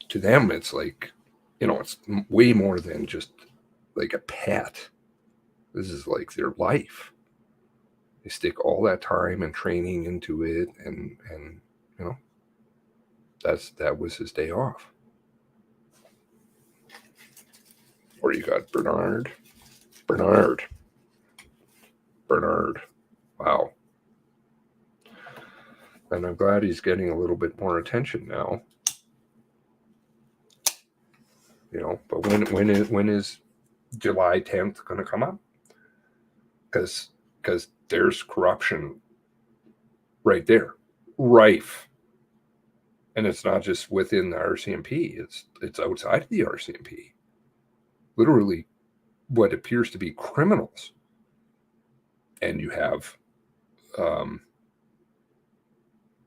To them, it's like, it's way more than just like a pet. This is like their life. They stick all that time and training into it, and that was his day off. Or you got Bernard. Wow. And I'm glad he's getting a little bit more attention now. You know, but when is July 10th going to come up? Because there's corruption right there, rife. And it's not just within the RCMP, it's outside of the RCMP. Literally what appears to be criminals. And you have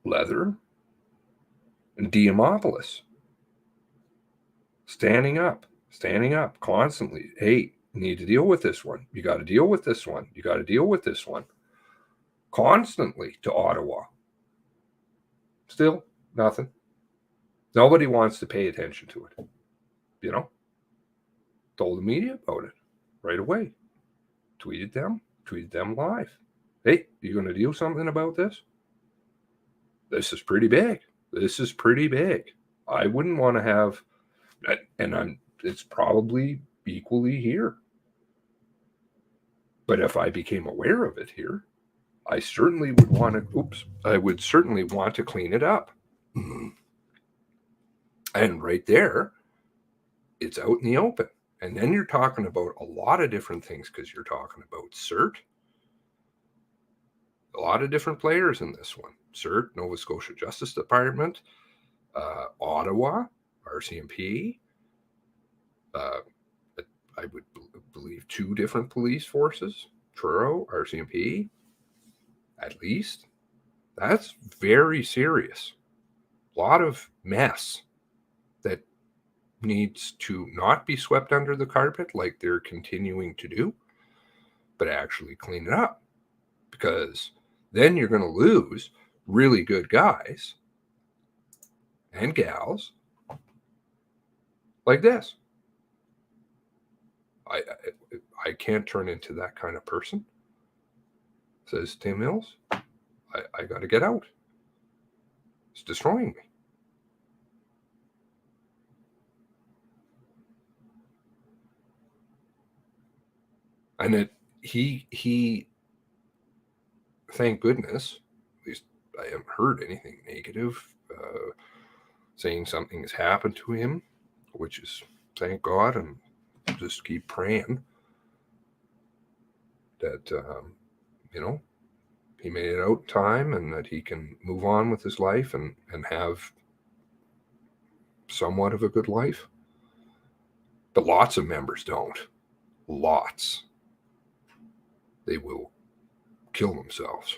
Leather and Diamopoulos standing up constantly. Hey, you need to deal with this one. You got to deal with this one. You got to deal with this one. Constantly to Ottawa. Still nothing. Nobody wants to pay attention to it. You know? Told the media about it right away. Tweeted them live. Hey, you going to do something about this? This is pretty big. This is pretty big. I wouldn't want to have, and it's probably equally here. But if I became aware of it here, I certainly would want to, I would certainly want to clean it up. And right there, it's out in the open. And then you're talking about a lot of different things because you're talking about CERT. A lot of different players in this one. CERT, Nova Scotia Justice Department, Ottawa, RCMP, I would believe 2 different police forces, Truro, RCMP, at least. That's very serious. A lot of mess that needs to not be swept under the carpet like they're continuing to do, but actually clean it up. Because then you're going to lose really good guys and gals like this. I can't turn into that kind of person, says Tim Mills. I got to get out. It's destroying me. And that he thank goodness, at least I haven't heard anything negative, saying something has happened to him, which is thank God, and just keep praying that, you know, he made it out in time and that he can move on with his life and have somewhat of a good life. But lots of members don't. Lots. They will kill themselves.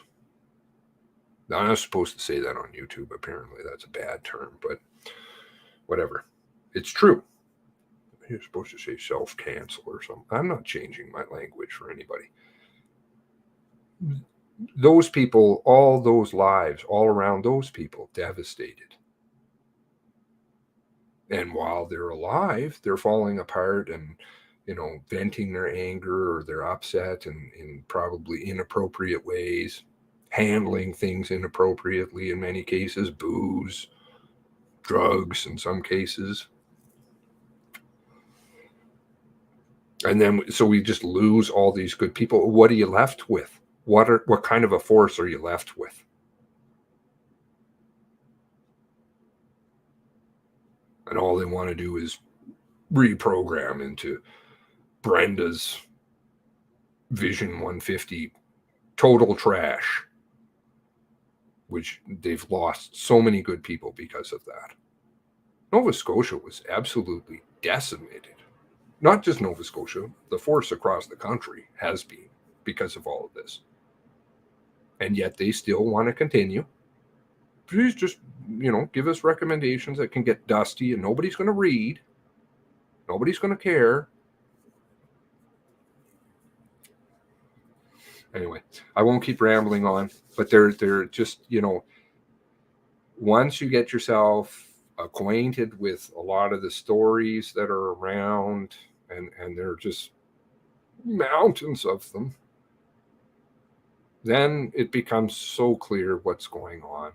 Now, I'm not supposed to say that on YouTube. Apparently, that's a bad term, but whatever. It's true. You're supposed to say self-cancel or something. I'm not changing my language for anybody. Those people, all those lives, all around those people, devastated. And while they're alive, they're falling apart and, you know, venting their anger or their upset in probably inappropriate ways, handling things inappropriately in many cases, booze, drugs in some cases. And then, so we just lose all these good people. What are you left with? What kind of a force are you left with? And all they want to do is reprogram into Brenda's Vision 150 total trash, which they've lost so many good people because of that. Nova Scotia was absolutely decimated. Not just Nova Scotia, the force across the country has been because of all of this. And yet they still want to continue. Please just, you know, give us recommendations that can get dusty and nobody's going to read. Nobody's going to care. Anyway, I won't keep rambling on, but they're just, you know, once you get yourself acquainted with a lot of the stories that are around, and they're just mountains of them, then it becomes so clear what's going on.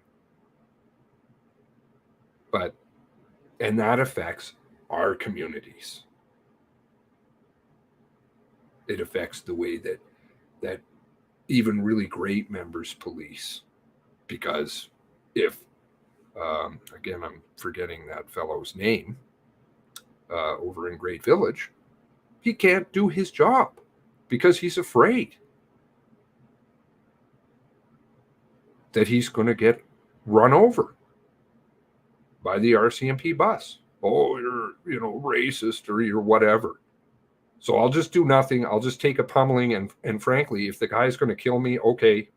And that affects our communities. It affects the way that even really great members police, because if, again, I'm forgetting that fellow's name, over in Great Village, he can't do his job because he's afraid that he's going to get run over by the RCMP bus. Oh, you're, racist, or you're whatever. So I'll just do nothing. I'll just take a pummeling. And frankly, if the guy's going to kill me, okay,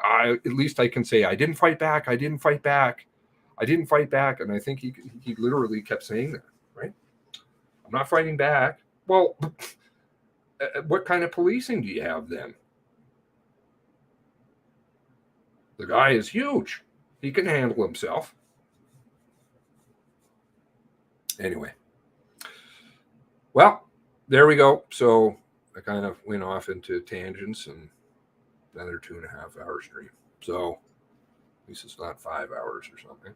at least I can say, I didn't fight back. I didn't fight back. I didn't fight back. And I think he literally kept saying that, right? I'm not fighting back. Well, what kind of policing do you have then? The guy is huge. He can handle himself. Anyway. Well, there we go. So I kind of went off into tangents and another 2.5 hour stream. So at least it's not 5 hours or something.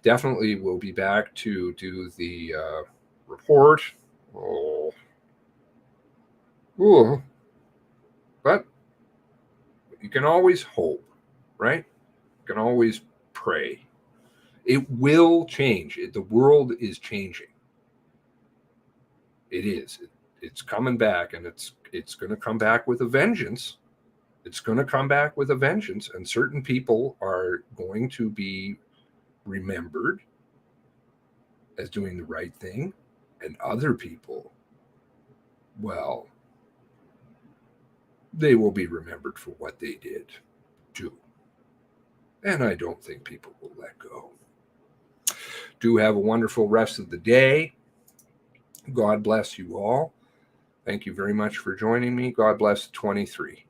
Definitely we'll be back to do the report. But you can always hope, right? You can always pray. It will change. The world is changing. It is. It's coming back, and it's going to come back with a vengeance. It's going to come back with a vengeance, and certain people are going to be remembered as doing the right thing, and other people, well, they will be remembered for what they did too. And I don't think people will let go. Do have a wonderful rest of the day. God bless you all. Thank you very much for joining me. God bless 23.